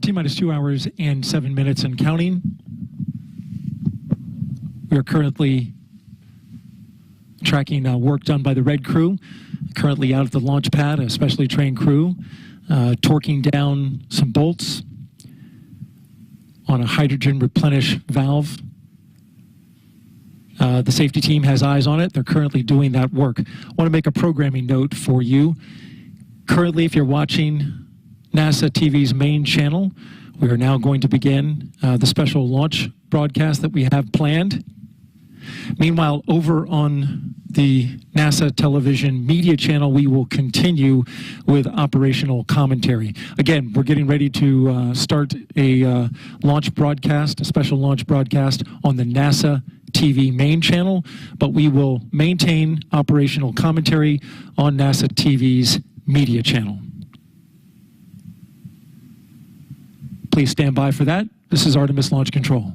T-minus 2 hours and 7 minutes and counting. We are currently tracking work done by the red crew, currently out at the launch pad, a specially trained crew, torquing down some bolts on a hydrogen replenish valve. The safety team has eyes on it. They're currently doing that work. I want to make a programming note for you. Currently, if you're watching NASA TV's main channel, we are now going to begin the special launch broadcast that we have planned. Meanwhile, over on the NASA television media channel, we will continue with operational commentary. Again, we're getting ready to start a launch broadcast, a special launch broadcast on the NASA TV main channel, but we will maintain operational commentary on NASA TV's media channel. Please stand by for that. This is Artemis Launch Control.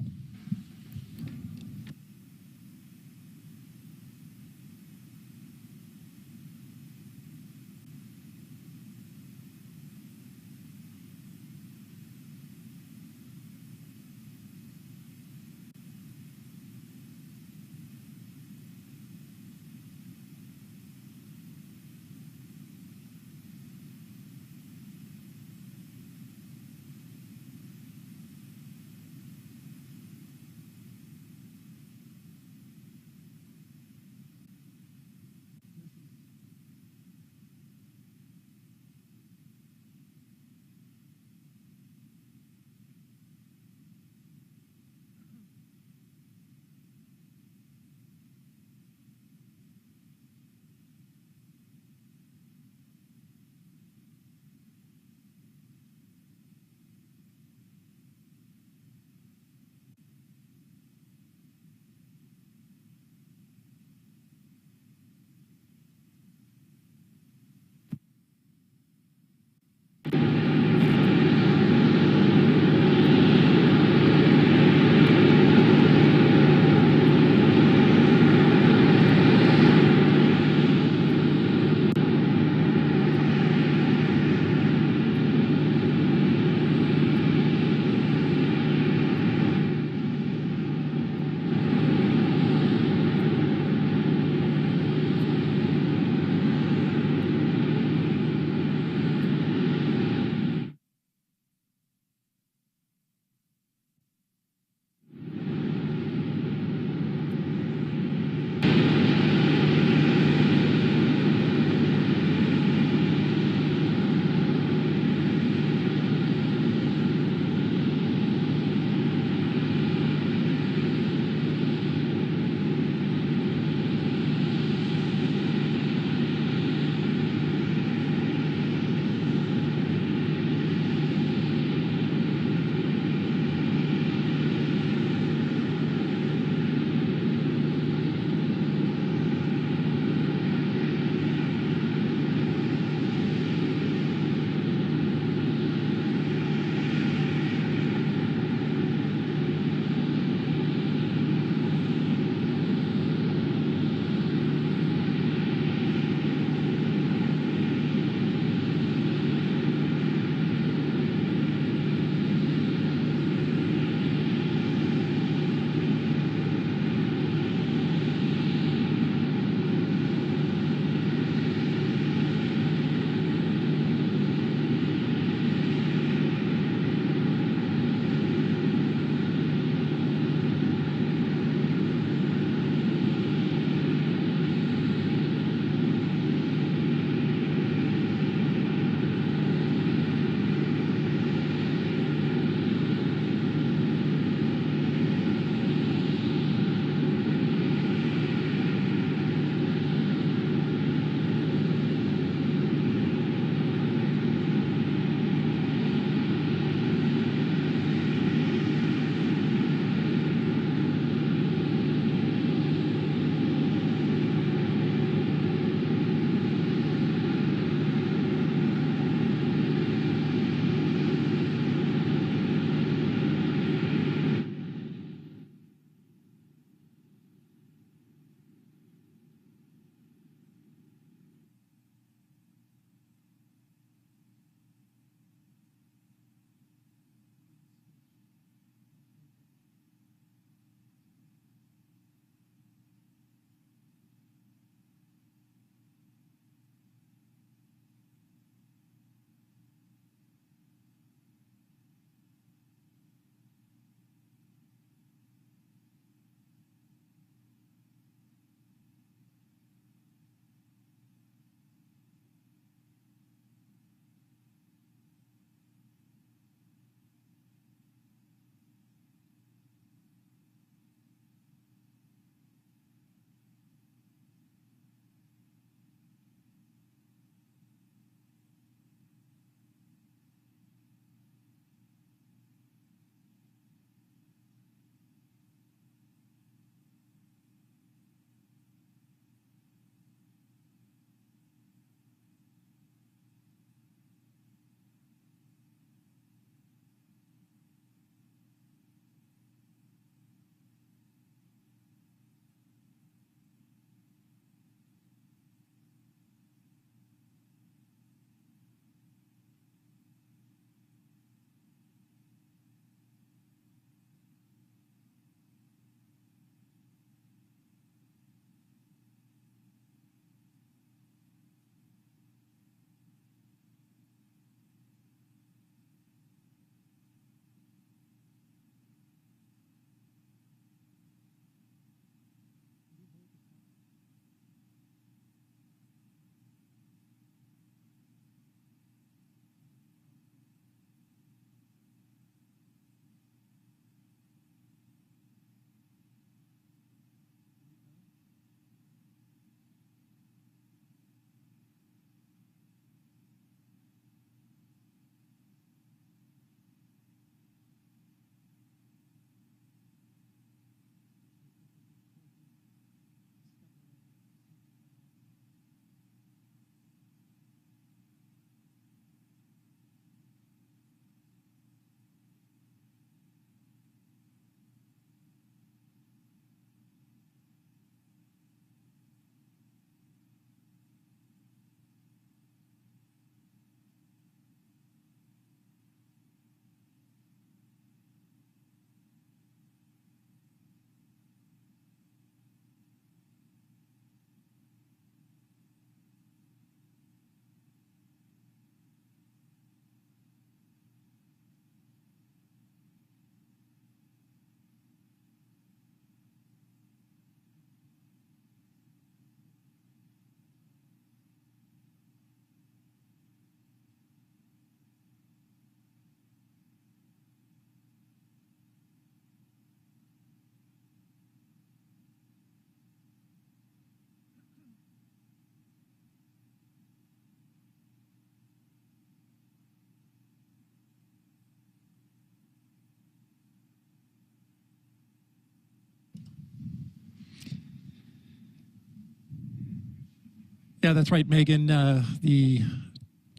Yeah, that's right, Megan. The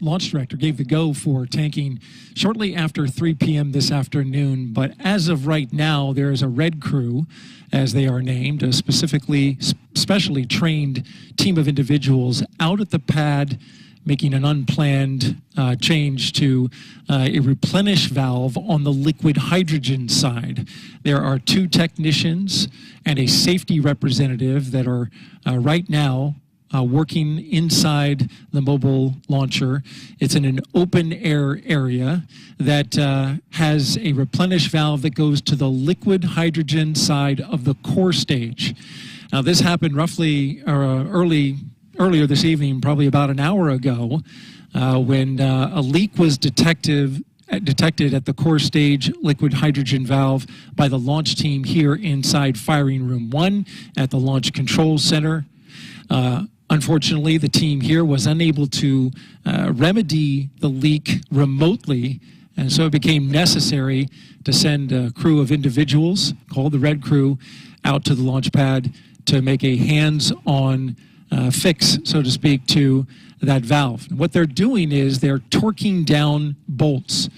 launch director gave the go for tanking shortly after 3 p.m. this afternoon. But as of right now, there is a red crew, as they are named, a specially trained team of individuals out at the pad making an unplanned change to a replenish valve on the liquid hydrogen side. There are 2 technicians and a safety representative that are right now working inside the mobile launcher. It's in an open air area that has a replenish valve that goes to the liquid hydrogen side of the core stage. Now, this happened roughly earlier this evening, probably about an hour ago, when a leak was detected at the core stage liquid hydrogen valve by the launch team here inside firing room 1 at the Launch Control Center. Unfortunately, the team here was unable to remedy the leak remotely, and so it became necessary to send a crew of individuals, called the Red Crew, out to the launch pad to make a hands-on fix, so to speak, to that valve. What they're doing is they're torquing down bolts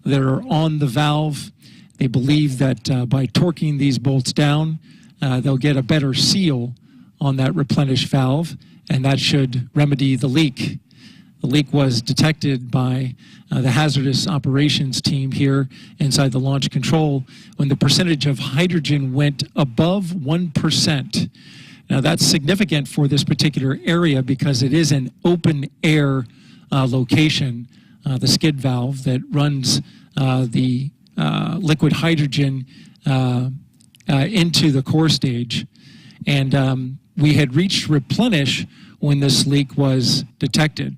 that are on the valve. They believe that by torquing these bolts down, they'll get a better seal on that replenish valve, and that should remedy the leak. The leak was detected by the hazardous operations team here inside the launch control when the percentage of hydrogen went above 1%. Now, that's significant for this particular area because it is an open air location, the skid valve that runs the liquid hydrogen into the core stage. And we had reached replenish when this leak was detected.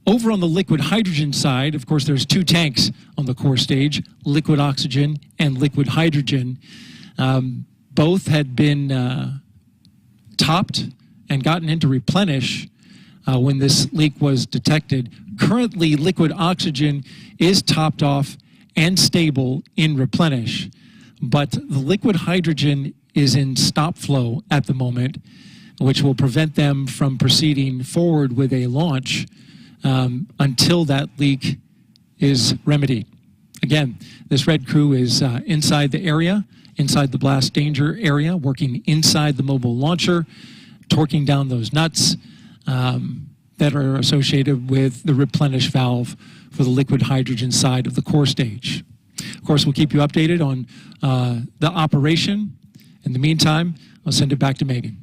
Over on the liquid hydrogen side, of course, there's 2 tanks on the core stage, liquid oxygen and liquid hydrogen. Both had been topped and gotten into replenish when this leak was detected. Currently, liquid oxygen is topped off and stable in replenish, but the liquid hydrogen is in stop flow at the moment, which will prevent them from proceeding forward with a launch until that leak is remedied. Again, this Red Crew is inside the area, inside the blast danger area, working inside the mobile launcher, torquing down those nuts that are associated with the replenish valve for the liquid hydrogen side of the core stage. Of course, we'll keep you updated on the operation. In the meantime, I'll send it back to Megan.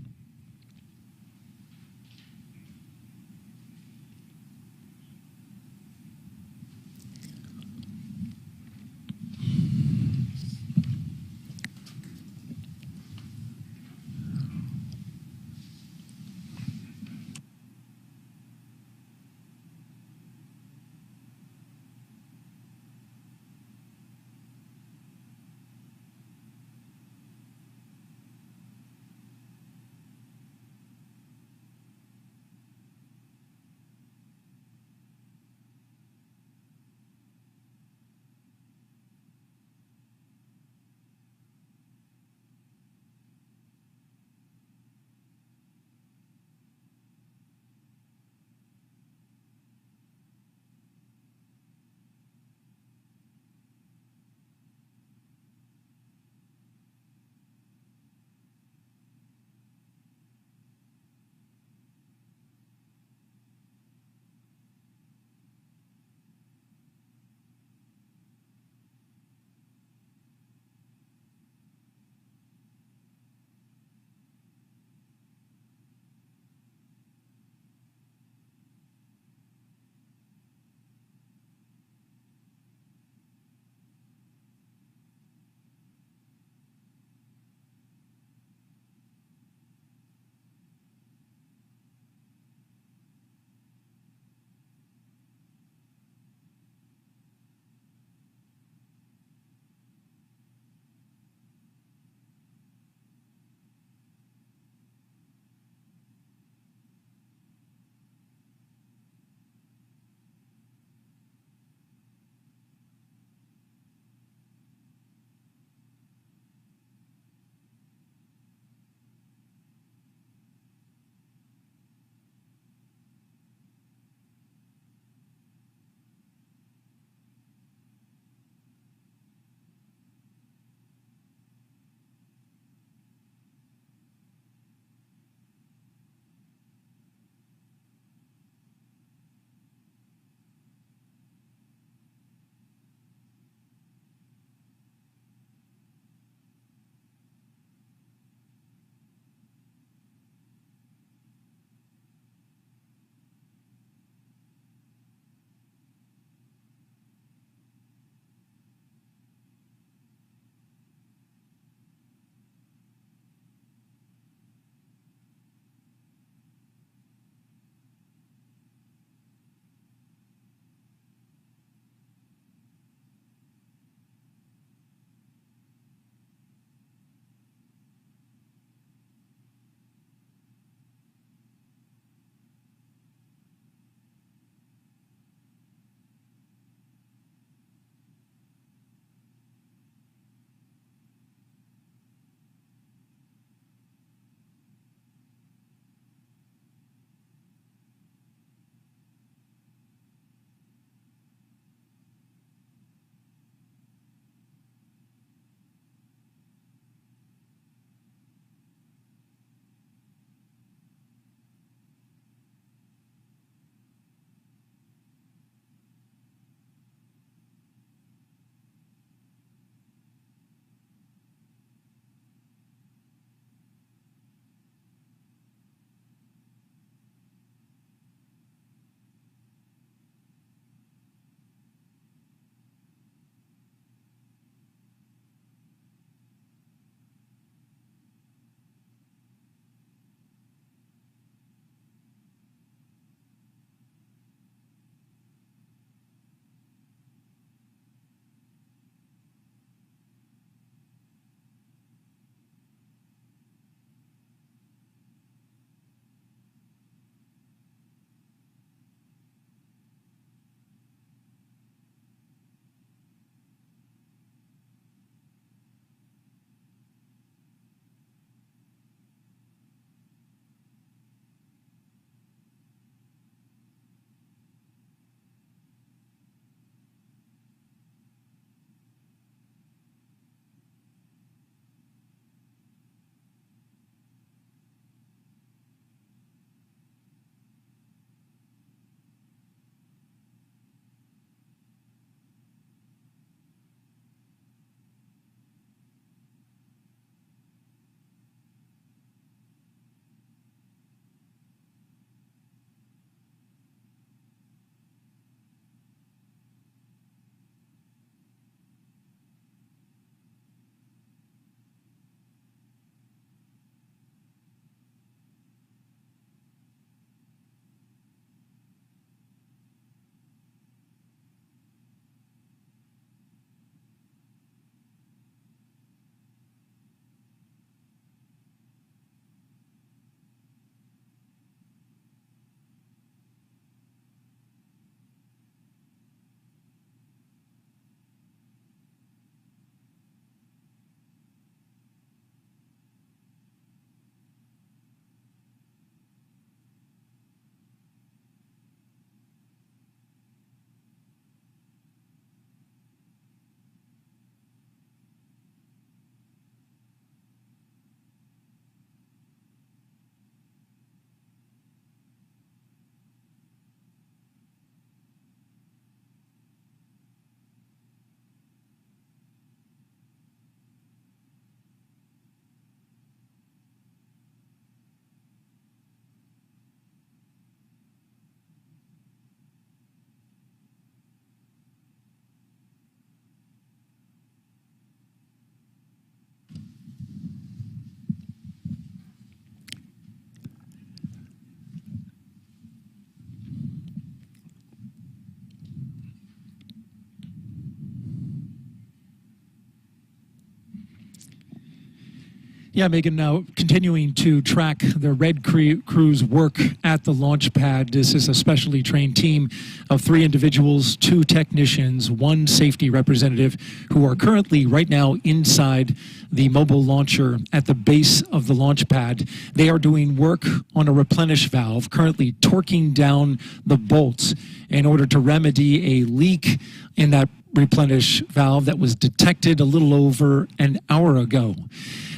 Yeah, Megan, now continuing to track the Red Crew's work at the launch pad. This is a specially trained team of 3 individuals, 2 technicians, 1 safety representative who are currently right now inside the mobile launcher at the base of the launch pad. They are doing work on a replenish valve, currently torquing down the bolts in order to remedy a leak in that replenish valve that was detected a little over an hour ago.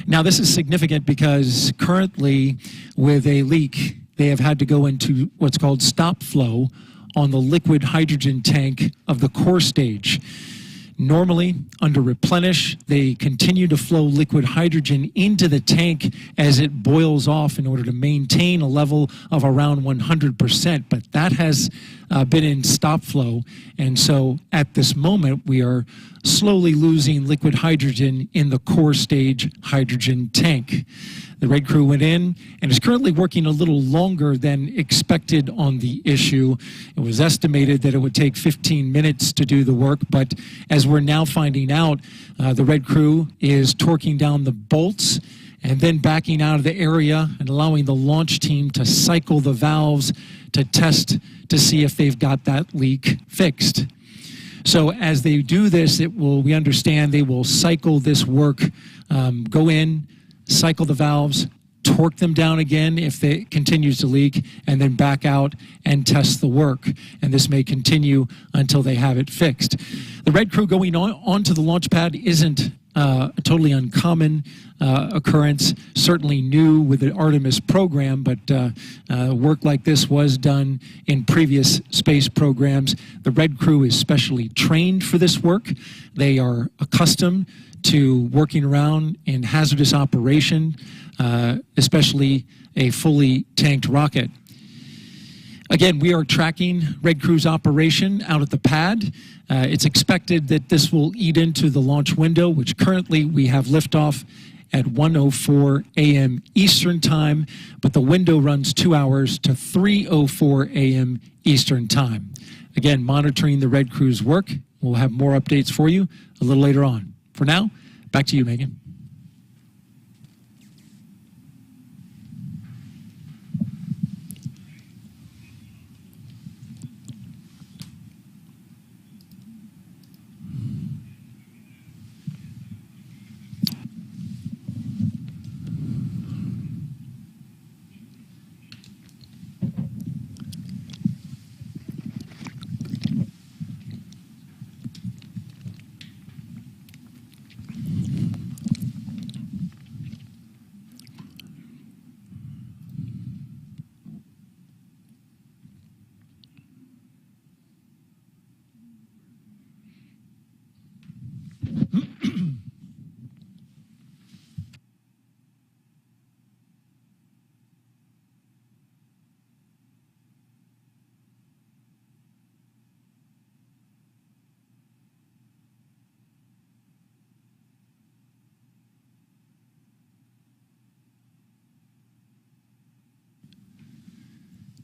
Now, this is significant because currently with a leak, they have had to go into what's called stop flow on the liquid hydrogen tank of the core stage. Normally, under replenish, they continue to flow liquid hydrogen into the tank as it boils off in order to maintain a level of around 100%, but that has been in stop flow, and so at this moment, we are slowly losing liquid hydrogen in the core stage hydrogen tank. The Red Crew went in and is currently working a little longer than expected on the issue. It was estimated that it would take 15 minutes to do the work, but as we're now finding out, the Red Crew is torquing down the bolts and then backing out of the area and allowing the launch team to cycle the valves to test to see if they've got that leak fixed. So as they do this, we understand they will cycle this work, go in, cycle the valves, torque them down again if it continues to leak, and then back out and test the work. And this may continue until they have it fixed. The Red Crew going onto the launch pad isn't a totally uncommon occurrence, certainly new with the Artemis program, but work like this was done in previous space programs. The Red Crew is specially trained for this work. They are accustomed to working around in hazardous operation, especially a fully tanked rocket. Again, we are tracking Red Crew's operation out at the pad. It's expected that this will eat into the launch window, which currently we have liftoff at 1:04 a.m. Eastern Time, but the window runs 2 hours to 3:04 a.m. Eastern Time. Again, monitoring the Red Crew's work. We'll have more updates for you a little later on. For now, back to you, Megan.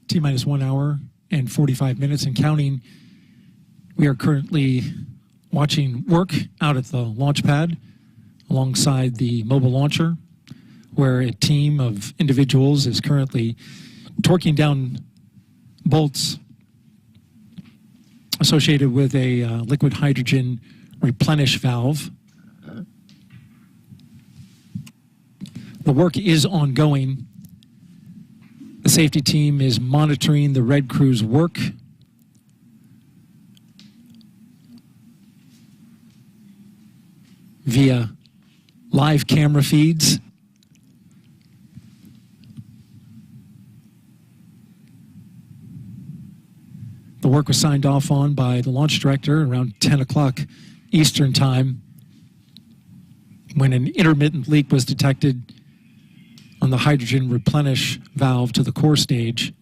T-minus 1 hour and 45 minutes and counting. We are currently watching work out at the launch pad alongside the mobile launcher, where a team of individuals is currently torquing down bolts associated with a liquid hydrogen replenish valve. The work is ongoing. The safety team is monitoring the Red Crew's work. Via live camera feeds. The work was signed off on by the launch director around 10 o'clock Eastern Time when an intermittent leak was detected on the hydrogen replenish valve to the core stage.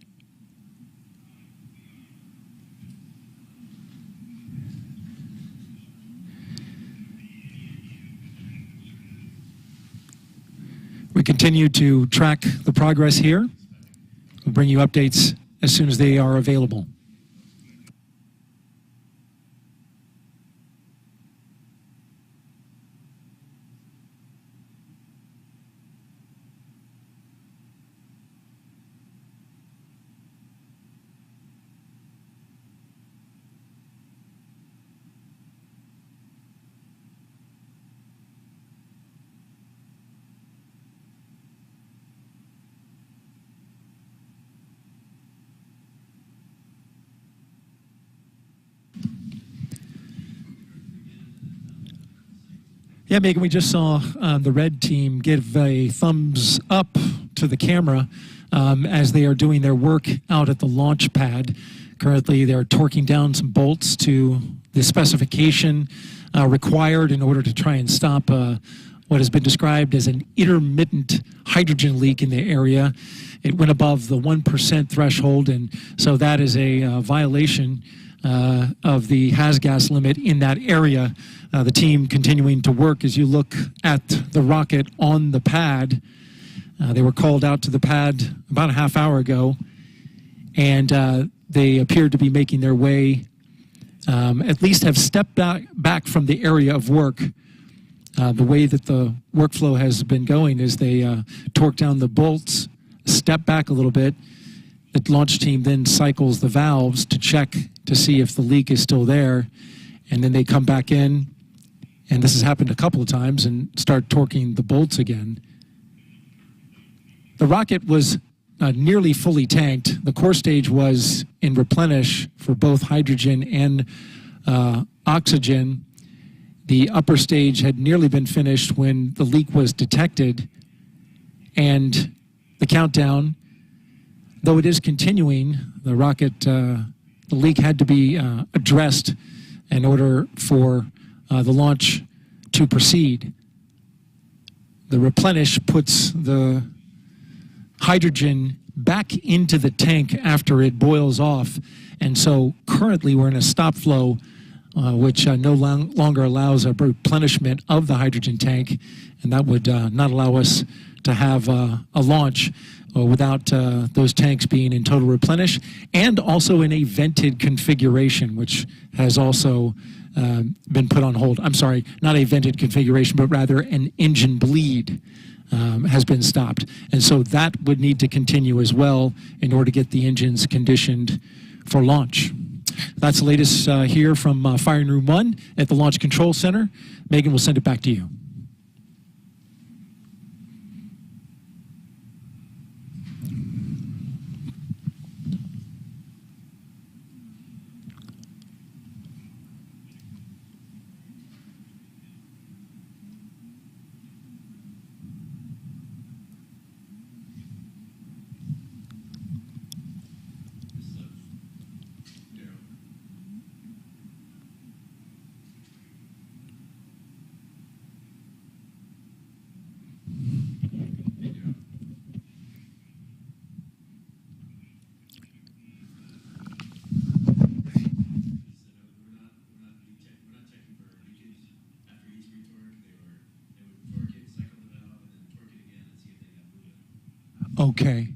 We continue to track the progress here. We'll bring you updates as soon as they are available. Yeah, Megan, we just saw the red team give a thumbs up to the camera as they are doing their work out at the launch pad. Currently, they're torquing down some bolts to the specification required in order to try and stop what has been described as an intermittent hydrogen leak in the area. It went above the 1% threshold, and so that is a violation of the has-gas limit in that area. The team continuing to work. As you look at the rocket on the pad, they were called out to the pad about a half hour ago, and they appeared to be making their way, at least have stepped back from the area of work. The way that the workflow has been going is they torque down the bolts, step back a little bit. The launch team then cycles the valves to check to see if the leak is still there, and then they come back in, and this has happened a couple of times, and start torquing the bolts again. The rocket was nearly fully tanked. The core stage was in replenish for both hydrogen and oxygen. The upper stage had nearly been finished when the leak was detected, and the countdown, though it is continuing, the rocket, the leak had to be addressed in order for the launch to proceed. The replenish puts the hydrogen back into the tank after it boils off, and so currently we're in a stop flow which no longer allows a replenishment of the hydrogen tank, and that would not allow us to have a launch without those tanks being in total replenish, and also in a vented configuration, which has also been put on hold. I'm sorry, not a vented configuration, but rather an engine bleed has been stopped. And so that would need to continue as well in order to get the engines conditioned for launch. That's the latest here from Firing Room 1 at the Launch Control Center. Megan, will send it back to you. Okay.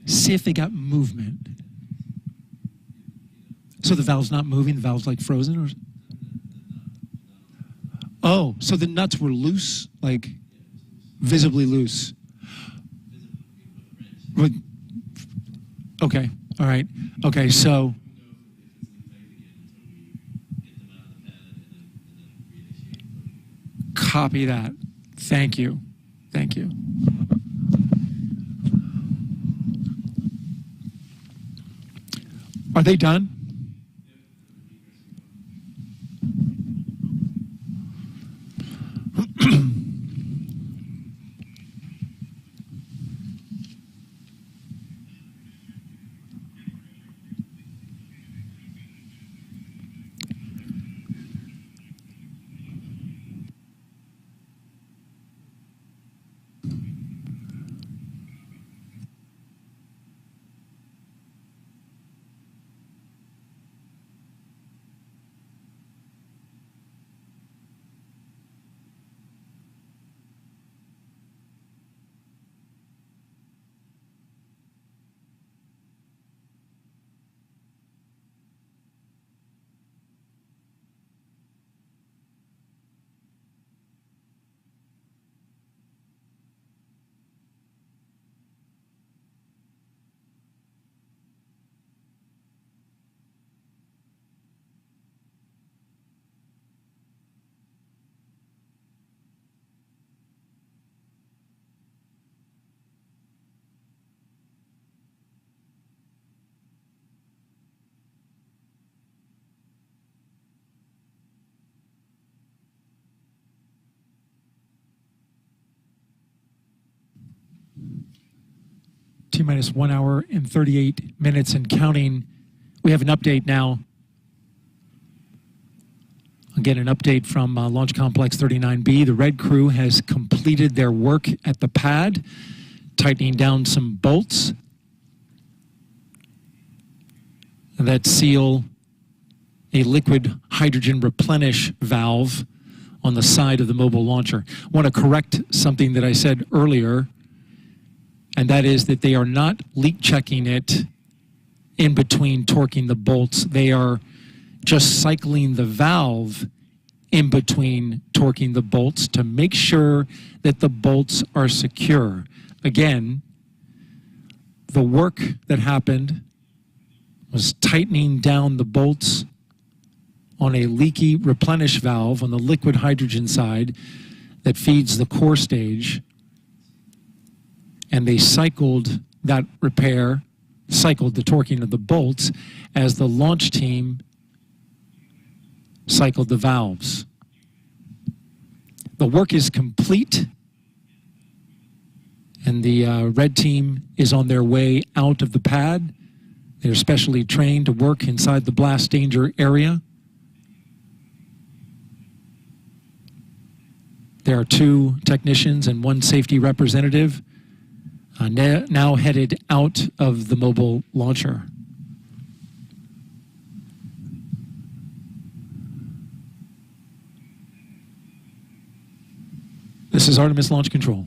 See if they got movement. So the valve's not moving, the valve's like frozen? Or... Oh, so the nuts were loose, like visibly loose. Okay, all right. Okay, so... Copy that. Thank you. Thank you. Are they done? T-minus 1 hour and 38 minutes and counting. We have an update now. Again, an update from Launch Complex 39B. The red crew has completed their work at the pad, tightening down some bolts that seal a liquid hydrogen replenish valve on the side of the mobile launcher. I want to correct something that I said earlier, and that is that they are not leak checking it in between torquing the bolts. They are just cycling the valve in between torquing the bolts to make sure that the bolts are secure. Again, the work that happened was tightening down the bolts on a leaky replenish valve on the liquid hydrogen side that feeds the core stage. And they cycled that repair, cycled the torquing of the bolts as the launch team cycled the valves. The work is complete, and the red team is on their way out of the pad. They're specially trained to work inside the blast danger area. There are 2 technicians and 1 safety representative now headed out of the mobile launcher. This is Artemis Launch Control.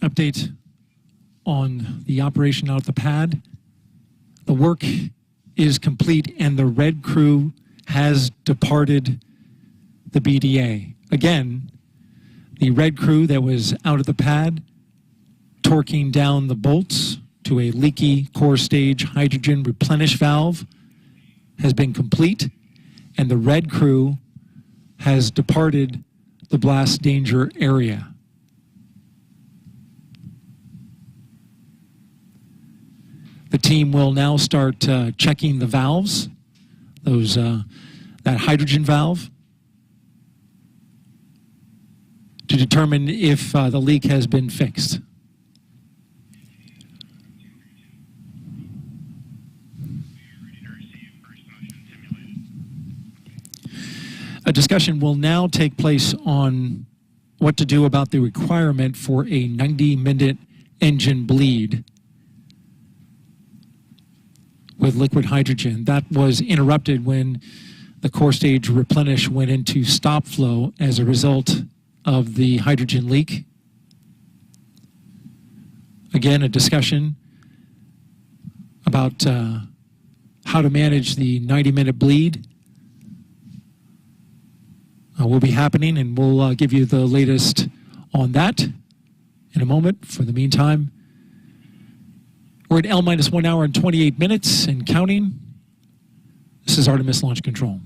update on the operation out at the pad. The work is complete and the red crew has departed the BDA. Again, the red crew that was out at the pad torquing down the bolts to a leaky core stage hydrogen replenish valve has been complete, and the red crew has departed the blast danger area. The team will now start checking the valves, that hydrogen valve, to determine if the leak has been fixed. A discussion will now take place on what to do about the requirement for a 90-minute engine bleed with liquid hydrogen. That was interrupted when the core stage replenish went into stop flow as a result of the hydrogen leak. Again, a discussion about how to manage the 90-minute bleed will be happening, and we'll give you the latest on that in a moment. For the meantime, we're at L-1 hour and 28 minutes and counting. This is Artemis Launch Control.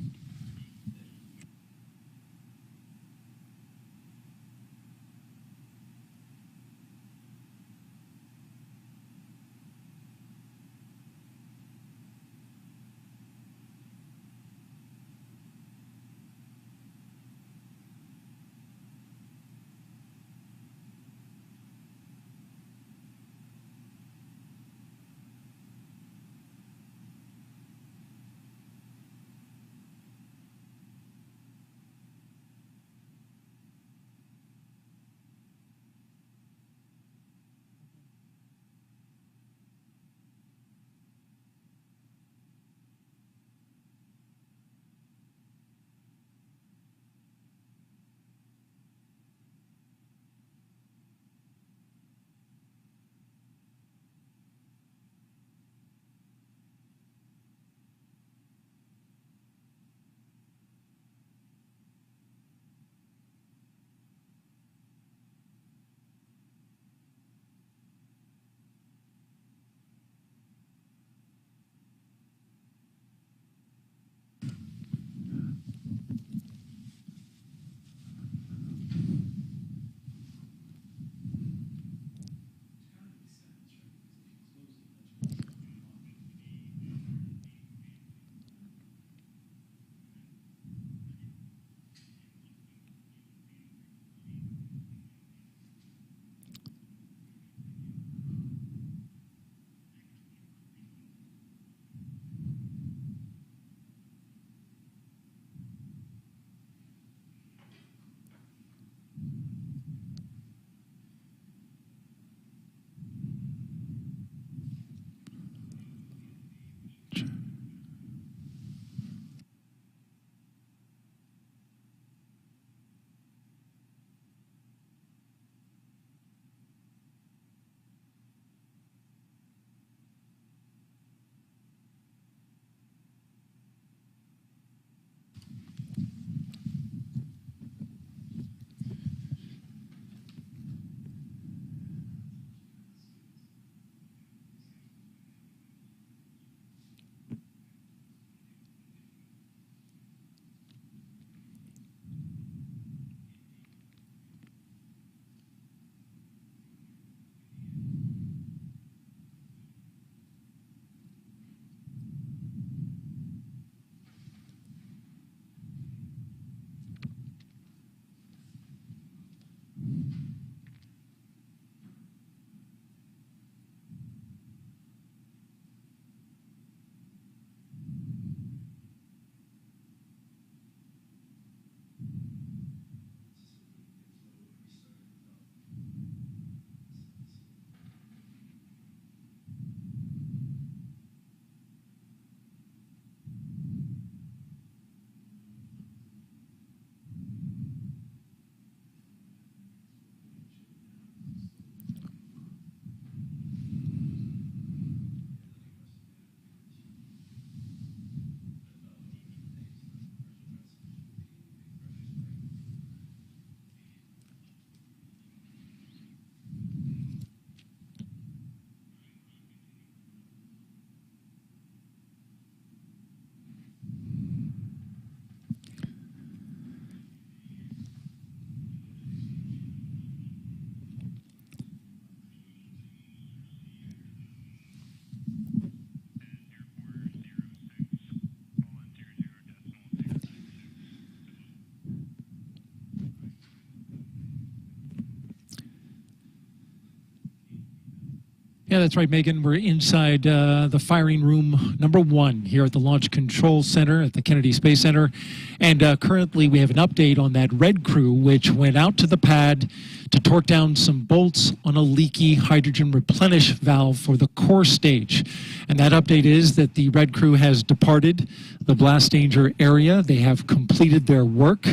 Yeah, that's right, Megan. We're inside the firing room number 1 here at the Launch Control Center at the Kennedy Space Center. And currently we have an update on that red crew, which went out to the pad to torque down some bolts on a leaky hydrogen replenish valve for the core stage. And that update is that the red crew has departed the blast danger area. They have completed their work.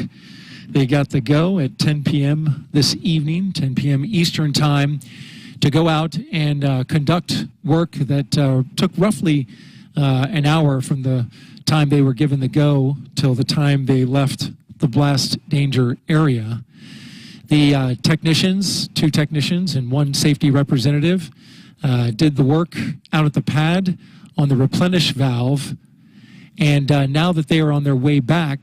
They got the go at 10 p.m. this evening, 10 p.m. Eastern Time, to go out and conduct work that took roughly an hour from the time they were given the go till the time they left the blast danger area. The technicians, 2 technicians and 1 safety representative, did the work out at the pad on the replenish valve. And now that they are on their way back,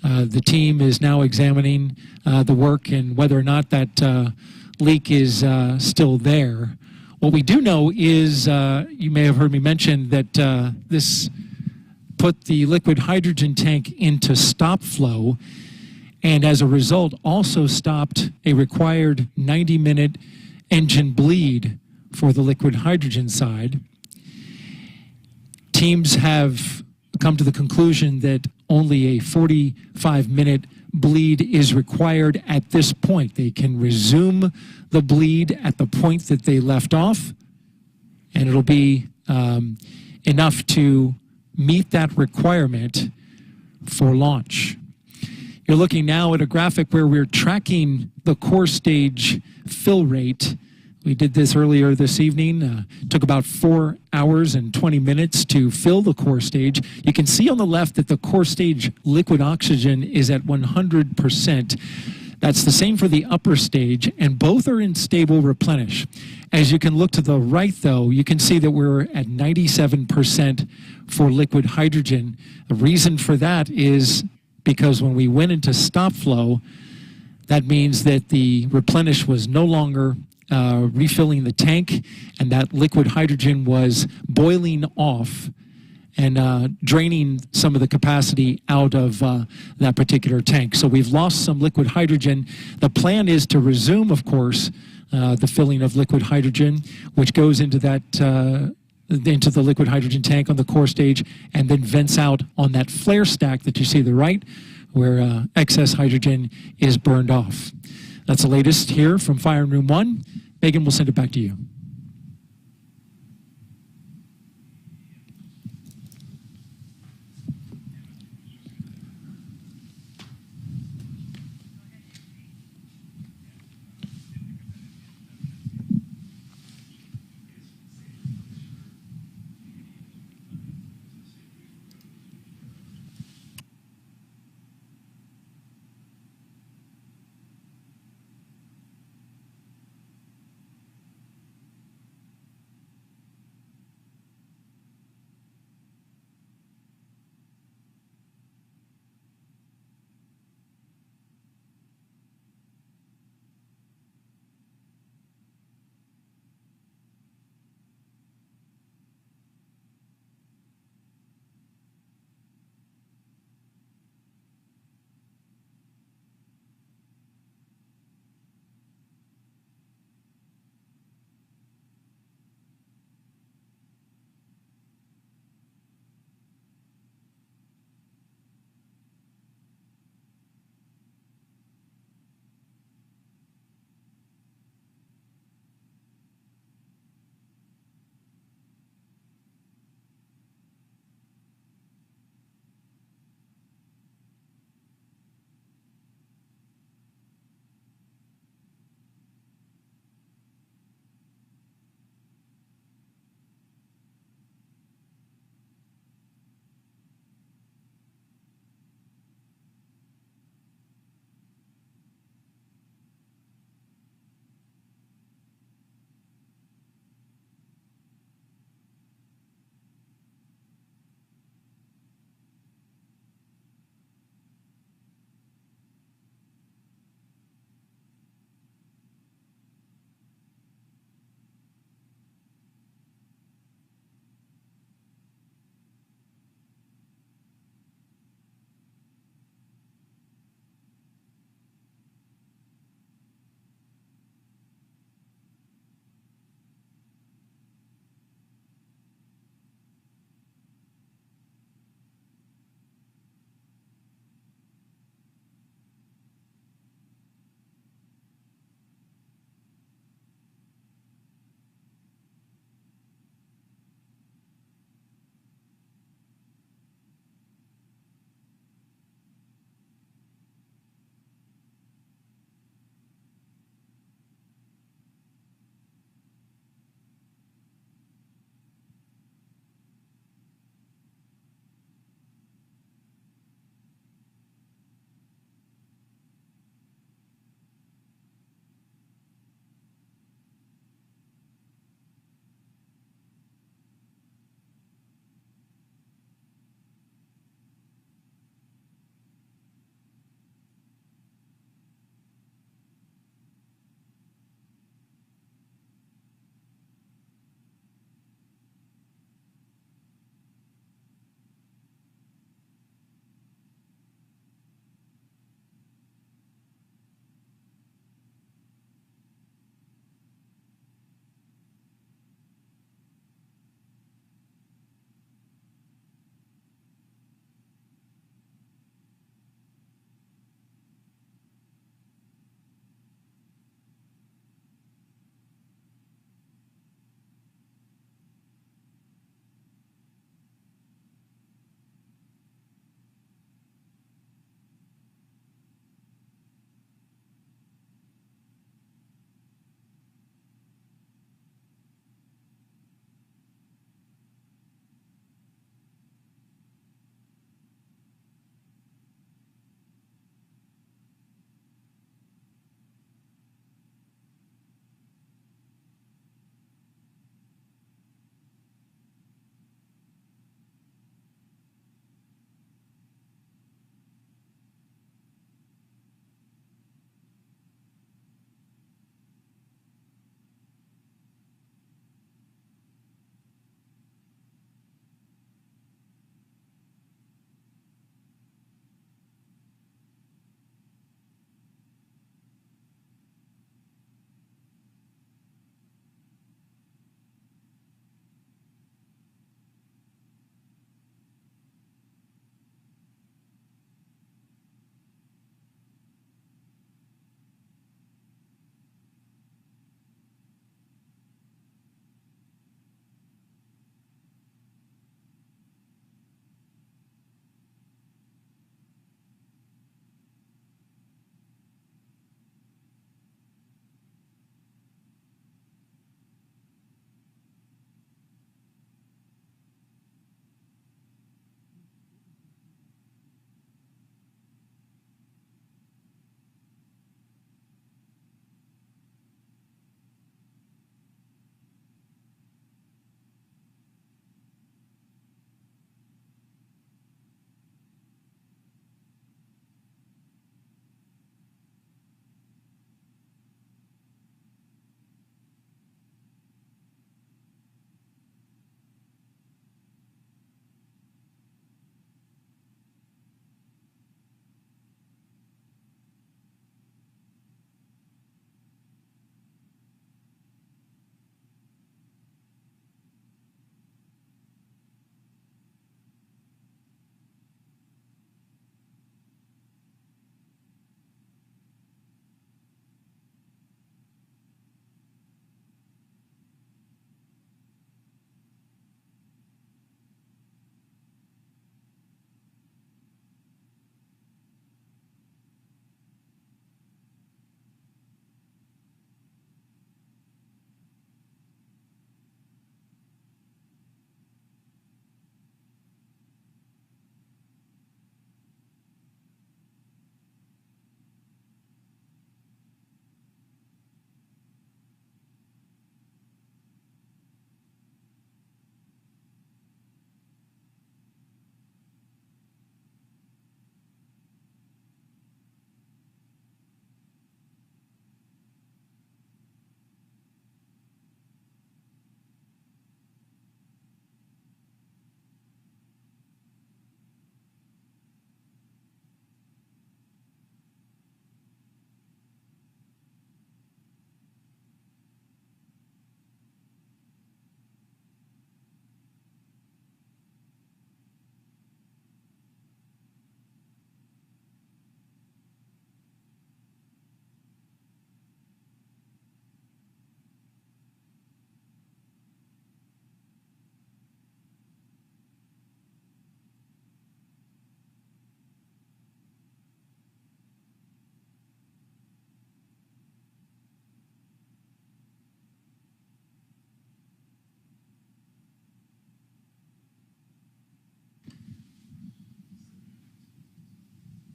the team is now examining the work and whether or not that leak is still there. What we do know is, you may have heard me mention that this put the liquid hydrogen tank into stop flow, and as a result also stopped a required 90-minute engine bleed for the liquid hydrogen side. Teams have come to the conclusion that only a 45-minute bleed is required at this point. They can resume the bleed at the point that they left off, and it'll be enough to meet that requirement for launch. You're looking now at a graphic where we're tracking the core stage fill rate. We did this earlier this evening. Took about 4 hours and 20 minutes to fill the core stage. You can see on the left that the core stage liquid oxygen is at 100%. That's the same for the upper stage, and both are in stable replenish. As you can look to the right, though, you can see that we're at 97% for liquid hydrogen. The reason for that is because when we went into stop flow, that means that the replenish was no longer refilling the tank, and that liquid hydrogen was boiling off and draining some of the capacity out of that particular tank. So we've lost some liquid hydrogen. The plan is to resume, of course, the filling of liquid hydrogen, which goes into that into the liquid hydrogen tank on the core stage and then vents out on that flare stack that you see to the right, where excess hydrogen is burned off. That's the latest here from Firing Room 1. Megan, we'll send it back to you.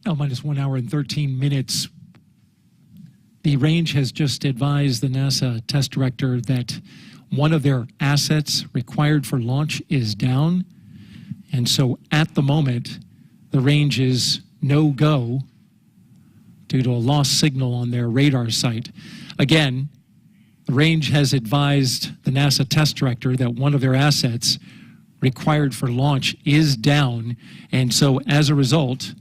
minus 1 hour and 13 minutes. The range has just advised the NASA test director that one of their assets required for launch is down. And so at the moment, the range is no-go due to a lost signal on their radar site. Again, the range has advised the NASA test director that one of their assets required for launch is down. And so as a result,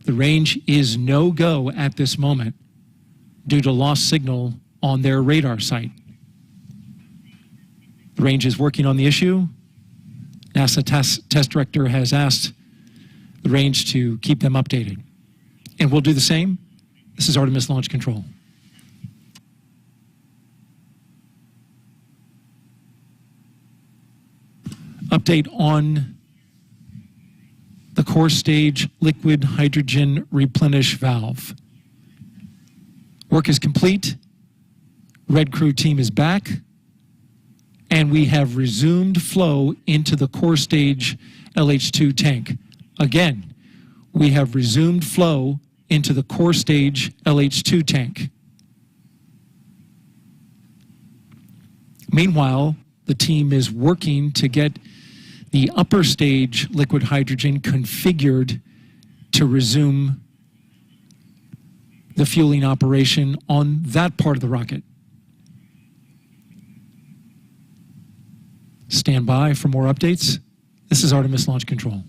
the range is no-go at this moment due to lost signal on their radar site. The range is working on the issue. NASA test director has asked the range to keep them updated. And we'll do the same. This is Artemis Launch Control. Update on the core stage liquid hydrogen replenish valve. Work is complete. Red Crew team is back. And we have resumed flow into the core stage LH2 tank. Again, we have resumed flow into the core stage LH2 tank. Meanwhile, the team is working to get the upper stage liquid hydrogen configured to resume the fueling operation on that part of the rocket. Stand by for more updates. This is Artemis Launch Control.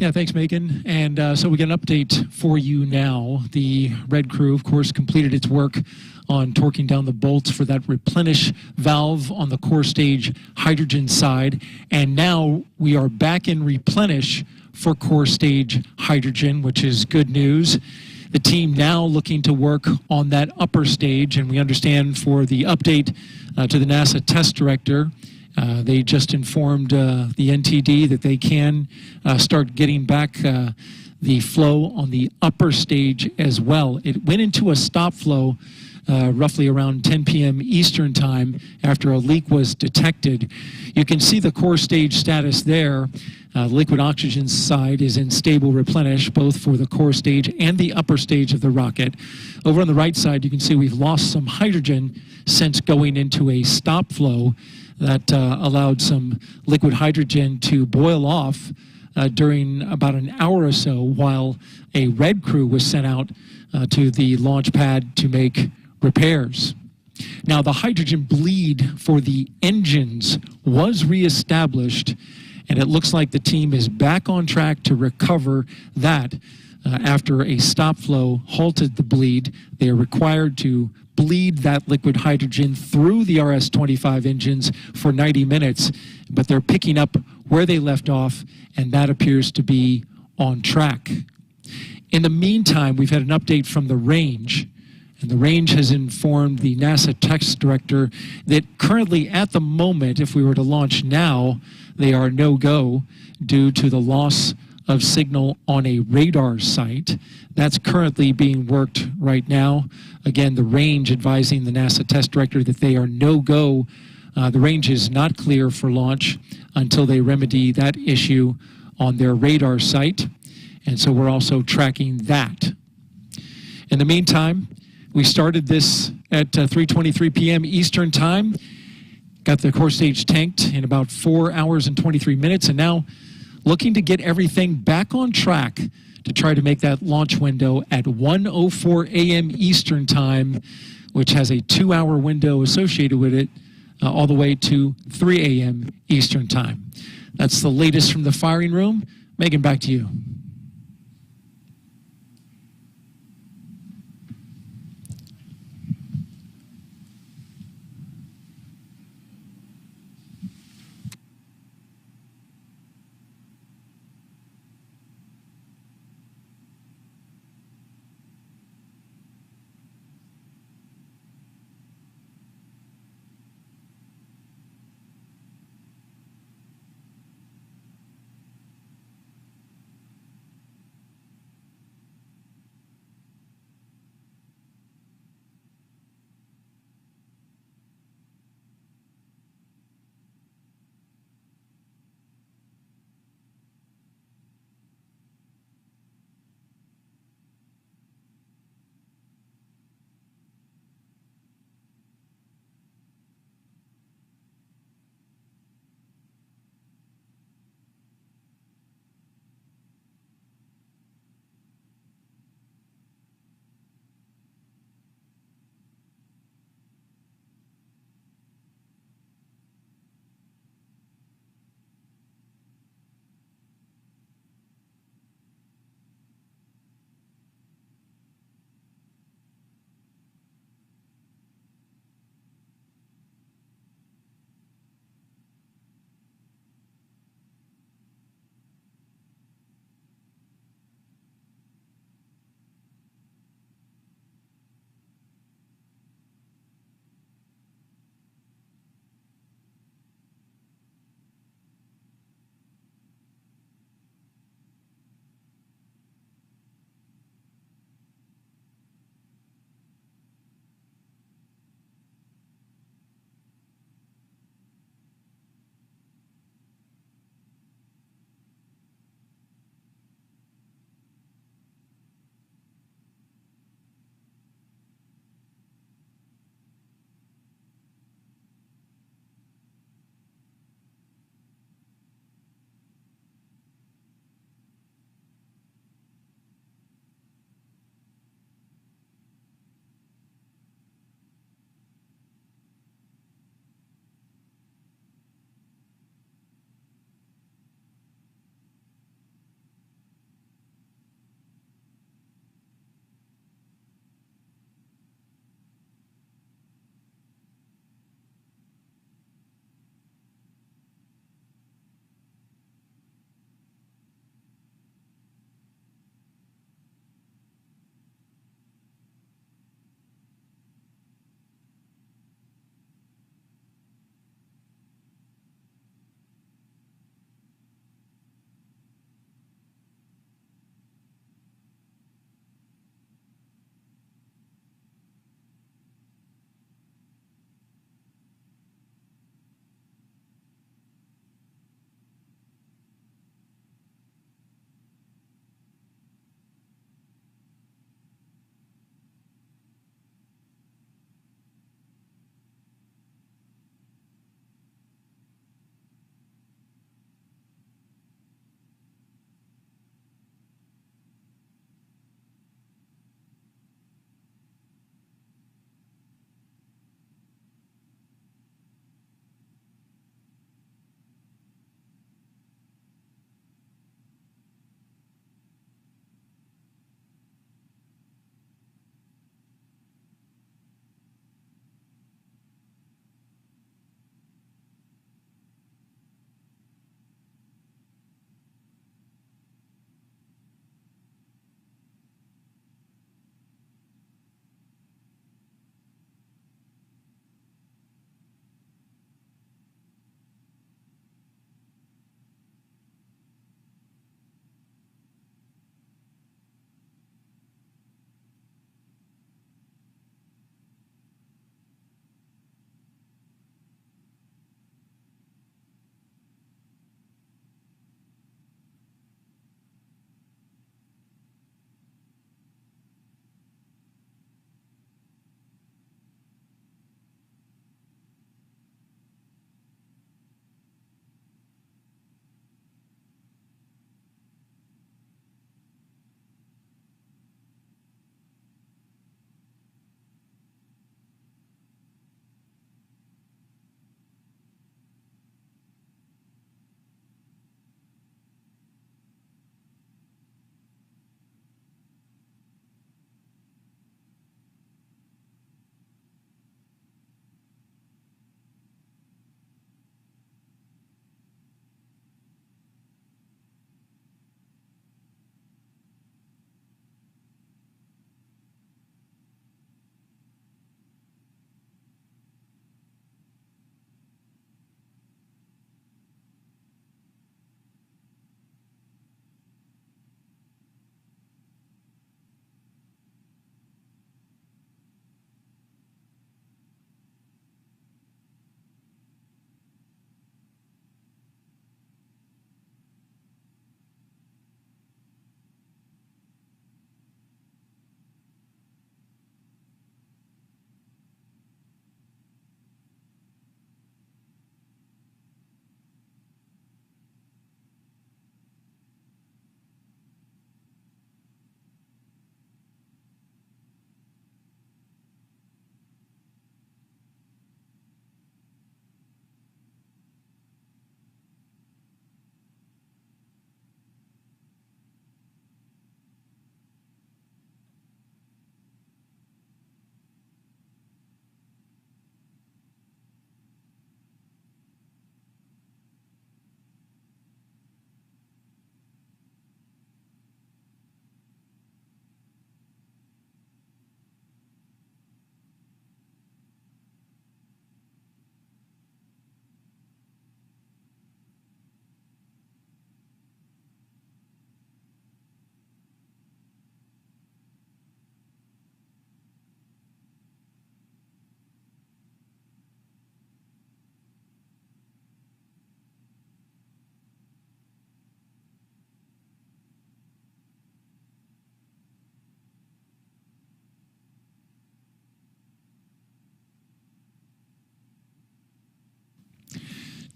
Yeah, thanks, Megan. And so we get an update for you now. The red crew, of course, completed its work on torquing down the bolts for that replenish valve on the core stage hydrogen side. And now we are back in replenish for core stage hydrogen, which is good news. The team now looking to work on that upper stage, and we understand for the update to the NASA test director, they just informed the NTD that they can start getting back the flow on the upper stage as well. It went into a stop flow roughly around 10 p.m. Eastern time after a leak was detected. You can see the core stage status there. Liquid oxygen side is in stable replenish, both for the core stage and the upper stage of the rocket. Over on the right side, you can see we've lost some hydrogen since going into a stop flow that allowed some liquid hydrogen to boil off during about an hour or so while a red crew was sent out to the launch pad to make repairs. Now, the hydrogen bleed for the engines was reestablished, and it looks like the team is back on track to recover that after a stop flow halted the bleed. They are required to bleed that liquid hydrogen through the RS-25 engines for 90 minutes, but they're picking up where they left off, and that appears to be on track. In the meantime, we've had an update from the range, and the range has informed the NASA test director that currently at the moment, if we were to launch now, they are no-go due to the loss of signal on a radar site. That's currently being worked right now. Again, the range advising the NASA test director that they are no-go. The range is not clear for launch until they remedy that issue on their radar site. And so we're also tracking that. In the meantime, we started this at 3:23 p.m. Eastern Time. Got the core stage tanked in about 4 hours and 23 minutes, and now looking to get everything back on track to try to make that launch window at 1:04 a.m. Eastern Time, which has a 2-hour window associated with it, all the way to 3 a.m. Eastern Time. That's the latest from the firing room. Megan, back to you.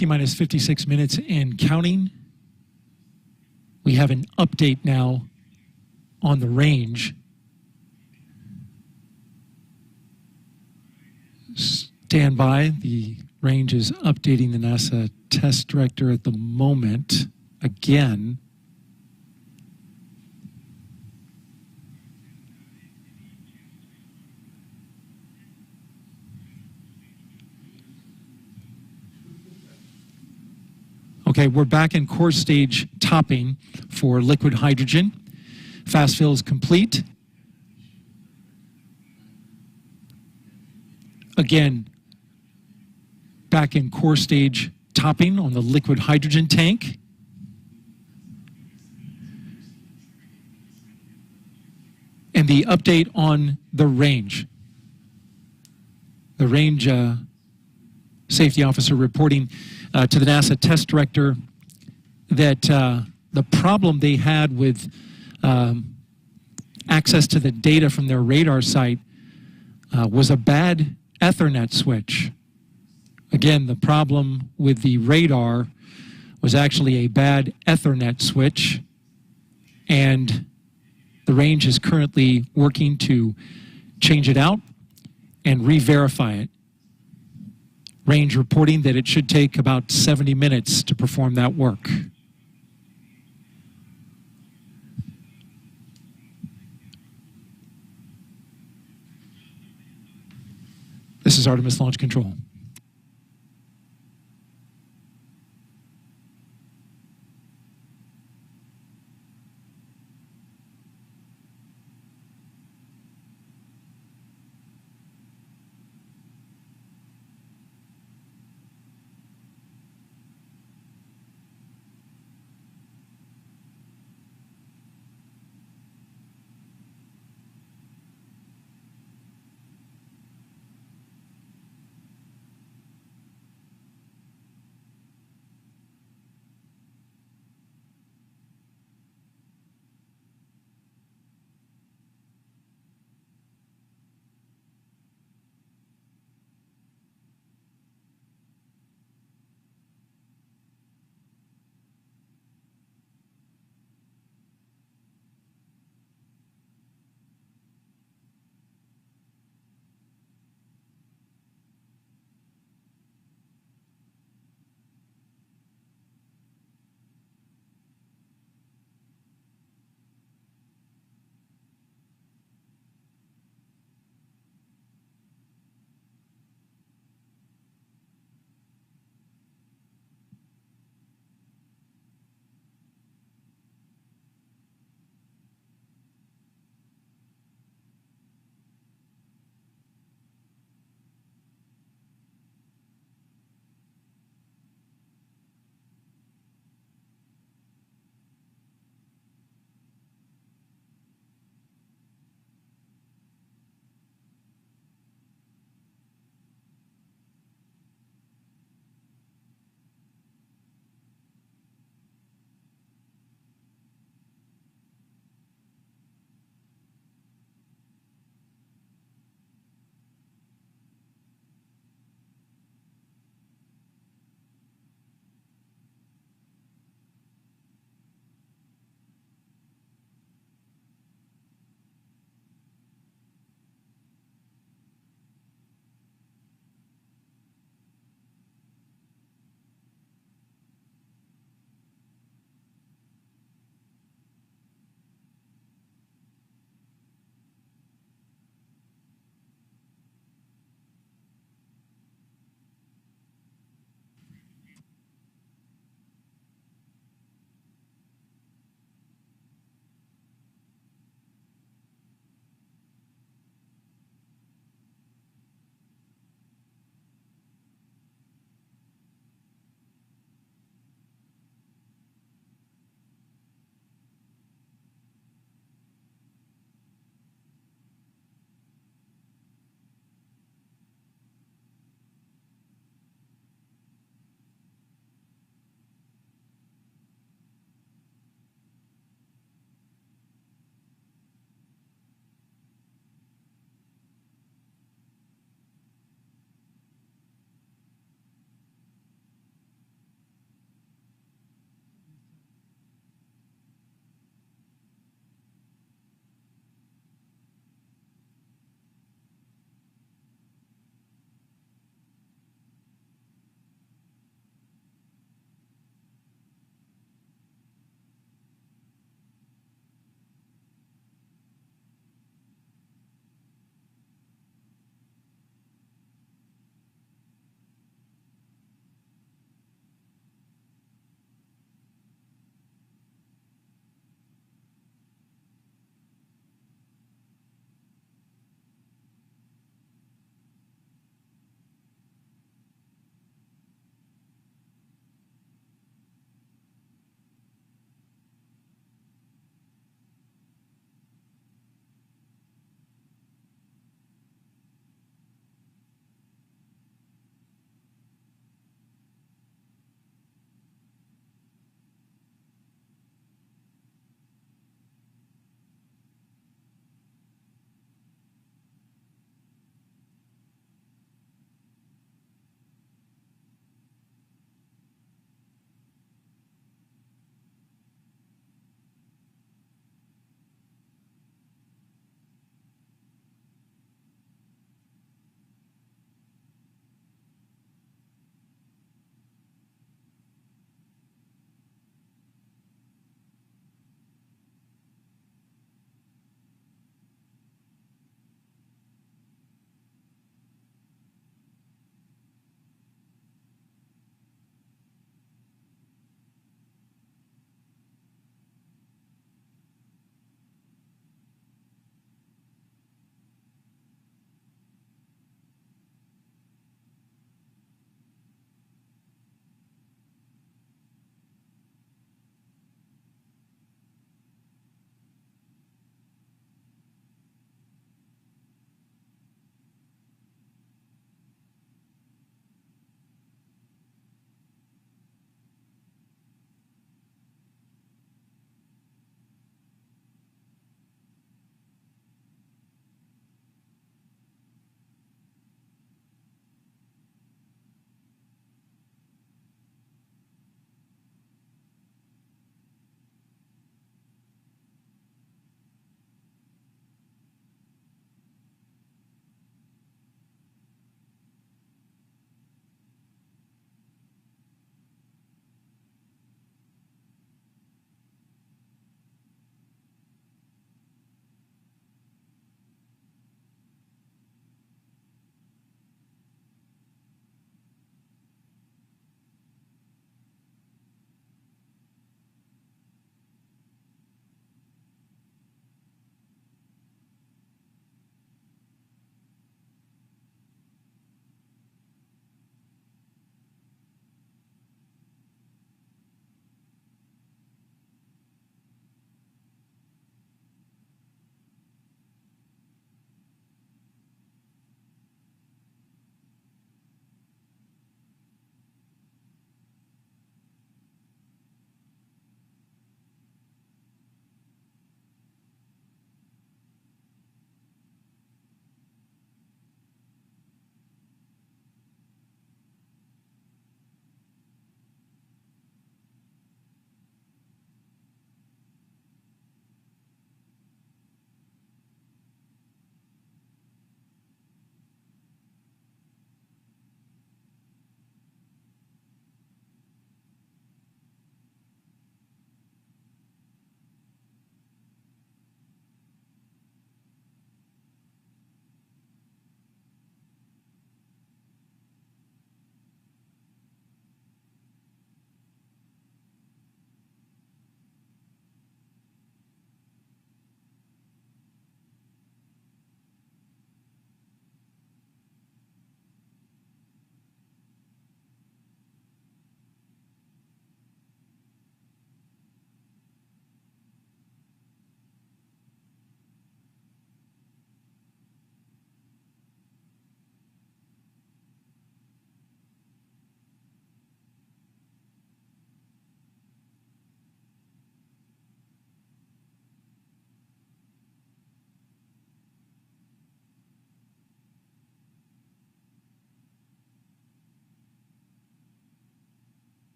T-minus 56 minutes and counting. We have an update now on the range. Stand by. The range is updating the NASA test director at the moment. Again. Okay, we're back in core stage topping for liquid hydrogen. Fast fill is complete. Again, back in core stage topping on the liquid hydrogen tank. And the update on the range. The range safety officer reporting to the NASA test director that the problem they had with access to the data from their radar site was a bad Ethernet switch. Again, the problem with the radar was actually a bad Ethernet switch, and the range is currently working to change it out and re-verify it. Range reporting that it should take about 70 minutes to perform that work. This is Artemis Launch Control.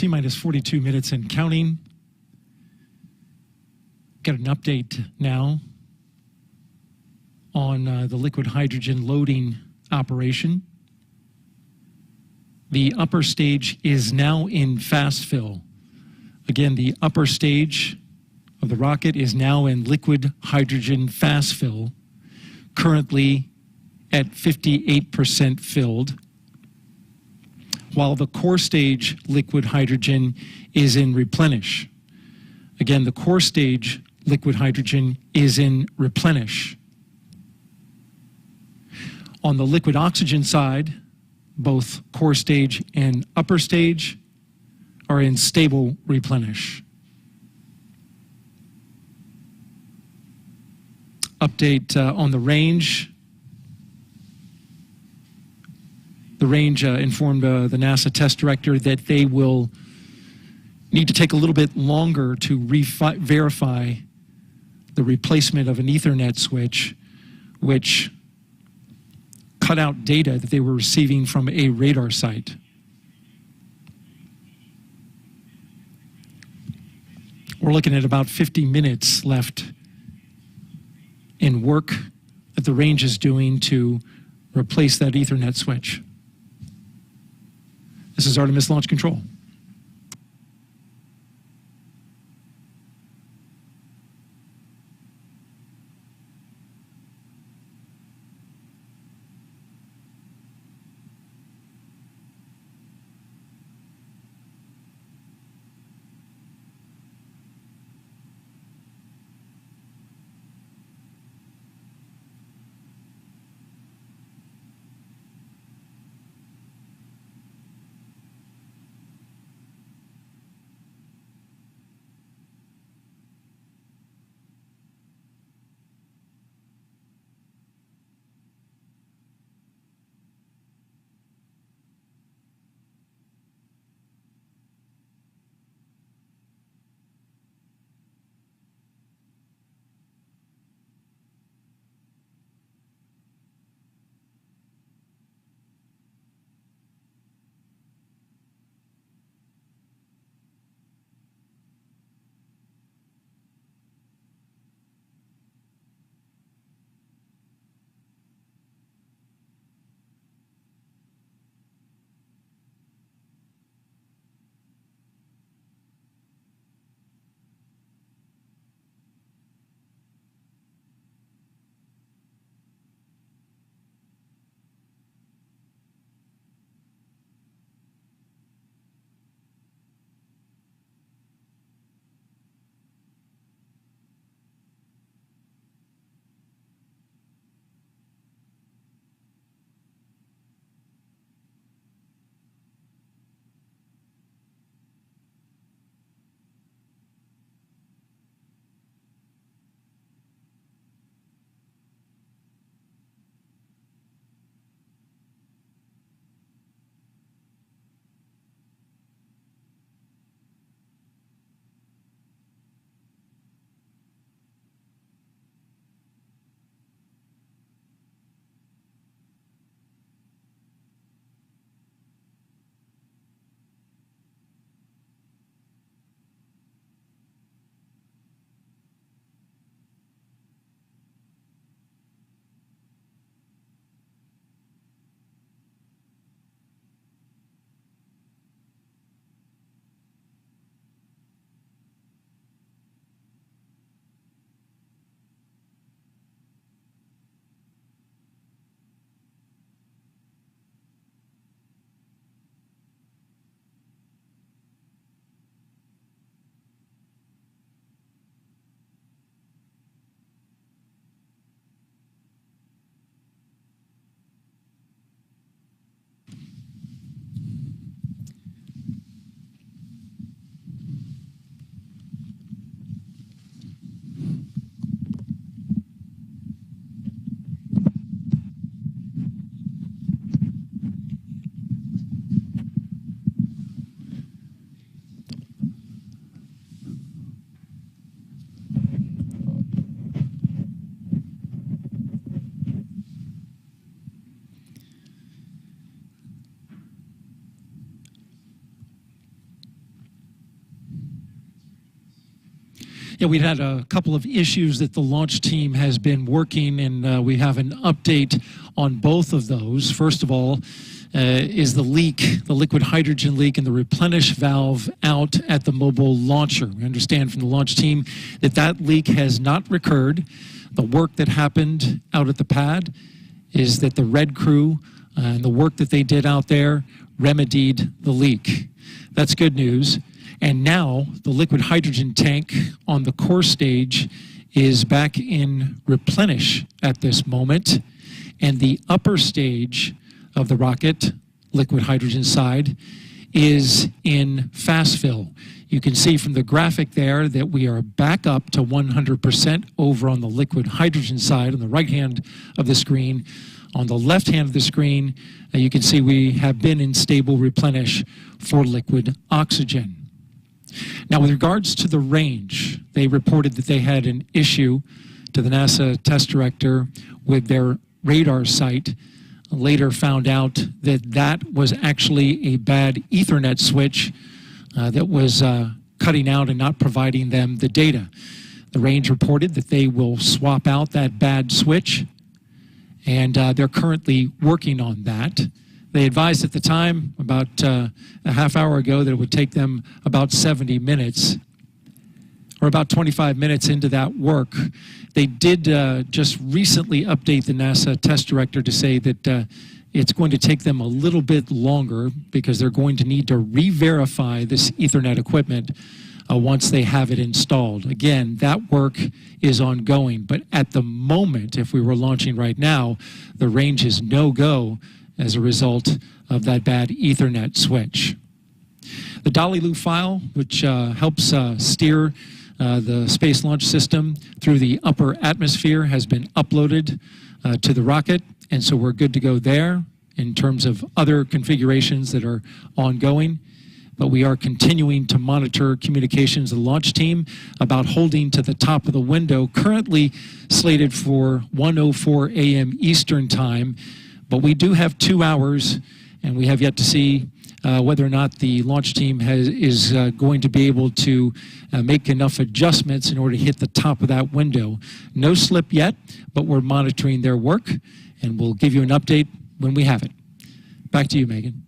T-minus 42 minutes and counting. Got an update now on the liquid hydrogen loading operation. The upper stage is now in fast fill. Again, the upper stage of the rocket is now in liquid hydrogen fast fill, currently at 58% filled, while the core stage liquid hydrogen is in replenish. Again, the core stage liquid hydrogen is in replenish. On the liquid oxygen side, both core stage and upper stage are in stable replenish. Update on the range. The range informed the NASA test director that they will need to take a little bit longer to verify the replacement of an Ethernet switch, which cut out data that they were receiving from a radar site. We're looking at about 50 minutes left in work that the range is doing to replace that Ethernet switch. This is Artemis Launch Control. Yeah, we had a couple of issues that the launch team has been working, and we have an update on both of those. First of all, is the leak, the liquid hydrogen leak in the replenish valve out at the mobile launcher. We understand from the launch team that that leak has not recurred. The work that happened out at the pad is that the red crew and the work that they did out there remedied the leak. That's good news. And now the liquid hydrogen tank on the core stage is back in replenish at this moment. And the upper stage of the rocket, liquid hydrogen side, is in fast fill. You can see from the graphic there that we are back up to 100% over on the liquid hydrogen side on the right hand of the screen. On the left hand of the screen, you can see we have been in stable replenish for liquid oxygen. Now, with regards to the range, they reported that they had an issue to the NASA test director with their radar sight. Later found out that that was actually a bad Ethernet switch that was cutting out and not providing them the data. The range reported that they will swap out that bad switch, and they're currently working on that. They advised at the time, about a half hour ago, that it would take them about 70 minutes, or about 25 minutes into that work. They did just recently update the NASA test director to say that it's going to take them a little bit longer because they're going to need to re-verify this Ethernet equipment once they have it installed. Again, that work is ongoing, but at the moment, if we were launching right now, the range is no-go as a result of that bad Ethernet switch. The Dolly-Loo file, which helps steer the Space Launch System through the upper atmosphere, has been uploaded to the rocket, and so we're good to go there in terms of other configurations that are ongoing. But we are continuing to monitor communications of the launch team about holding to the top of the window, currently slated for 1:04 a.m. Eastern Time. But we do have 2 hours, and we have yet to see whether or not the launch team is going to be able to make enough adjustments in order to hit the top of that window. No slip yet, but we're monitoring their work, and we'll give you an update when we have it. Back to you, Megan.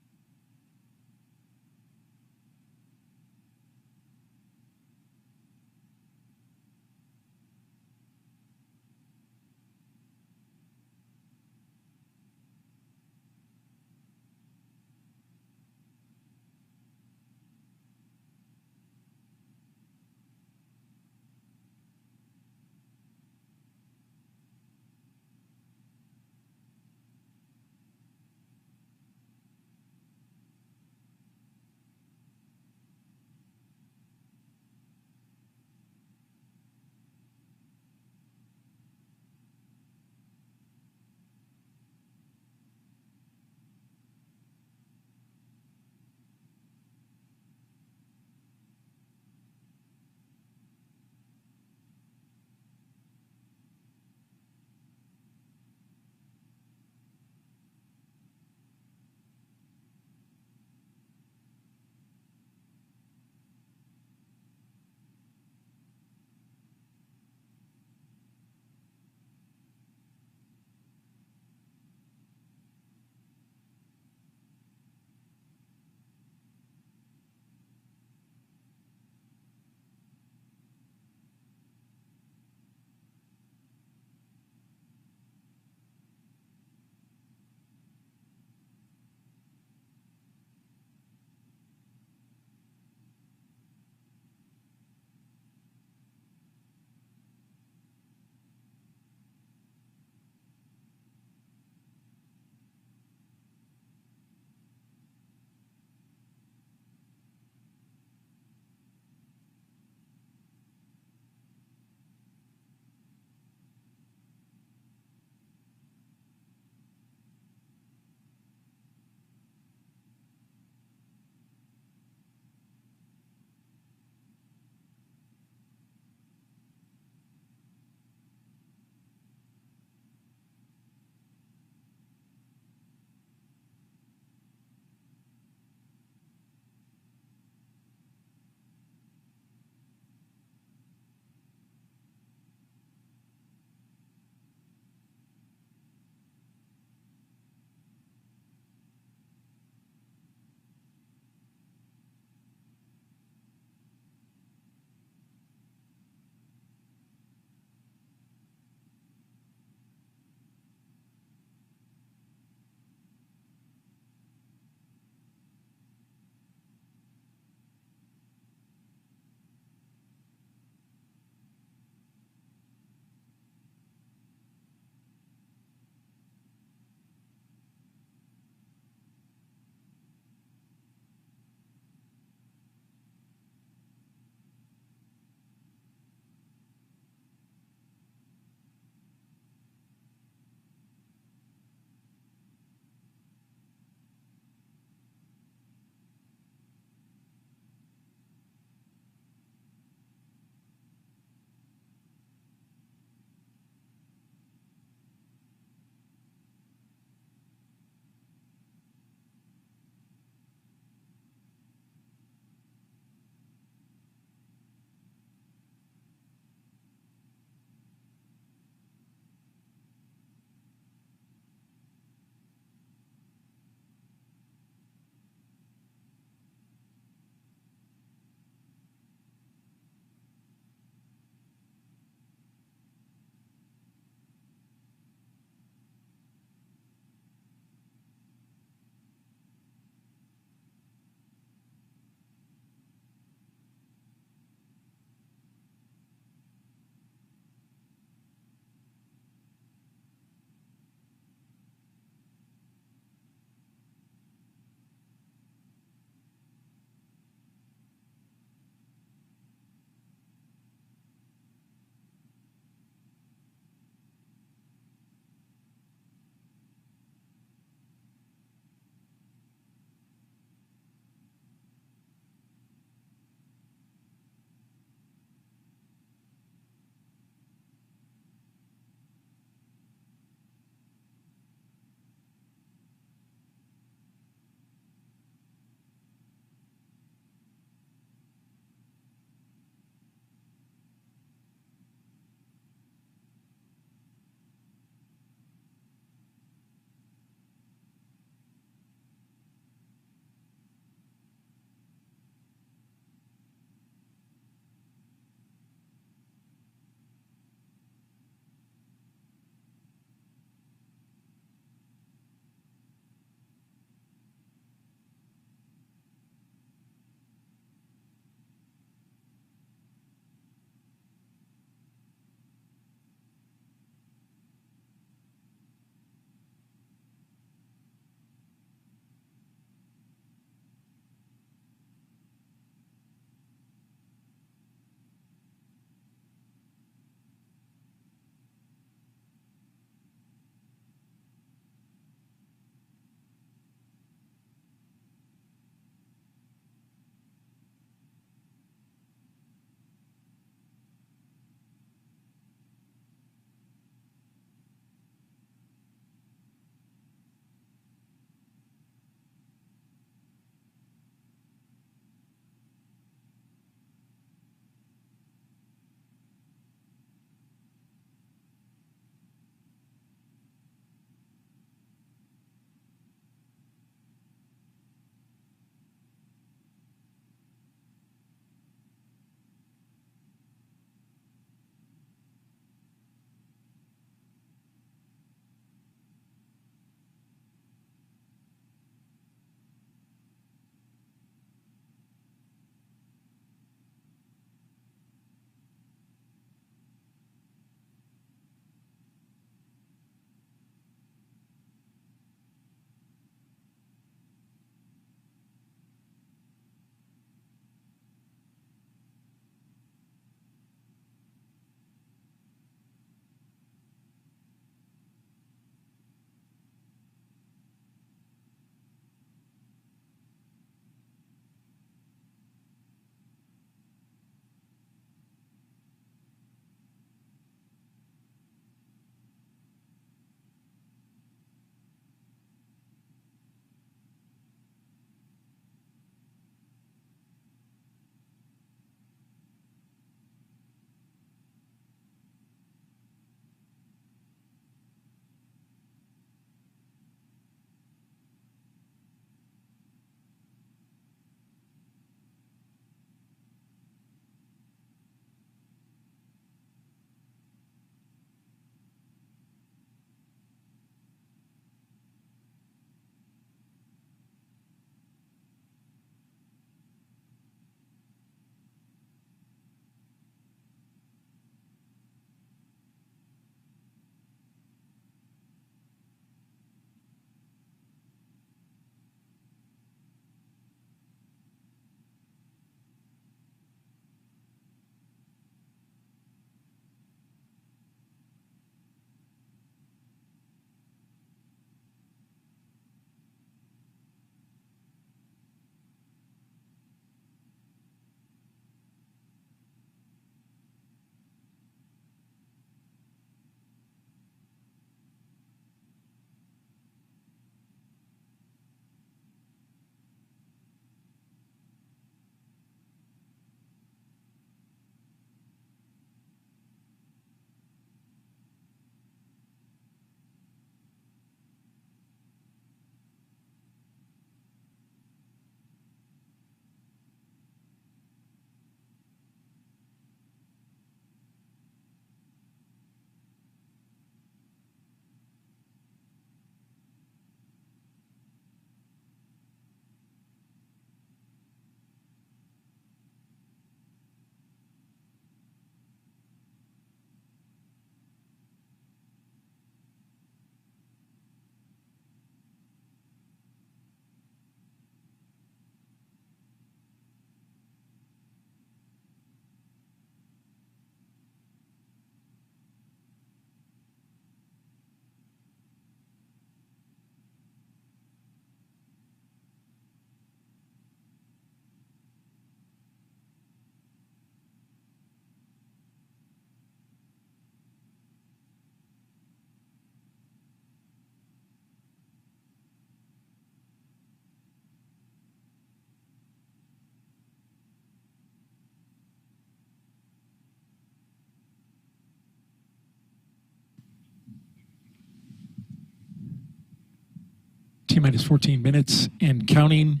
T-minus 14 minutes and counting.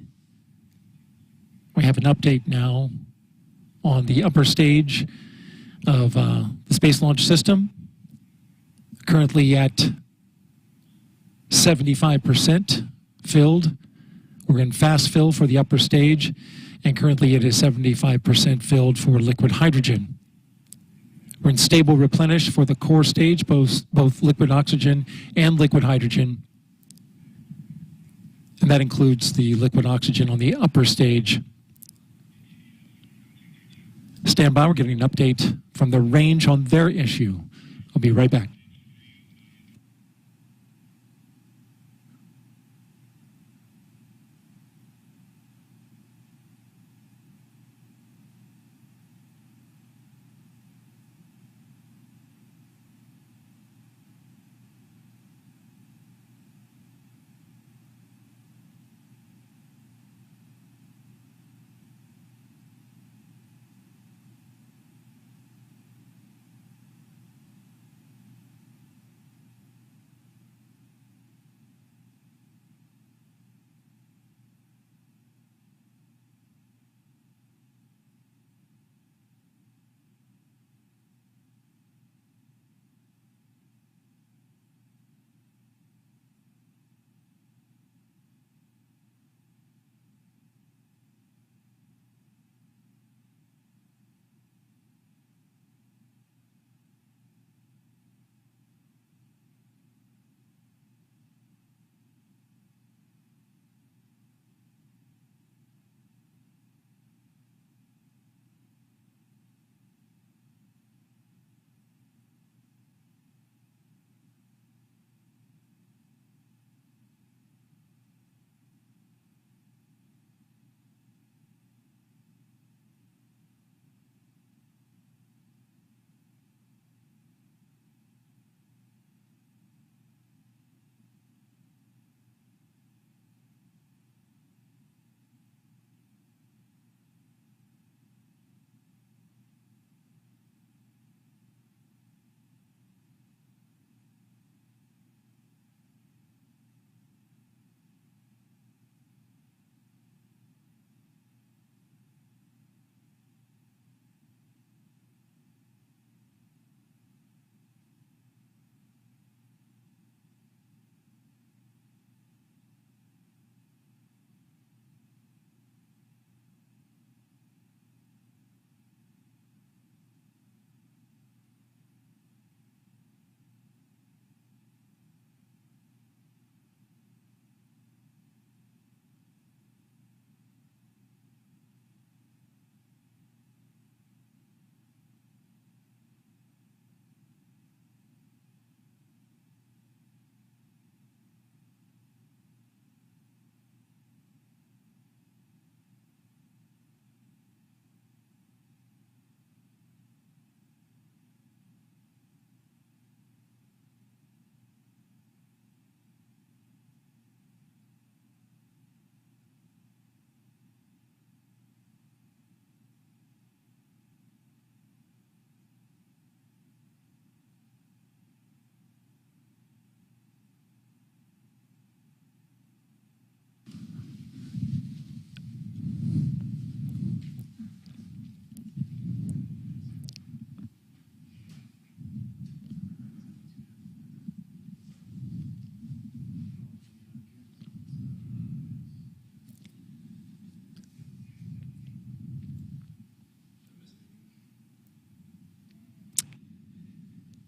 We have an update now on the upper stage of the Space Launch System. Currently at 75% filled. We're in fast fill for the upper stage, and currently it is 75% filled for liquid hydrogen. We're in stable replenish for the core stage, both liquid oxygen and liquid hydrogen. And that includes the liquid oxygen on the upper stage. Stand by, we're getting an update from the range on their issue. I'll be right back.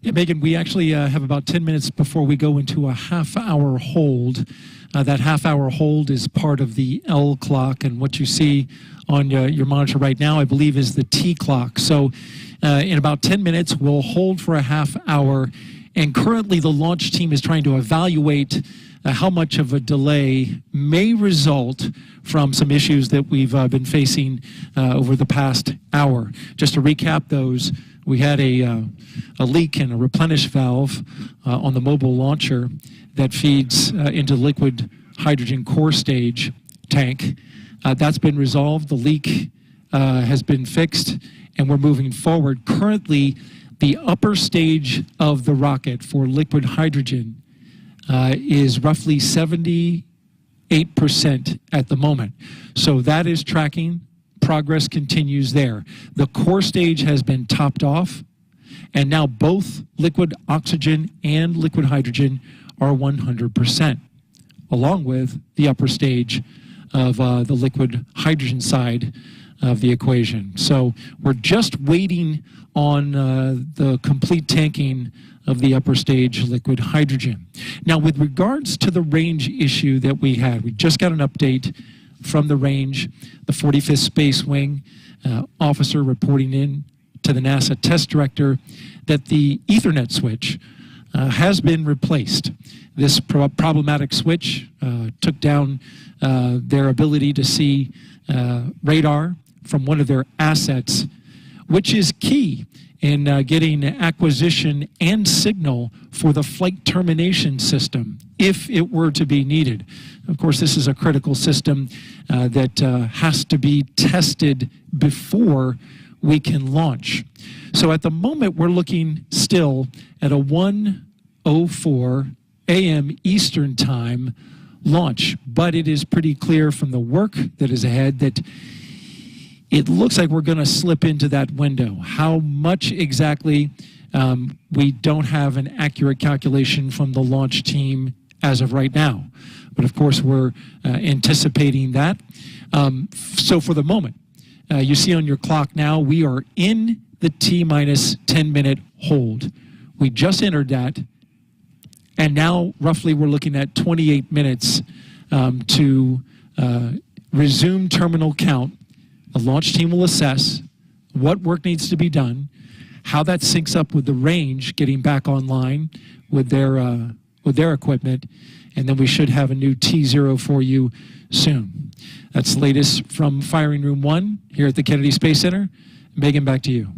Yeah, Megan, we actually have about 10 minutes before we go into a half-hour hold. That half-hour hold is part of the L clock, and what you see on your monitor right now, I believe, is the T clock. So in about 10 minutes, we'll hold for a half hour, and currently the launch team is trying to evaluate how much of a delay may result from some issues that we've been facing over the past hour. Just to recap those, we had a leak in a replenish valve on the mobile launcher that feeds into liquid hydrogen core stage tank. That's been resolved. The leak has been fixed, and we're moving forward. Currently, the upper stage of the rocket for liquid hydrogen is roughly 70 8% at the moment. So that is tracking. Progress continues there. The core stage has been topped off, and now both liquid oxygen and liquid hydrogen are 100%, along with the upper stage of the liquid hydrogen side of the equation. So we're just waiting on the complete tanking of the upper stage liquid hydrogen. Now, with regards to the range issue that we had, we just got an update from the range, the 45th Space Wing officer reporting in to the NASA test director that the Ethernet switch has been replaced. This problematic switch took down their ability to see radar from one of their assets, which is key in getting acquisition and signal for the flight termination system if it were to be needed. Of course, this is a critical system that has to be tested before we can launch. So at the moment, we're looking still at a 1:04 a.m. Eastern Time launch, but it is pretty clear from the work that is ahead that it looks like we're going to slip into that window. How much exactly, we don't have an accurate calculation from the launch team as of right now. But of course, we're anticipating that. So for the moment, you see on your clock now, we are in the T-minus 10-minute hold. We just entered that, and now roughly we're looking at 28 minutes to resume terminal count. The launch team will assess what work needs to be done, how that syncs up with the range getting back online with their equipment, and then we should have a new T0 for you soon. That's the latest from Firing Room 1 here at the Kennedy Space Center. Megan, back to you.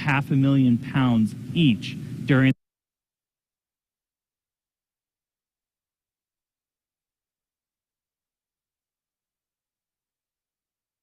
500,000 pounds each during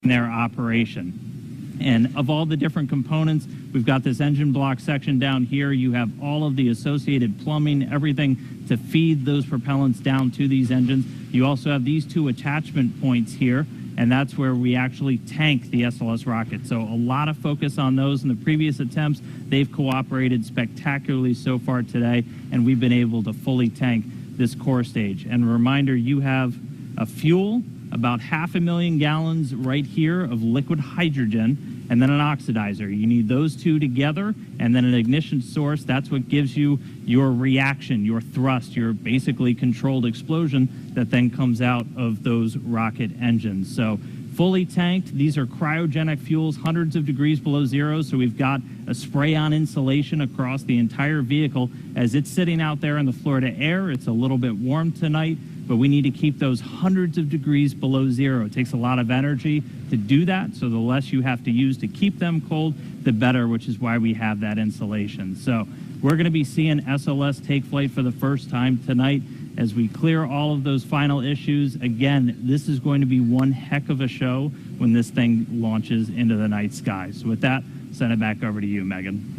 their operation. And of all the different components, we've got this engine block section down here. You have all of the associated plumbing, everything to feed those propellants down to these engines. You also have these two attachment points here, and that's where we actually tank the SLS rocket. So a lot of focus on those in the previous attempts. They've cooperated spectacularly so far today, and we've been able to fully tank this core stage. And a reminder, you have a fuel, about 500,000 gallons right here of liquid hydrogen, and then an oxidizer. You need those two together, and then an ignition source. That's what gives you your reaction, your thrust, your basically controlled explosion that then comes out of those rocket engines. So fully tanked. These are cryogenic fuels, hundreds of degrees below zero, so we've got a spray-on insulation across the entire vehicle. As it's sitting out there in the Florida air, it's a little bit warm tonight, but we need to keep those hundreds of degrees below zero. It takes a lot of energy to do that, so the less you have to use to keep them cold, the better, which is why we have that insulation. So we're going to be seeing SLS take flight for the first time tonight as we clear all of those final issues. Again, this is going to be one heck of a show when this thing launches into the night sky. So with that, send it back over to you, Megan.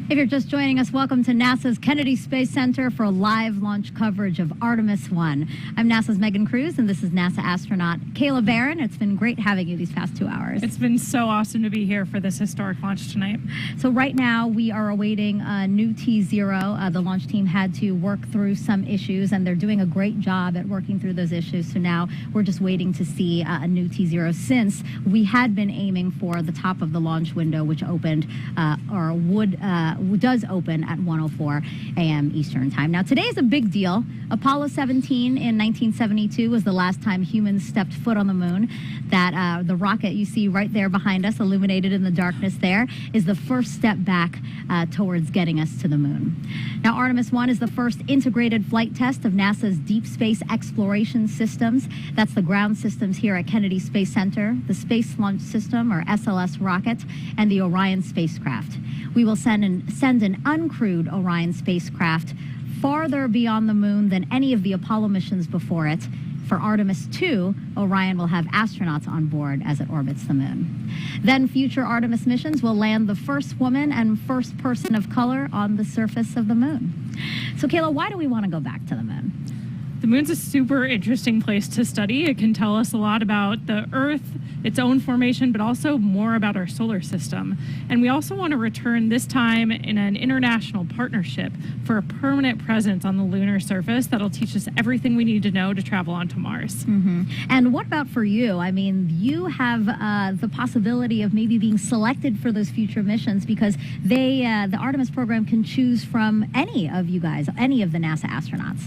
If you're just joining us, welcome to NASA's Kennedy Space Center for live launch coverage of Artemis 1. I'm NASA's Megan Cruz, and this is NASA astronaut Kayla Barron. It's been great having you these past 2 hours. It's been so awesome to be here for this historic launch tonight. So right now, we are awaiting a new T0. The launch team had to work through some issues, and they're doing a great job at working through those issues. So now we're just waiting to see a new T0, since we had been aiming for the top of the launch window, which opened does open at 1:04 a.m. Eastern Time. Now, today is a big deal. Apollo 17 in 1972 was the last time humans stepped foot on the moon. That the rocket you see right there behind us, illuminated in the darkness there, is the first step back towards getting us to the moon. Now, Artemis 1 is the first integrated flight test of NASA's deep space exploration systems. That's the ground systems here at Kennedy Space Center, the Space Launch System, or SLS rocket, and the Orion spacecraft. We will send an uncrewed Orion spacecraft farther beyond the moon than any of the Apollo missions before it. For Artemis 2, Orion will have astronauts on board as it orbits the moon. Then future Artemis missions will land the first woman and first person of color on the surface of the moon. So, Kayla, why do we want to go back to the moon? The moon's a super interesting place to study. It can tell us a lot about the Earth, its own formation, but also more about our solar system. And we also want to return this time in an international partnership for a permanent presence on the lunar surface that'll teach us everything we need to know to travel onto Mars. Mm-hmm. And what about for you? I mean, you have the possibility of maybe being selected for those future missions, because the Artemis program can choose from any of you guys, any of the NASA astronauts.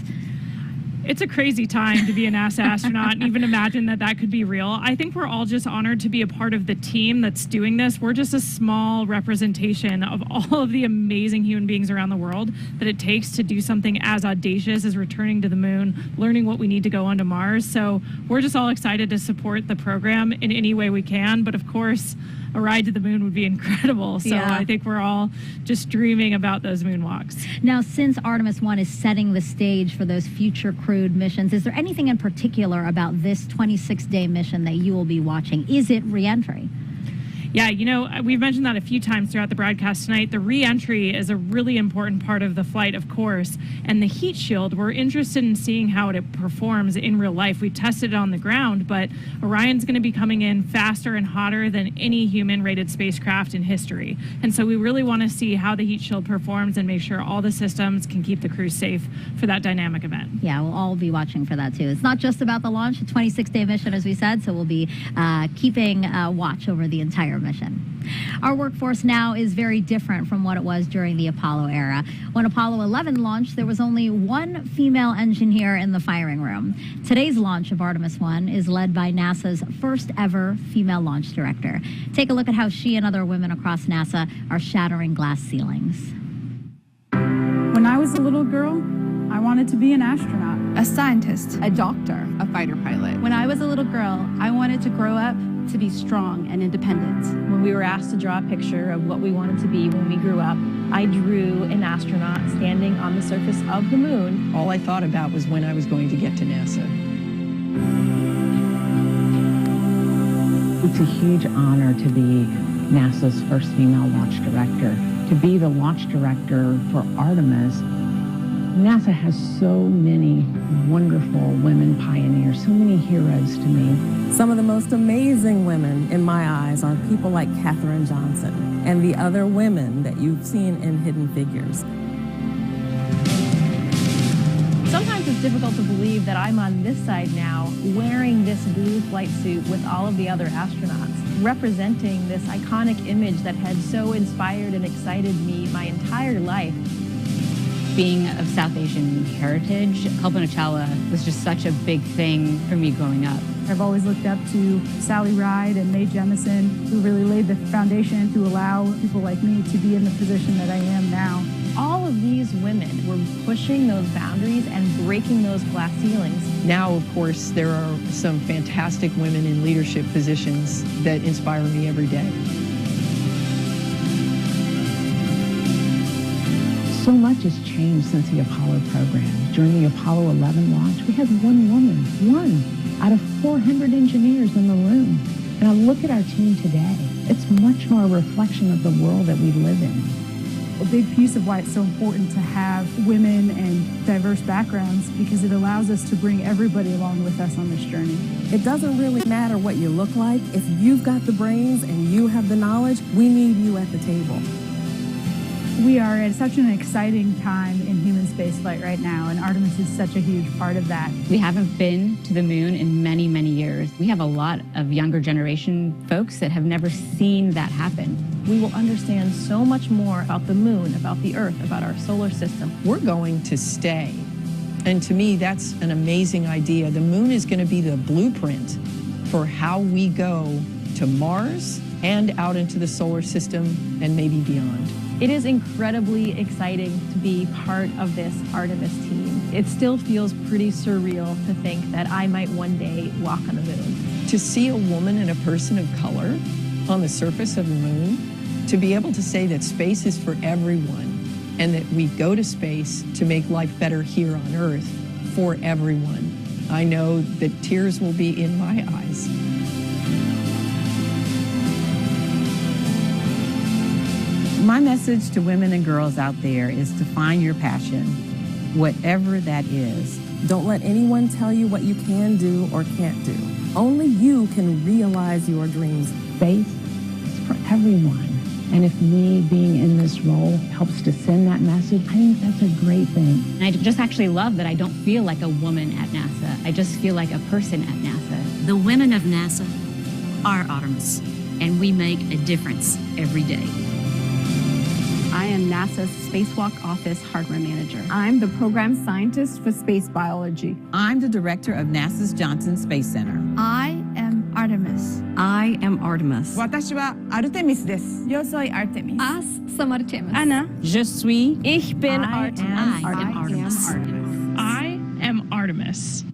It's a crazy time to be a NASA astronaut and even imagine that that could be real. I think we're all just honored to be a part of the team that's doing this. We're just a small representation of all of the amazing human beings around the world that it takes to do something as audacious as returning to the moon, learning what we need to go onto Mars. So we're just all excited to support the program in any way we can. But of course, a ride to the moon would be incredible. So yeah. I think we're all just dreaming about those moonwalks. Now, since Artemis 1 is setting the stage for those future crewed missions, is there anything in particular about this 26-day mission that you will be watching? Is it re-entry? Yeah, you know, we've mentioned that a few times throughout the broadcast tonight. The re-entry is a really important part of the flight, of course, and the heat shield, we're interested in seeing how it performs in real life. We tested it on the ground, but Orion's going to be coming in faster and hotter than any human-rated spacecraft in history. And so we really want to see how the heat shield performs and make sure all the systems can keep the crew safe for that dynamic event. Yeah, we'll all be watching for that, too. It's not just about the launch, a 26-day mission, as we said, so we'll be keeping watch over the entire mission. Our workforce now is very different from what it was during the Apollo era. When Apollo 11 launched, there was only one female engineer in the firing room. Today's launch of Artemis 1 is led by NASA's first ever female launch director. Take a look at how she and other women across NASA are shattering glass ceilings. When I was a little girl, I wanted to be an astronaut, a scientist, a doctor, a fighter pilot. When I was a little girl, I wanted to grow up to be strong and independent. When we were asked to draw a picture of what we wanted to be when we grew up, I drew an astronaut standing on the surface of the moon. All I thought about was when I was going to get to NASA. It's a huge honor to be NASA's first female launch director. To be the launch director for Artemis, NASA has so many wonderful women pioneers, so many heroes to me. Some of the most amazing women in my eyes are people like Katherine Johnson and the other women that you've seen in Hidden Figures. Sometimes it's difficult to believe that I'm on this side now, wearing this blue flight suit with all of the other astronauts, representing this iconic image that had so inspired and excited me my entire life. Being of South Asian heritage, Kalpana Chawla was just such a big thing for me growing up. I've always looked up to Sally Ride and Mae Jemison, who really laid the foundation to allow people like me to be in the position that I am now. All of these women were pushing those boundaries and breaking those glass ceilings. Now, of course, there are some fantastic women in leadership positions that inspire me every day. So much has changed since the Apollo program. During the Apollo 11 launch, we had one woman, one out of 400 engineers in the room. And I look at our team today, it's much more a reflection of the world that we live in. A big piece of why it's so important to have women and diverse backgrounds, because it allows us to bring everybody along with us on this journey. It doesn't really matter what you look like. If you've got the brains and you have the knowledge, we need you at the table. We are at such an exciting time in human spaceflight right now, and Artemis is such a huge part of that. We haven't been to the moon in many, many years. We have a lot of younger generation folks that have never seen that happen. We will understand so much more about the moon, about the Earth, about our solar system. We're going to stay. And to me, that's an amazing idea. The moon is going to be the blueprint for how we go to Mars and out into the solar system and maybe beyond. It is incredibly exciting to be part of this Artemis team. It still feels pretty surreal to think that I might one day walk on the moon. To see a woman and a person of color on the surface of the moon, to be able to say that space is for everyone and that we go to space to make life better here on Earth for everyone. I know that tears will be in my eyes. My message to women and girls out there is to find your passion, whatever that is. Don't let anyone tell you what you can do or can't do. Only you can realize your dreams. Space is for everyone. And if me being in this role helps to send that message, I think that's a great thing. And I just actually love that I don't feel like a woman at NASA. I just feel like a person at NASA. The women of NASA are Artemis, and we make a difference every day. I am NASA's Spacewalk Office Hardware Manager. I'm the Program Scientist for Space Biology. I'm the Director of NASA's Johnson Space Center. I am Artemis. I am Artemis. 私はアルテミスです。Yo soy Artemis. Us, some Artemis. Ana. Je suis. Ich bin Artemis. I am Artemis. I am Artemis.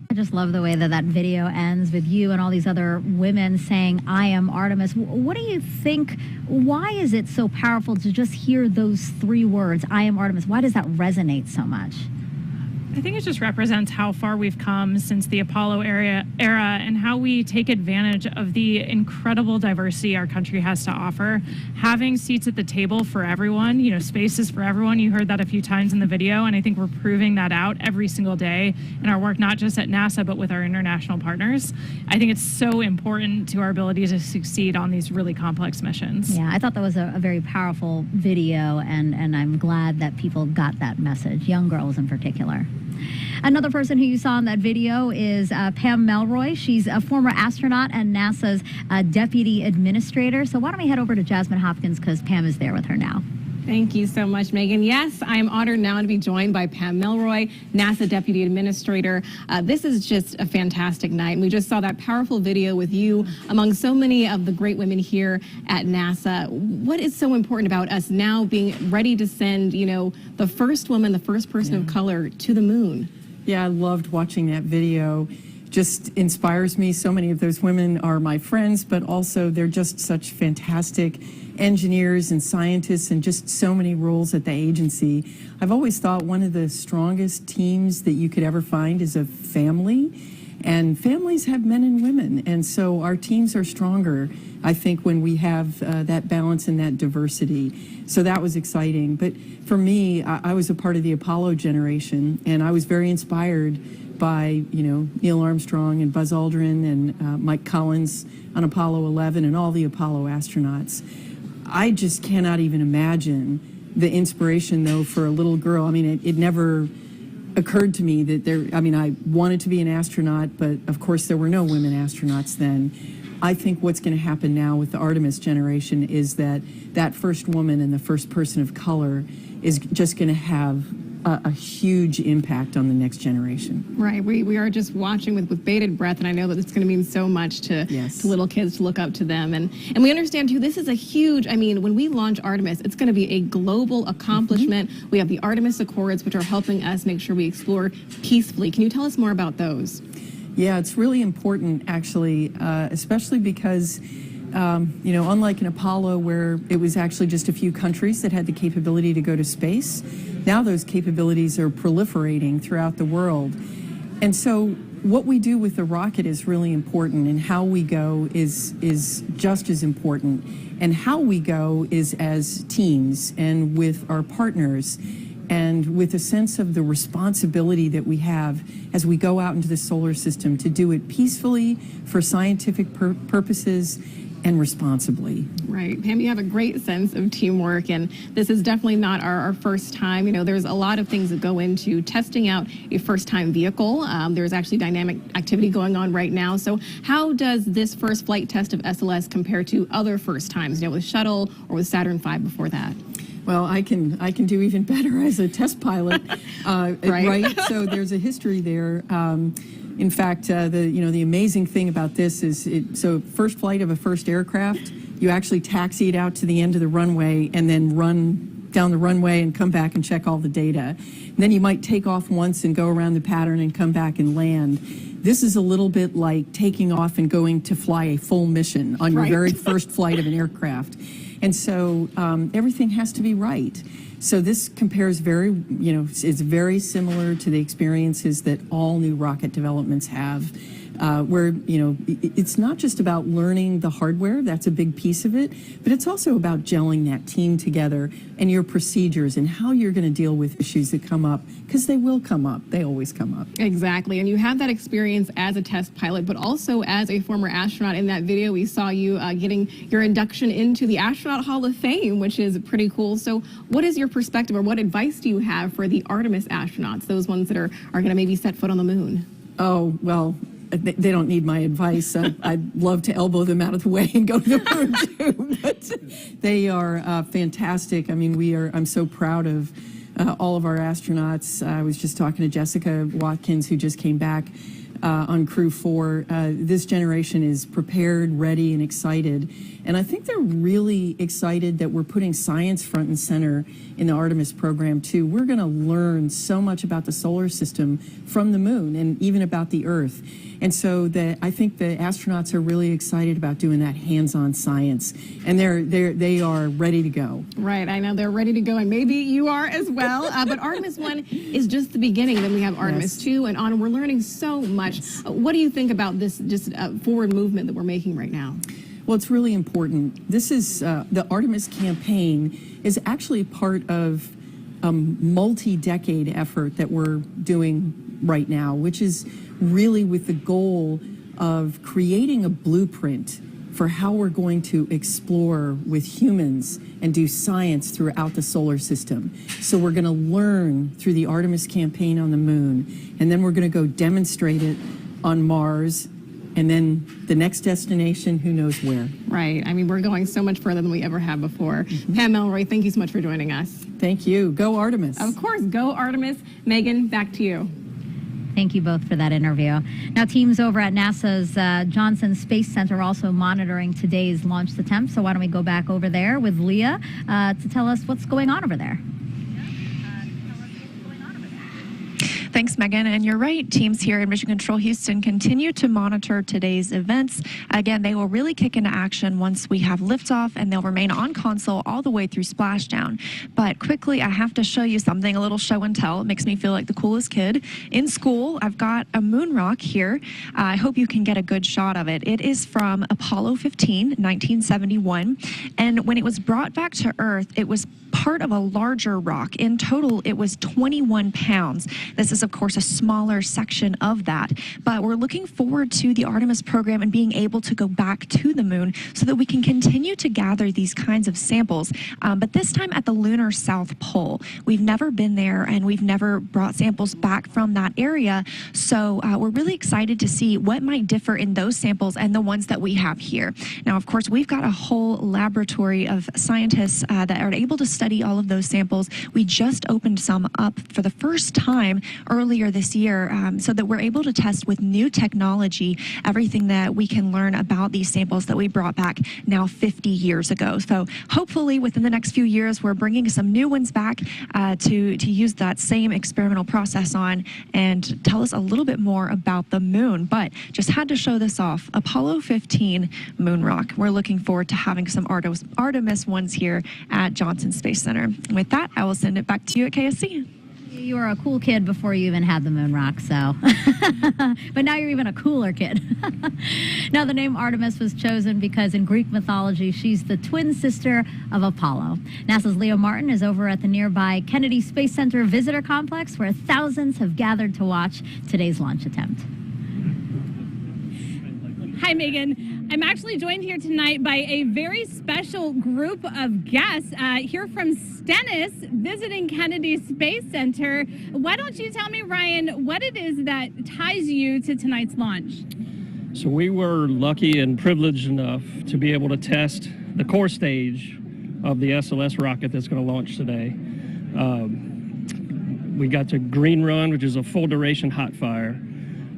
I just love the way that that video ends with you and all these other women saying, I am Artemis. What do you think? Why is it so powerful to just hear those three words, I am Artemis? Why does that resonate so much? I think it just represents how far we've come since the Apollo era and how we take advantage of the incredible diversity our country has to offer. Having seats at the table for everyone, you know, space is for everyone. You heard that a few times in the video, and I think we're proving that out every single day in our work, not just at NASA, but with our international partners. I think it's so important to our ability to succeed on these really complex missions. Yeah, I thought that was a very powerful video, and I'm glad that people got that message, young girls in particular. Another person who you saw in that video is Pam Melroy. She's a former astronaut and NASA's deputy administrator. So why don't we head over to Jasmine Hopkins, because Pam is there with her now. Thank you so much, Megan. Yes, I am honored now to be joined by Pam Milroy, NASA Deputy Administrator. This is just a fantastic night. And we just saw that powerful video with you among so many of the great women here at NASA. What is so important about us now being ready to send, you know, the first woman, the first person of color to the moon? Yeah, I loved watching that video. Just inspires me. So many of those women are my friends, but also they're just such fantastic engineers and scientists and just so many roles at the agency. I've always thought one of the strongest teams that you could ever find is a family, and families have men and women, and so our teams are stronger, I think, when we have that balance and that diversity. So that was exciting. But for me, I was a part of the Apollo generation, and I was very inspired by, you know, Neil Armstrong and Buzz Aldrin and Mike Collins on Apollo 11 and all the Apollo astronauts. I just cannot even imagine the inspiration, though, for a little girl. I mean, it never occurred to me that there, I mean, I wanted to be an astronaut, but of course there were no women astronauts then. I think what's going to happen now with the Artemis generation is that that first woman and the first person of color is just going to have a huge impact on the next generation. Right. We are just watching with bated breath, and I know that it's going to mean so much to little kids to look up to them. And we understand, too, this is a huge, I mean, when we launch Artemis, it's going to be a global accomplishment. We have the Artemis Accords, which are helping us make sure we explore peacefully. Can you tell us more about those? Yeah, it's really important, actually, especially because you know, unlike in Apollo, where it was actually just a few countries that had the capability to go to space, now those capabilities are proliferating throughout the world. And so what we do with the rocket is really important, and how we go is just as important. And how we go is as teams and with our partners, and with a sense of the responsibility that we have as we go out into the solar system to do it peacefully for scientific purposes and responsibly. Right. Pam, you have a great sense of teamwork, and this is definitely not our first time. You know, there's a lot of things that go into testing out a first-time vehicle. There's actually dynamic activity going on right now. So how does this first flight test of SLS compare to other first times, you know, with Shuttle or with Saturn V before that? Well, I can do even better as a test pilot, right? So there's a history there. In fact, the amazing thing about this is, so first flight of a first aircraft, you actually taxi it out to the end of the runway and then run down the runway and come back and check all the data. And then you might take off once and go around the pattern and come back and land. This is a little bit like taking off and going to fly a full mission on your very first flight of an aircraft. And so everything has to be right. So this compares very, you know, it's very similar to the experiences that all new rocket developments have, where, you know, it's not just about learning the hardware, that's a big piece of it, but it's also about gelling that team together and your procedures and how you're going to deal with issues that come up, because they will come up. They always come up. Exactly. And you have that experience as a test pilot, but also as a former astronaut. In that video, we saw you getting your induction into the Astronaut Hall of Fame, which is pretty cool. So what is your perspective, or what advice do you have for the Artemis astronauts, those ones that are going to maybe set foot on the moon? Oh, well, they don't need my advice. I'd love to elbow them out of the way and go to the moon too, but they are fantastic. I mean, I'm so proud of all of our astronauts. I was just talking to Jessica Watkins, who just came back on Crew 4. This generation is prepared, ready, and excited. And I think they're really excited that we're putting science front and center in the Artemis program, too. We're going to learn so much about the solar system from the moon and even about the Earth. And so I think the astronauts are really excited about doing that hands-on science. And they are ready to go. Right. I know they're ready to go, and maybe you are as well. But Artemis 1 is just the beginning. Then we have Artemis 2 and on. We're learning so much. What do you think about this just forward movement that we're making right now? Well, it's really important. This is the Artemis campaign is actually part of a multi-decade effort that we're doing right now, which is really with the goal of creating a blueprint for how we're going to explore with humans and do science throughout the solar system. So we're going to learn through the Artemis campaign on the moon, and then we're going to go demonstrate it on Mars, And then the next destination, who knows where. Right. I mean, we're going so much further than we ever have before. Pam Melroy, thank you so much for joining us. Thank you. Go Artemis. Of course. Go Artemis. Megan, back to you. Thank you both for that interview. Now, teams over at NASA's Johnson Space Center are also monitoring today's launch attempt. So why don't we go back over there with Leah to tell us what's going on over there. Thanks, Megan. And you're right, teams here in Mission Control Houston continue to monitor today's events. Again, they will really kick into action once we have liftoff, and they'll remain on console all the way through splashdown. But quickly, I have to show you something, a little show and tell. It makes me feel like the coolest kid in school. I've got a moon rock here. I hope you can get a good shot of it. It is from Apollo 15, 1971. And when it was brought back to Earth, it was part of a larger rock. In total, it was 21 pounds. This is, of course, a smaller section of that. But we're looking forward to the Artemis program and being able to go back to the moon so that we can continue to gather these kinds of samples. But this time at the lunar South Pole. We've never been there, and we've never brought samples back from that area. So we're really excited to see what might differ in those samples and the ones that we have here. Now, of course, we've got a whole laboratory of scientists that are able to study all of those samples. We just opened some up for the first time earlier this year so that we're able to test with new technology everything that we can learn about these samples that we brought back now 50 years ago. So hopefully within the next few years, we're bringing some new ones back to use that same experimental process on and tell us a little bit more about the moon. But just had to show this off. Apollo 15 moon rock. We're looking forward to having some Artemis ones here at Johnson Space Center. And with that, I will send it back to you at KSC. You were a cool kid before you even had the moon rock, so. But now you're even a cooler kid. Now, the name Artemis was chosen because in Greek mythology, she's the twin sister of Apollo. NASA's Leo Martin is over at the nearby Kennedy Space Center Visitor Complex, where thousands have gathered to watch today's launch attempt. Hi, Megan. I'm actually joined here tonight by a very special group of guests here from Stennis visiting Kennedy Space Center. Why don't you tell me, Ryan, what it is that ties you to tonight's launch? So we were lucky and privileged enough to be able to test the core stage of the SLS rocket that's going to launch today. We got to Green Run, which is a full duration hot fire.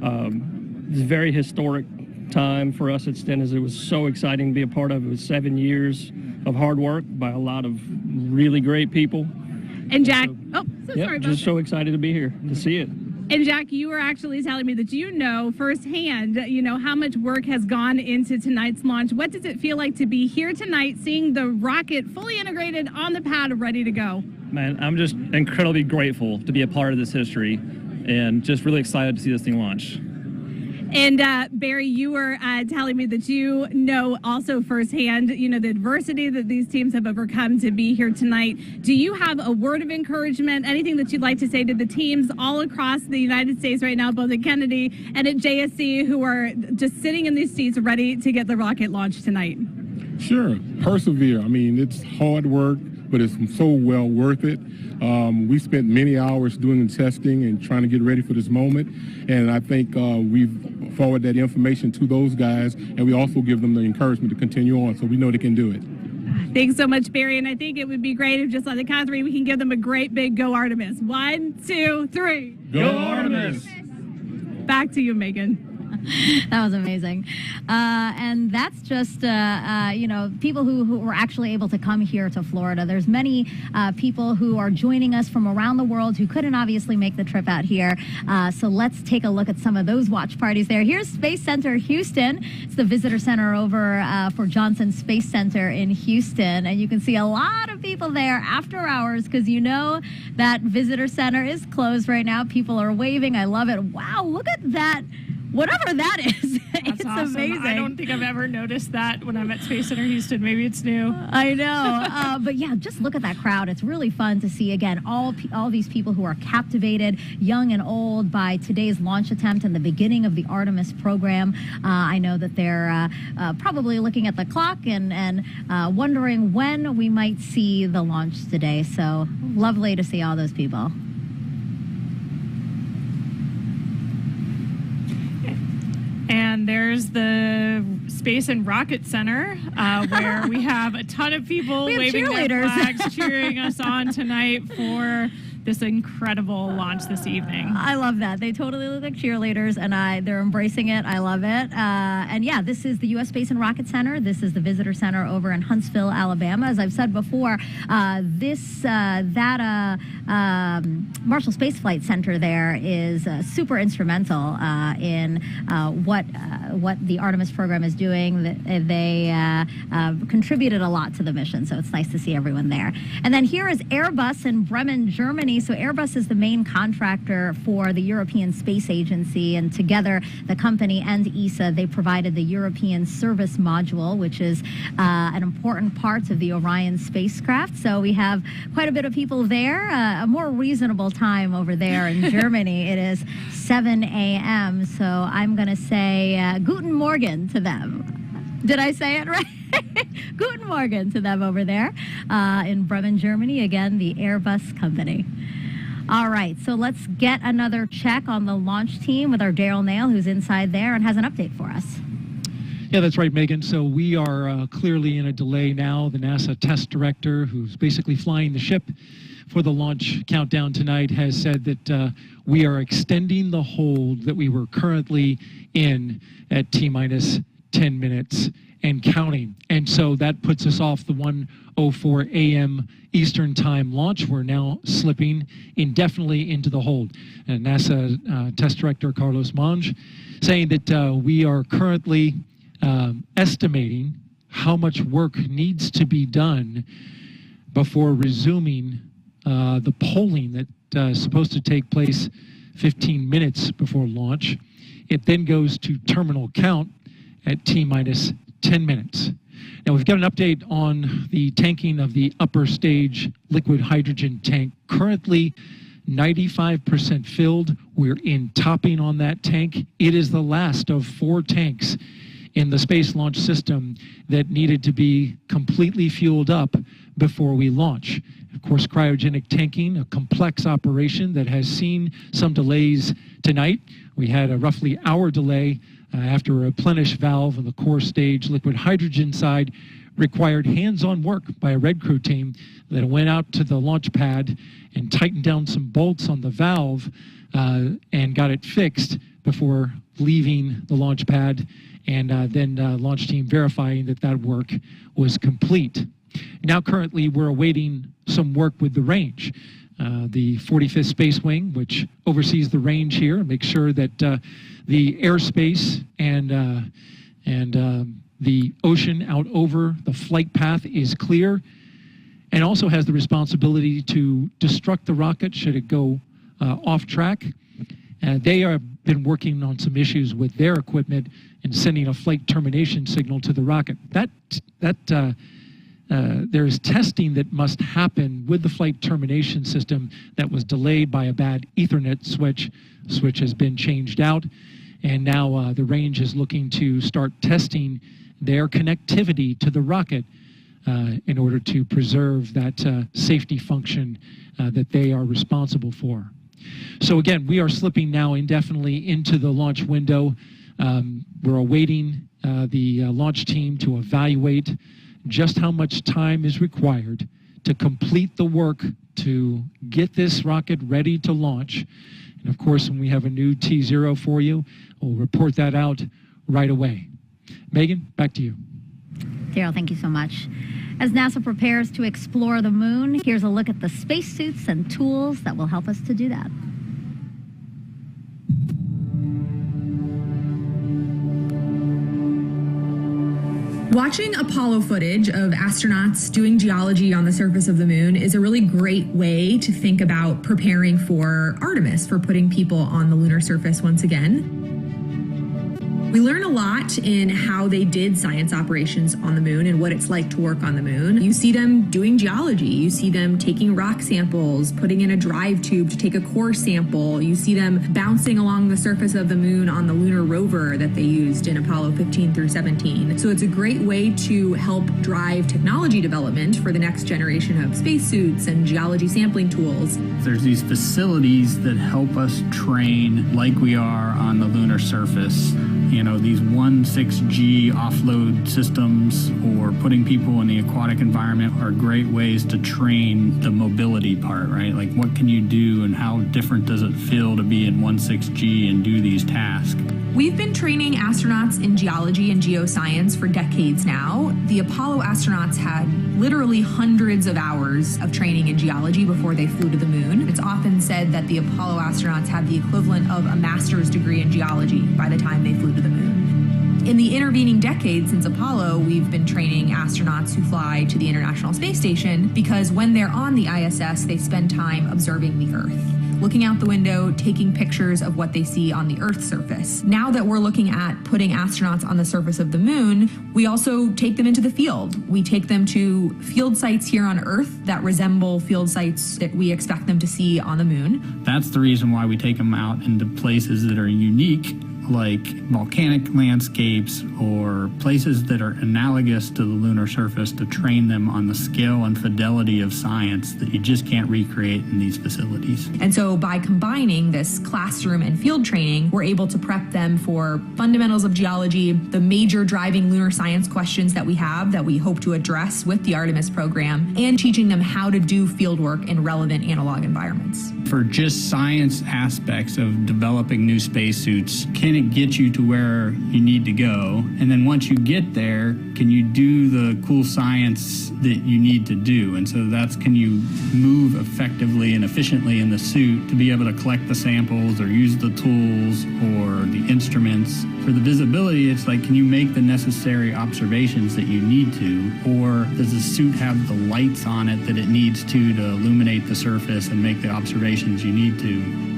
It's a very historic time for us at Stennis. It was so exciting to be a part of. It was 7 years of hard work by a lot of really great people. And Jack, Sorry about just so excited to be here to see it. And Jack, you were actually telling me that you know firsthand, how much work has gone into tonight's launch. What does it feel like to be here tonight, seeing the rocket fully integrated on the pad, ready to go? Man, I'm just incredibly grateful to be a part of this history and just really excited to see this thing launch. And Barry, you were telling me that you know also firsthand, the adversity that these teams have overcome to be here tonight. Do you have a word of encouragement, anything that you'd like to say to the teams all across the United States right now, both at Kennedy and at JSC, who are just sitting in these seats ready to get the rocket launched tonight? Sure. Persevere. I mean, it's hard work, but it's so well worth it. We spent many hours doing the testing and trying to get ready for this moment. And I think we've forwarded that information to those guys, and we also give them the encouragement to continue on, so we know they can do it. Thanks so much, Barry. And I think it would be great if just on the count of three, we can give them a great big go Artemis. 1, 2, 3. Go Artemis! Back to you, Megan. That was amazing. And that's just, people who were actually able to come here to Florida. There's many people who are joining us from around the world who couldn't obviously make the trip out here. So let's take a look at some of those watch parties there. Here's Space Center Houston. It's the visitor center over for Johnson Space Center in Houston. And you can see a lot of people there after hours because you know that visitor center is closed right now. People are waving. I love it. Wow, look at that. Whatever that is, it's awesome. amazing. I don't think I've ever noticed that when I'm at Space Center Houston. Maybe it's new. I know. But yeah, just look at that crowd. It's really fun to see, again, all these people who are captivated, young and old, by today's launch attempt and the beginning of the Artemis program. I know that they're probably looking at the clock and wondering when we might see the launch today. So lovely to see all those people. And And there's the Space and Rocket Center, where we have a ton of people waving their flags, cheering us on tonight for this incredible launch this evening. I love that. They totally look like cheerleaders, and they're embracing it. I love it. And yeah, this is the U.S. Space and Rocket Center. This is the Visitor Center over in Huntsville, Alabama. As I've said before, Marshall Space Flight Center there is super instrumental in what the Artemis program is doing. They contributed a lot to the mission, so it's nice to see everyone there. And then here is Airbus in Bremen, Germany. So Airbus is the main contractor for the European Space Agency, and together the company and ESA, they provided the European Service Module, which is an important part of the Orion spacecraft. So we have quite a bit of people there. A more reasonable time over there in Germany. It is 7 a.m. So I'm going to say Guten Morgen to them. Did I say it right? Guten Morgen to them over there in Bremen, Germany. Again, the Airbus company. All right, so let's get another check on the launch team with our Daryl Nail, who's inside there and has an update for us. Yeah, that's right, Megan. So we are clearly in a delay now. The NASA test director, who's basically flying the ship for the launch countdown tonight, has said that we are extending the hold that we were currently in at T-minus 10 minutes and counting. And so that puts us off the 1:04 a.m. Eastern Time launch. We're now slipping indefinitely into the hold. And NASA Test Director Carlos Monge saying that we are currently estimating how much work needs to be done before resuming the polling that is supposed to take place 15 minutes before launch. It then goes to terminal count at T-minus 10 minutes. Now, we've got an update on the tanking of the upper stage liquid hydrogen tank. Currently 95% filled. We're in topping on that tank. It is the last of 4 tanks in the Space Launch System that needed to be completely fueled up before we launch. Of course, cryogenic tanking, a complex operation that has seen some delays tonight. We had a roughly hour delay after a replenish valve on the core stage liquid hydrogen side required hands-on work by a Red Crew team that went out to the launch pad and tightened down some bolts on the valve and got it fixed before leaving the launch pad, and then launch team verifying that that work was complete. Now currently we're awaiting some work with the range. The 45th Space Wing, which oversees the range here and makes sure that the airspace and the ocean out over the flight path is clear, and also has the responsibility to destruct the rocket should it go off track. They have been working on some issues with their equipment and sending a flight termination signal to the rocket. There is testing that must happen with the flight termination system that was delayed by a bad Ethernet switch. Switch has been changed out, and now the range is looking to start testing their connectivity to the rocket in order to preserve that safety function that they are responsible for. So again, we are slipping now indefinitely into the launch window. We're awaiting the launch team to evaluate just how much time is required to complete the work to get this rocket ready to launch. And of course, when we have a new T0 for you, we'll report that out right away. Megan, back to you. Daryl, thank you so much. As NASA prepares to explore the moon, here's a look at the spacesuits and tools that will help us to do that. Watching Apollo footage of astronauts doing geology on the surface of the moon is a really great way to think about preparing for Artemis, for putting people on the lunar surface once again. We learn a lot in how they did science operations on the moon and what it's like to work on the moon. You see them doing geology. You see them taking rock samples, putting in a drive tube to take a core sample. You see them bouncing along the surface of the moon on the lunar rover that they used in Apollo 15 through 17. So it's a great way to help drive technology development for the next generation of spacesuits and geology sampling tools. There's these facilities that help us train like we are on the lunar surface. These 1.6G offload systems or putting people in the aquatic environment are great ways to train the mobility part, right? Like, what can you do and how different does it feel to be in 1.6G and do these tasks? We've been training astronauts in geology and geoscience for decades now. The Apollo astronauts had literally hundreds of hours of training in geology before they flew to the moon. It's often said that the Apollo astronauts had the equivalent of a master's degree in geology by the time they flew to the moon. In the intervening decades since Apollo, we've been training astronauts who fly to the International Space Station because when they're on the ISS, they spend time observing the Earth, looking out the window, taking pictures of what they see on the Earth's surface. Now that we're looking at putting astronauts on the surface of the moon, we also take them into the field. We take them to field sites here on Earth that resemble field sites that we expect them to see on the moon. That's the reason why we take them out into places that are unique, like volcanic landscapes or places that are analogous to the lunar surface, to train them on the scale and fidelity of science that you just can't recreate in these facilities. And so by combining this classroom and field training, we're able to prep them for fundamentals of geology, the major driving lunar science questions that we have that we hope to address with the Artemis program, and teaching them how to do field work in relevant analog environments. For just science aspects of developing new spacesuits, can it get you to where you need to go? And then once you get there, can you do the cool science that you need to do? And so that's, can you move effectively and efficiently in the suit to be able to collect the samples or use the tools or the instruments? For the visibility, it's like, can you make the necessary observations that you need to? Or does the suit have the lights on it that it needs to illuminate the surface and make the observations you need to?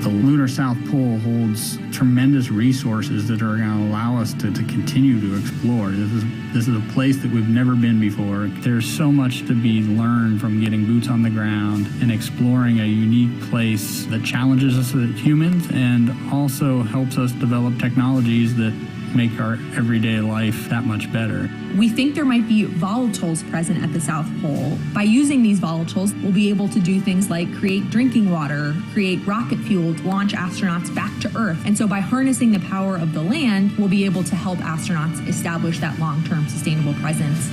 The lunar South Pole holds tremendous resources that are going to allow us to continue to explore. This is a place that we've never been before. There's so much to be learned from getting boots on the ground and exploring a unique place that challenges us as humans and also helps us develop technologies that make our everyday life that much better. We think there might be volatiles present at the South Pole. By using these volatiles, we'll be able to do things like create drinking water, create rocket fuel to launch astronauts back to Earth. And so by harnessing the power of the land, we'll be able to help astronauts establish that long-term sustainable presence.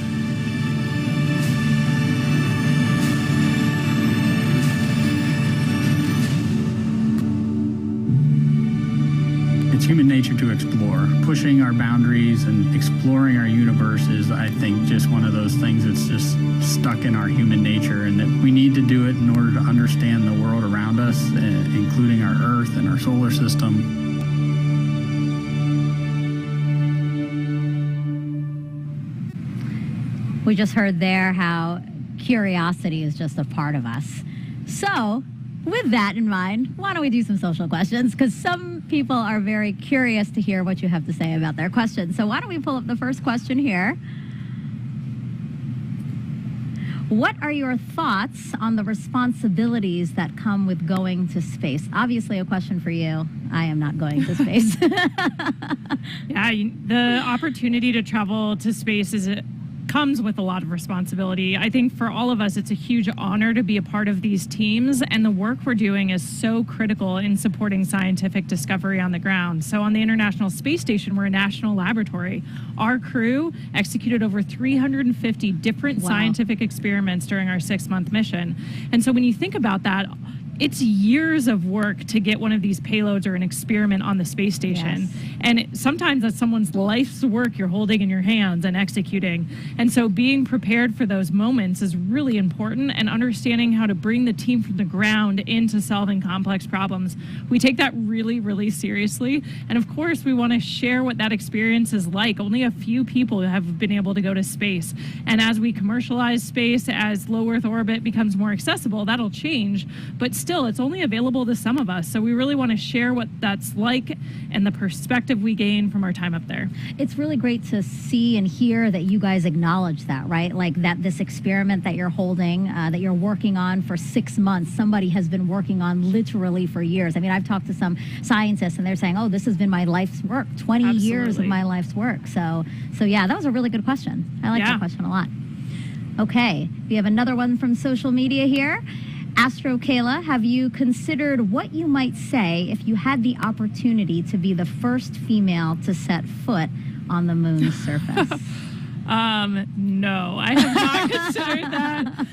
It's human nature to explore. Pushing our boundaries and exploring our universe is, I think, just one of those things that's just stuck in our human nature, and that we need to do it in order to understand the world around us, including our Earth and our solar system. We just heard there how curiosity is just a part of us. So, with that in mind, why don't we do some social questions? Because some people are very curious to hear what you have to say about their questions. So why don't we pull up the first question here? What are your thoughts on the responsibilities that come with going to space? Obviously a question for you. I am not going to space. Yeah, the opportunity to travel to space comes with a lot of responsibility. I think for all of us, it's a huge honor to be a part of these teams, and the work we're doing is so critical in supporting scientific discovery on the ground. So on the International Space Station, we're a national laboratory. Our crew executed over 350 different scientific experiments during our 6-month mission. And so when you think about that, it's years of work to get one of these payloads or an experiment on the space station. Yes. And sometimes that's someone's life's work you're holding in your hands and executing. And so being prepared for those moments is really important, and understanding how to bring the team from the ground into solving complex problems. We take that really, really seriously. And of course, we want to share what that experience is like. Only a few people have been able to go to space. And as we commercialize space, as low Earth orbit becomes more accessible, that'll change. But still, it's only available to some of us. So we really want to share what that's like and the perspective we gain from our time up there. It's really great to see and hear that you guys acknowledge that, right? Like that this experiment that you're holding, that you're working on for 6 months, somebody has been working on literally for years. I mean, I've talked to some scientists and they're saying, oh, this has been my life's work, 20 years of my life's work. So yeah, that was a really good question. I like that question a lot. Okay, we have another one from social media here. Astro Kayla, have you considered what you might say if you had the opportunity to be the first female to set foot on the moon's surface? No, I have not considered that.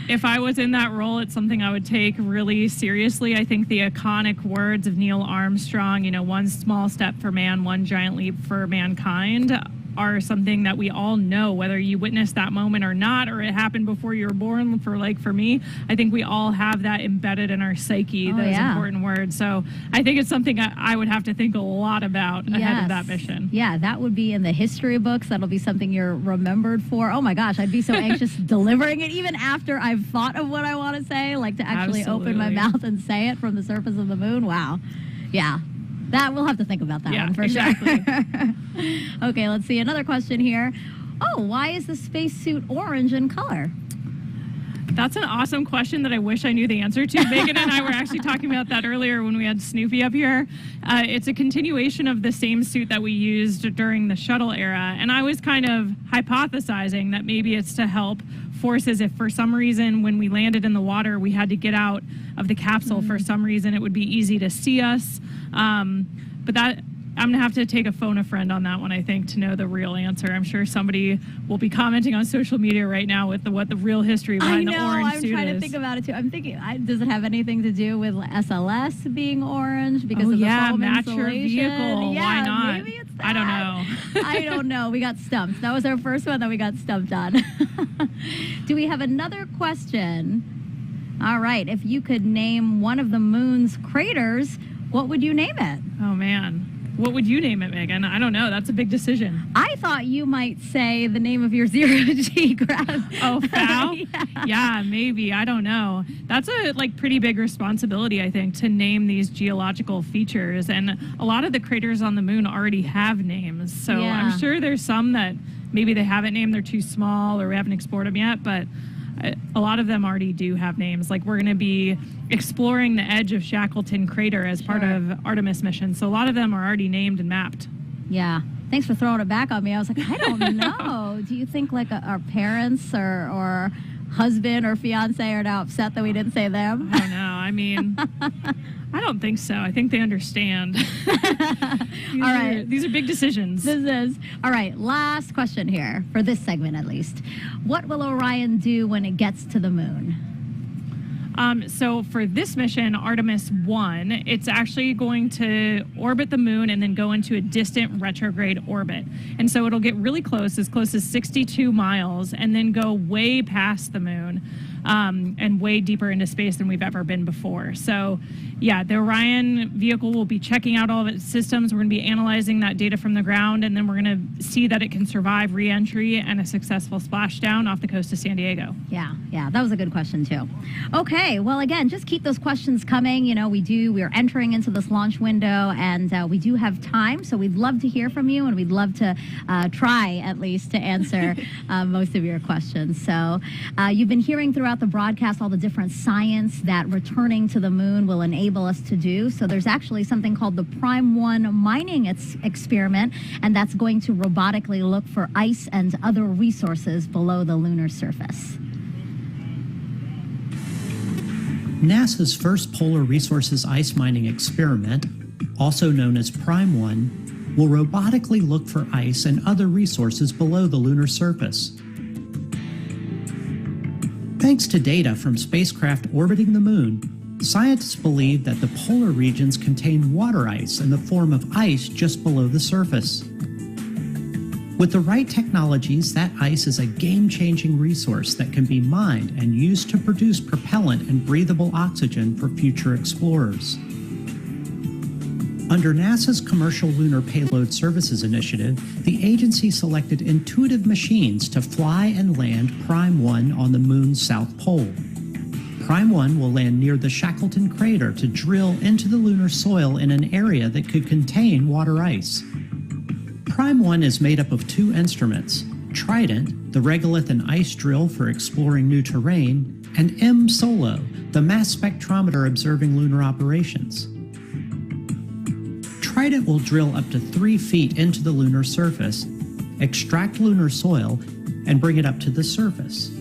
If I was in that role, it's something I would take really seriously. I think the iconic words of Neil Armstrong, one small step for man, one giant leap for mankind, are something that we all know, whether you witnessed that moment or not, or it happened before you were born. For me, I think we all have that embedded in our psyche, those important words. So I think it's something I would have to think a lot about ahead of that mission. Yeah, that would be in the history books. That'll be something you're remembered for. Oh my gosh, I'd be so anxious delivering it, even after I've thought of what I want to say, like to actually open my mouth and say it from the surface of the moon. Wow. Yeah. That we'll have to think about that one for sure. Okay, let's see another question here. Oh, why is the spacesuit orange in color? That's an awesome question that I wish I knew the answer to. Megan and I were actually talking about that earlier when we had Snoopy up here. It's a continuation of the same suit that we used during the shuttle era. And I was kind of hypothesizing that maybe it's to help forces if for some reason when we landed in the water we had to get out of the capsule for some reason, it would be easy to see us. But that I'm going to have to take a phone a friend on that one, I think, to know the real answer. I'm sure somebody will be commenting on social media right now with what the real history behind the orange suit is. I'm trying to think about it, too. I'm thinking, does it have anything to do with SLS being orange because of the foam match insulation? your vehicle. Yeah, why not? Maybe it's that. I don't know. I don't know. We got stumped. That was our first one that we got stumped on. Do we have another question? All right. If you could name one of the moon's craters, what would you name it? Oh, man. What would you name it, Megan? I don't know. That's a big decision. I thought you might say the name of your zero-G graph. Oh, FOW? Yeah, maybe. I don't know. That's a pretty big responsibility, I think, to name these geological features. And a lot of the craters on the moon already have names. So I'm sure there's some that maybe they haven't named, they're too small, or we haven't explored them yet. But a lot of them already do have names. Like, we're going to be exploring the edge of Shackleton Crater as part of Artemis mission. So a lot of them are already named and mapped. Yeah. Thanks for throwing it back on me. I was like, I don't know. Do you think our parents or husband or fiance are now upset that we didn't say them? I don't know. I mean, I don't think so. I think they understand. All right. These are big decisions. This is. All right. Last question here for this segment, at least. What will Orion do when it gets to the moon? So for this mission, Artemis 1, it's actually going to orbit the moon and then go into a distant retrograde orbit. And so it'll get really close as 62 miles, and then go way past the moon and way deeper into space than we've ever been before. So yeah, the Orion vehicle will be checking out all of its systems. We're going to be analyzing that data from the ground, and then we're going to see that it can survive re-entry and a successful splashdown off the coast of San Diego. Yeah, that was a good question too. Okay, well, again, just keep those questions coming. We're entering into this launch window, and we do have time, so we'd love to hear from you, and we'd love to try at least to answer most of your questions. So you've been hearing throughout the broadcast all the different science that returning to the moon will enable us to do. So there's actually something called the Prime 1 mining experiment, and that's going to robotically look for ice and other resources below the lunar surface. NASA's first Polar Resources ice mining experiment, also known as Prime 1, will robotically look for ice and other resources below the lunar surface. Thanks to data from spacecraft orbiting the moon, scientists believe that the polar regions contain water ice in the form of ice just below the surface. With the right technologies, that ice is a game-changing resource that can be mined and used to produce propellant and breathable oxygen for future explorers. Under NASA's Commercial Lunar Payload Services Initiative, the agency selected intuitive machines to fly and land Prime 1 on the moon's south pole. Prime 1 will land near the Shackleton Crater to drill into the lunar soil in an area that could contain water ice. Prime 1 is made up of two instruments, Trident, the regolith and ice drill for exploring new terrain, and M-SOLO, the mass spectrometer observing lunar operations. Trident will drill up to 3 feet into the lunar surface, extract lunar soil, and bring it up to the surface.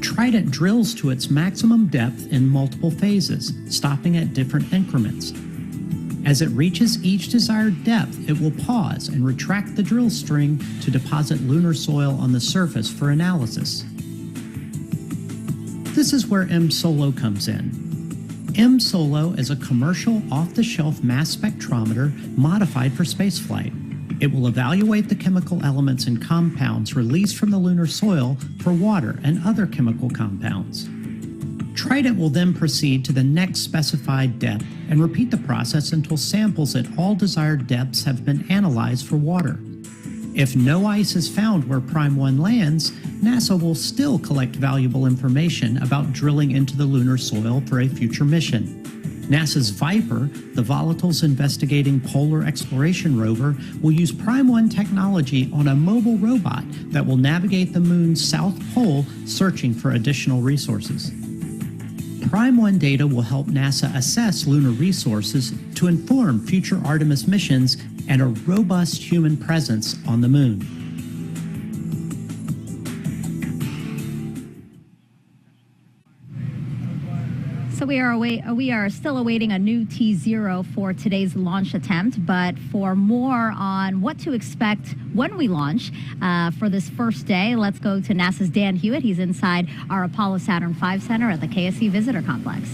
Trident drills to its maximum depth in multiple phases, stopping at different increments. As it reaches each desired depth, it will pause and retract the drill string to deposit lunar soil on the surface for analysis. This is where M-Solo comes in. M-Solo is a commercial off-the-shelf mass spectrometer modified for spaceflight. It will evaluate the chemical elements and compounds released from the lunar soil for water and other chemical compounds. Trident will then proceed to the next specified depth and repeat the process until samples at all desired depths have been analyzed for water. If no ice is found where Prime 1 lands, NASA will still collect valuable information about drilling into the lunar soil for a future mission. NASA's Viper, the Volatiles Investigating Polar Exploration rover, will use Prime 1 technology on a mobile robot that will navigate the moon's south pole searching for additional resources. Prime 1 data will help NASA assess lunar resources to inform future Artemis missions and a robust human presence on the moon. So we are still awaiting a new T0 for today's launch attempt, but for more on what to expect when we launch for this first day, let's go to NASA's Dan Hewitt. He's inside our Apollo Saturn V Center at the KSC Visitor Complex.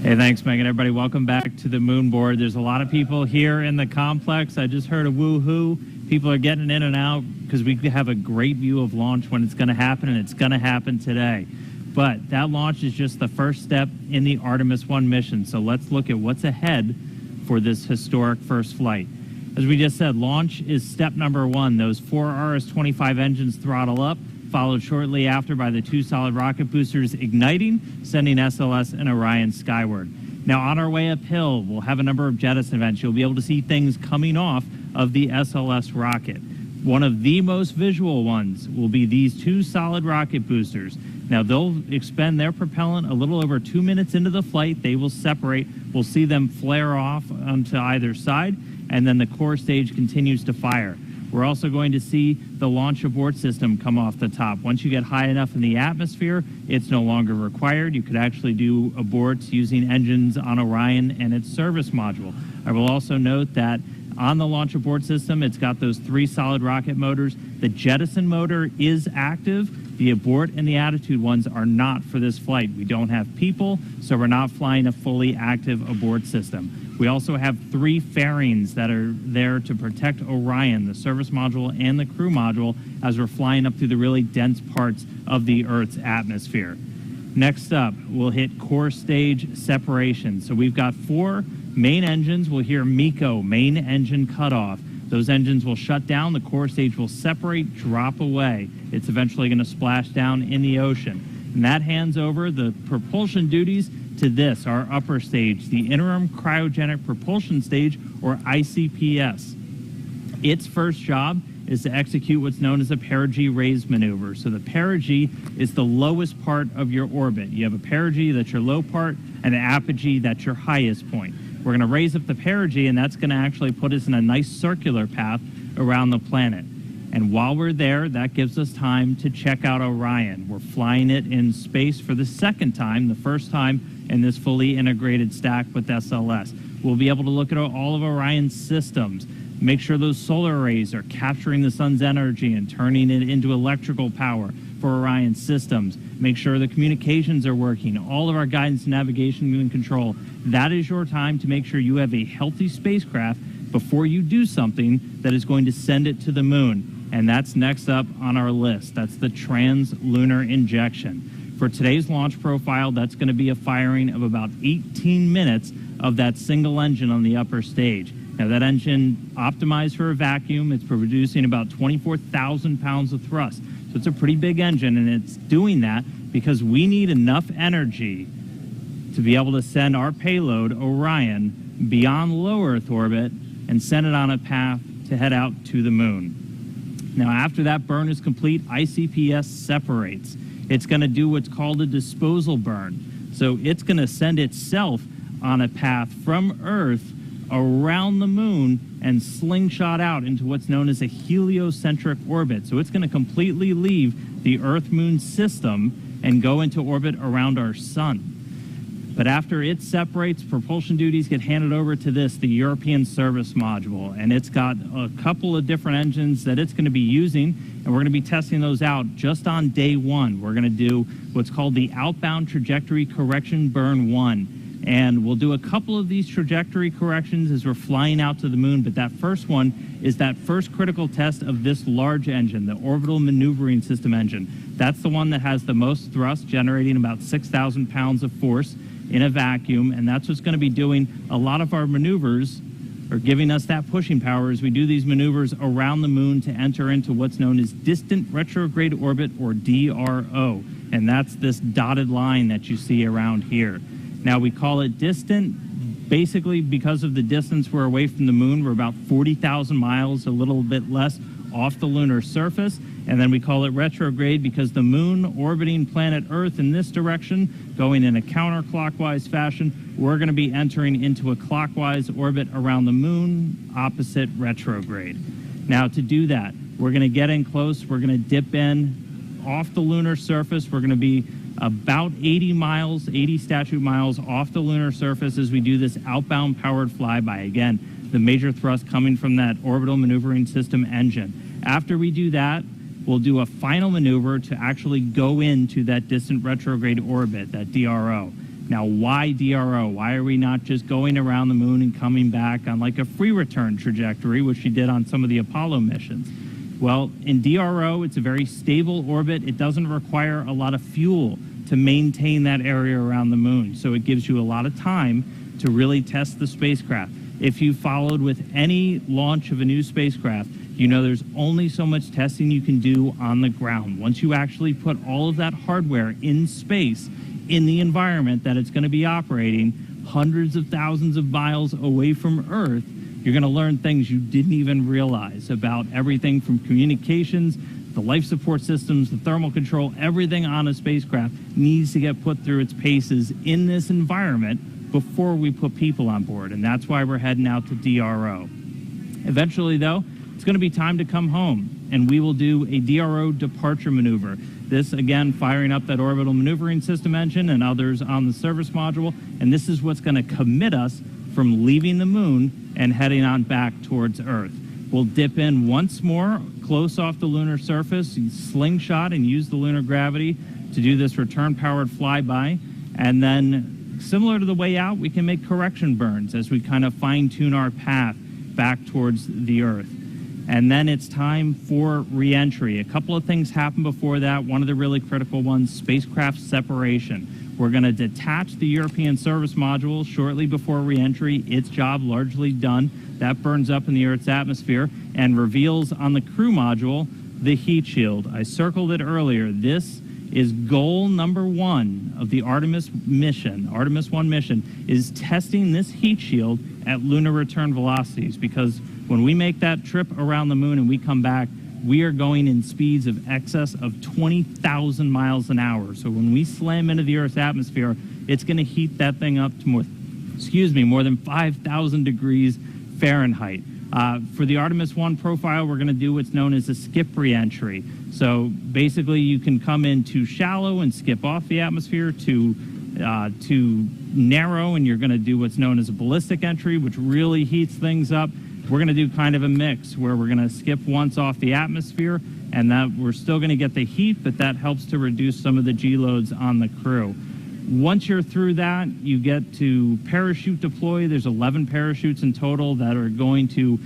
Hey, thanks, Megan. Everybody, welcome back to the moon board. There's a lot of people here in the complex. I just heard a woo-hoo. People are getting in and out because we have a great view of launch when it's going to happen, and it's going to happen today. But that launch is just the first step in the Artemis 1 mission. So let's look at what's ahead for this historic first flight. As we just said, launch is step number 1. Those 4 RS-25 engines throttle up, followed shortly after by the 2 solid rocket boosters igniting, sending SLS and Orion skyward. Now, on our way uphill, we'll have a number of jettison events. You'll be able to see things coming off of the SLS rocket. One of the most visual ones will be these 2 solid rocket boosters. Now, they'll expend their propellant a little over 2 minutes into the flight. They will separate. We'll see them flare off onto either side, and then the core stage continues to fire. We're also going to see the launch abort system come off the top. Once you get high enough in the atmosphere, it's no longer required. You could actually do aborts using engines on Orion and its service module. I will also note that on the launch abort system, it's got those 3 solid rocket motors. The jettison motor is active. The abort and the attitude ones are not for this flight. We don't have people, so we're not flying a fully active abort system. We also have 3 fairings that are there to protect Orion, the service module and the crew module, as we're flying up through the really dense parts of the Earth's atmosphere. Next up, we'll hit core stage separation. So we've got 4 main engines. We'll hear MECO, main engine cutoff. Those engines will shut down, the core stage will separate, drop away. It's eventually going to splash down in the ocean. And that hands over the propulsion duties to this, our upper stage, the Interim Cryogenic Propulsion Stage, or ICPS. Its first job is to execute what's known as a perigee raise maneuver. So the perigee is the lowest part of your orbit. You have a perigee, that's your low part, and an apogee, that's your highest point. We're going to raise up the perigee, and that's going to actually put us in a nice circular path around the planet. And while we're there, that gives us time to check out Orion. We're flying it in space for the second time, the first time in this fully integrated stack with SLS. We'll be able to look at all of Orion's systems, make sure those solar arrays are capturing the sun's energy and turning it into electrical power for Orion's systems, make sure the communications are working, all of our guidance, navigation, and control. That is your time to make sure you have a healthy spacecraft before you do something that is going to send it to the moon. And that's next up on our list. That's the trans-lunar injection. For today's launch profile, that's going to be a firing of about 18 minutes of that single engine on the upper stage. Now, that engine optimized for a vacuum. It's producing about 24,000 pounds of thrust. So it's a pretty big engine, and it's doing that because we need enough energy to be able to send our payload, Orion, beyond low Earth orbit and send it on a path to head out to the moon. Now, after that burn is complete, ICPS separates. It's going to do what's called a disposal burn. So it's going to send itself on a path from Earth around the moon and slingshot out into what's known as a heliocentric orbit. So it's going to completely leave the Earth-Moon system and go into orbit around our sun. But after it separates, propulsion duties get handed over to the European Service Module, and it's got a couple of different engines that it's going to be using, and we're going to be testing those out just on day one. We're going to do what's called the Outbound Trajectory Correction Burn 1, and we'll do a couple of these trajectory corrections as we're flying out to the moon, but that first one is that first critical test of this large engine, the Orbital Maneuvering System engine. That's the one that has the most thrust, generating about 6,000 pounds of force in a vacuum, and that's what's going to be doing a lot of our maneuvers, or giving us that pushing power as we do these maneuvers around the moon to enter into what's known as distant retrograde orbit, or DRO, and that's this dotted line that you see around here. Now, we call it distant basically because of the distance we're away from the moon. We're about 40,000 miles, a little bit less, off the lunar surface. And then we call it retrograde because the moon orbiting planet Earth in this direction, going in a counterclockwise fashion, we're going to be entering into a clockwise orbit around the moon, opposite retrograde. Now, to do that, we're going to get in close. We're going to dip in off the lunar surface. We're going to be about 80 miles, 80 statute miles off the lunar surface as we do this outbound powered flyby. Again, the major thrust coming from that Orbital Maneuvering System engine. After we do that, we'll do a final maneuver to actually go into that distant retrograde orbit, that DRO. Now, why DRO? Why are we not just going around the moon and coming back on like a free return trajectory, which we did on some of the Apollo missions? Well, in DRO, it's a very stable orbit. It doesn't require a lot of fuel to maintain that area around the moon. So it gives you a lot of time to really test the spacecraft. If you followed with any launch of a new spacecraft, you know there's only so much testing you can do on the ground. Once you actually put all of that hardware in space, in the environment that it's going to be operating, hundreds of thousands of miles away from Earth, you're going to learn things you didn't even realize about everything from communications, the life support systems, the thermal control. Everything on a spacecraft needs to get put through its paces in this environment before we put people on board, and that's why we're heading out to DRO. Eventually, though, it's going to be time to come home, and we will do a DRO departure maneuver. This, again, firing up that Orbital Maneuvering System engine and others on the service module, and this is what's going to commit us from leaving the moon and heading on back towards Earth. We'll dip in once more, close off the lunar surface, slingshot and use the lunar gravity to do this return-powered flyby, and then, similar to the way out, we can make correction burns as we kind of fine-tune our path back towards the Earth. And then it's time for re-entry. A couple of things happen before that. One of the really critical ones, spacecraft separation. We're going to detach the European Service Module shortly before re-entry. Its job largely done. That burns up in the Earth's atmosphere and reveals on the crew module the heat shield. I circled it earlier. This is goal number one of the Artemis mission. Artemis 1 mission is testing this heat shield at lunar return velocities, because when we make that trip around the moon and we come back, we are going in speeds of excess of 20,000 miles an hour. So when we slam into the Earth's atmosphere, it's going to heat that thing up to more than 5,000 degrees Fahrenheit. For the Artemis 1 profile, we're going to do what's known as a skip re-entry. So basically, you can come in too shallow and skip off the atmosphere, too narrow, and you're going to do what's known as a ballistic entry, which really heats things up. We're going to do kind of a mix where we're going to skip once off the atmosphere, and that we're still going to get the heat, but that helps to reduce some of the G loads on the crew. Once you're through that, you get to parachute deploy. There's 11 parachutes in total that are going to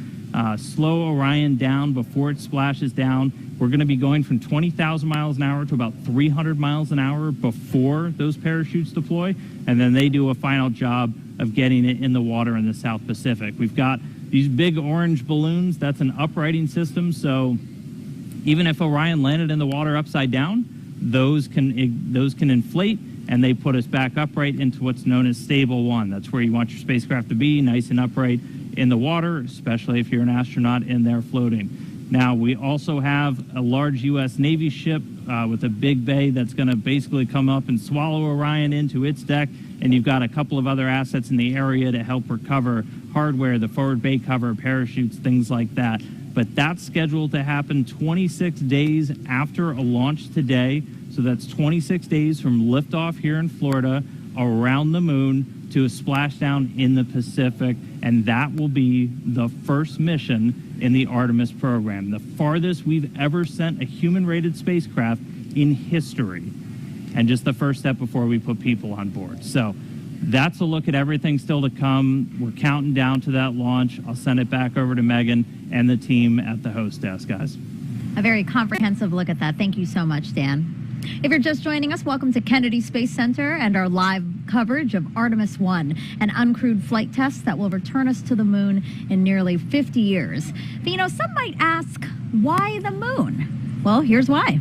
slow Orion down before it splashes down. We're going to be going from 20,000 miles an hour to about 300 miles an hour before those parachutes deploy, and then they do a final job of getting it in the water in the South Pacific. We've got these big orange balloons. That's an uprighting system, so even if Orion landed in the water upside down, those can inflate, and they put us back upright into what's known as stable 1. That's where you want your spacecraft to be, nice and upright in the water, especially if you're an astronaut in there floating. Now, we also have a large U.S. Navy ship with a big bay that's going to basically come up and swallow Orion into its deck, and you've got a couple of other assets in the area to help recover hardware, the forward bay cover, parachutes, things like that. But that's scheduled to happen 26 days after a launch today. So that's 26 days from liftoff here in Florida around the moon to a splashdown in the Pacific, and that will be the first mission in the Artemis program, the farthest we've ever sent a human-rated spacecraft in history, and just the first step before we put people on board. So that's a look at everything still to come. We're counting down to that launch. I'll send it back over to Megan and the team at the host desk, guys. A very comprehensive look at that. Thank you so much, Dan. If you're just joining us, welcome to Kennedy Space Center and our live coverage of Artemis 1, an uncrewed flight test that will return us to the moon in nearly 50 years. But, you know, some might ask, why the moon? Well, here's why.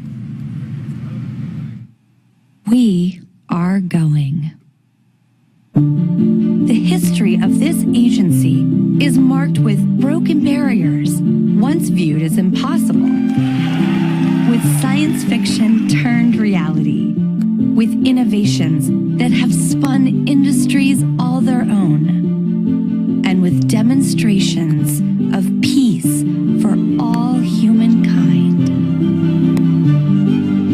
We are going. The history of this agency is marked with broken barriers, once viewed as impossible, with science fiction turned reality, with innovations that have spun industries all their own, and with demonstrations of peace for all humankind.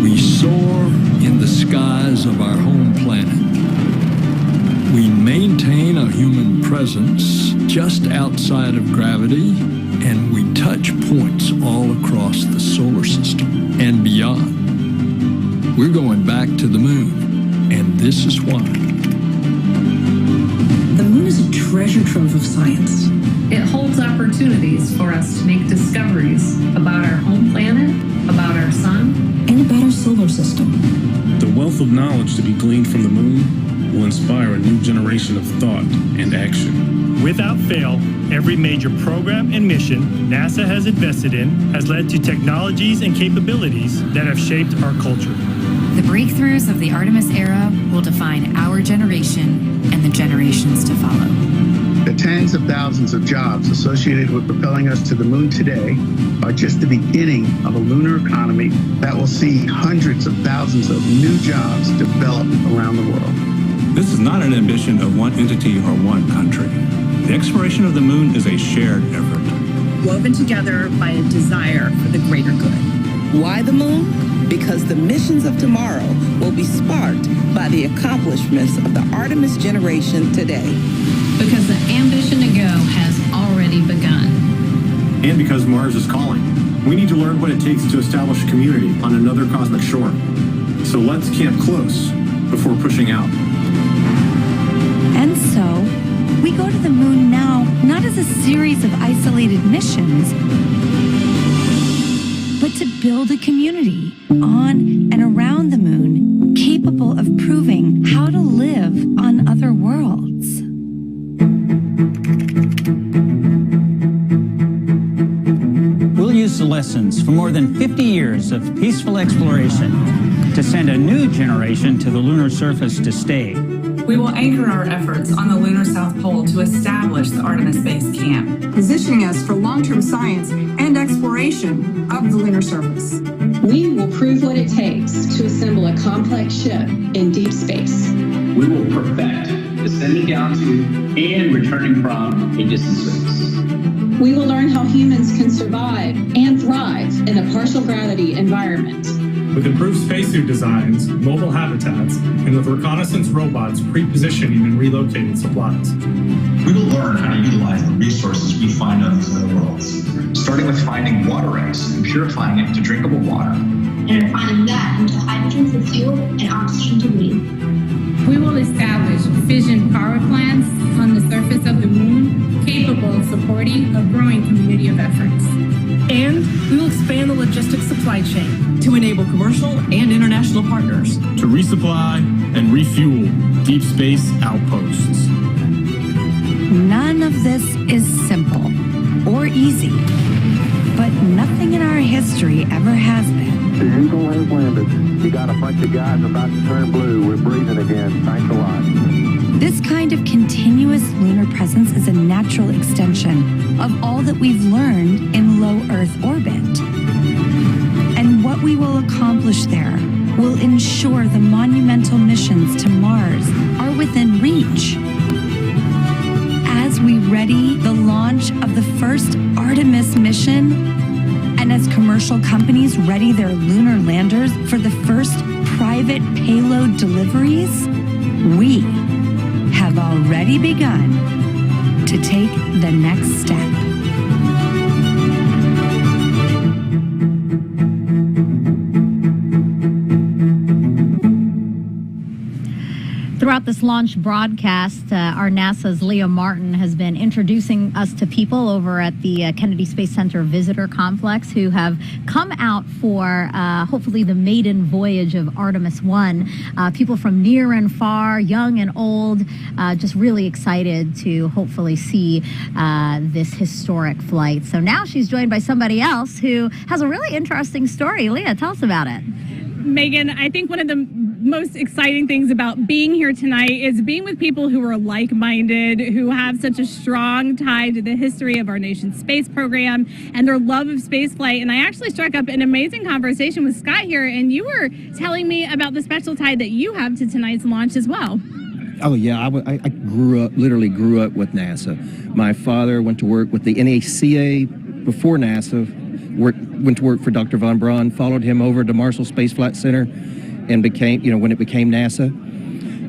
We soar in the skies of our home planet. We maintain a human presence just outside of gravity, and we touch points all across the solar system and beyond. We're going back to the moon, and this is why. The moon is a treasure trove of science. It holds opportunities for us to make discoveries about our home planet, about our sun, and about our solar system. The wealth of knowledge to be gleaned from the moon will inspire a new generation of thought and action. Without fail, every major program and mission NASA has invested in has led to technologies and capabilities that have shaped our culture. The breakthroughs of the Artemis era will define our generation and the generations to follow. The tens of thousands of jobs associated with propelling us to the moon today are just the beginning of a lunar economy that will see hundreds of thousands of new jobs develop around the world. This is not an ambition of one entity or one country. The exploration of the moon is a shared effort, woven together by a desire for the greater good. Why the moon? Because the missions of tomorrow will be sparked by the accomplishments of the Artemis generation today. Because the ambition to go has already begun. and because Mars is calling. We need to learn what it takes to establish a community on another cosmic shore. So let's camp close before pushing out. And so, we go to the moon now, not as a series of isolated missions, but to build a community on and around the moon capable of proving how to live on other worlds. We'll use the lessons from more than 50 years of peaceful exploration to send a new generation to the lunar surface to stay. We will anchor our efforts on the lunar South Pole to establish the Artemis Base Camp, positioning us for long-term science and exploration of the lunar surface. We will prove what it takes to assemble a complex ship in deep space. We will perfect descending down to and returning from a distant surface. We will learn how humans can survive and thrive in a partial gravity environment. With improved spacesuit designs, mobile habitats, and with reconnaissance robots pre-positioning and relocating supplies. We will learn how to utilize the resources we find on these other worlds, starting with finding water ice and purifying it to drinkable water. And refining that into hydrogen for fuel and oxygen to breathe. We will establish fission power plants on the surface of the moon, capable of supporting a growing community of efforts. And we will expand the logistics supply chain to enable commercial and international partners to resupply and refuel deep space outposts. None of this is simple or easy, but nothing in our history ever has been. The Eagle has landed. You got a bunch of guys about to turn blue. We're breathing again. Thanks a lot. This kind of continuous lunar presence is a natural extension of all that we've learned in low Earth orbit. And what we will accomplish there will ensure the monumental missions to Mars are within reach. As we ready the launch of the first Artemis mission, and as commercial companies ready their lunar landers for the first private payload deliveries, we have already begun to take the next step. Throughout this launch broadcast, our NASA's Leah Martin has been introducing us to people over at the Kennedy Space Center Visitor Complex who have come out for hopefully the maiden voyage of Artemis 1. People from near and far, young and old, just really excited to hopefully see this historic flight. So now she's joined by somebody else who has a really interesting story. Leah, tell us about it. Megan, I think one of the most exciting things about being here tonight is being with people who are like-minded, who have such a strong tie to the history of our nation's space program and their love of spaceflight. And I actually struck up an amazing conversation with Scott here, and you were telling me about the special tie that you have to tonight's launch as well. Oh, yeah. I literally grew up with NASA. My father went to work with the NACA before NASA, went to work for Dr. von Braun, followed him over to Marshall Space Flight Center, and became, when it became NASA,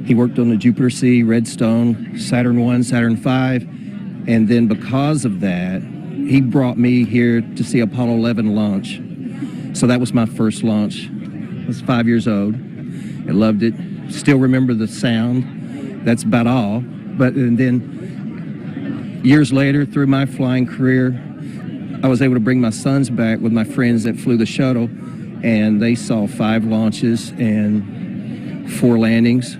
he worked on the Jupiter C, Redstone, Saturn 1, Saturn 5, and then because of that, he brought me here to see Apollo 11 launch. So that was my first launch. I was 5 years old. I loved it. Still remember the sound. That's about all. But and then years later, through my flying career, I was able to bring my sons back with my friends that flew the shuttle, and they saw 5 launches and 4 landings.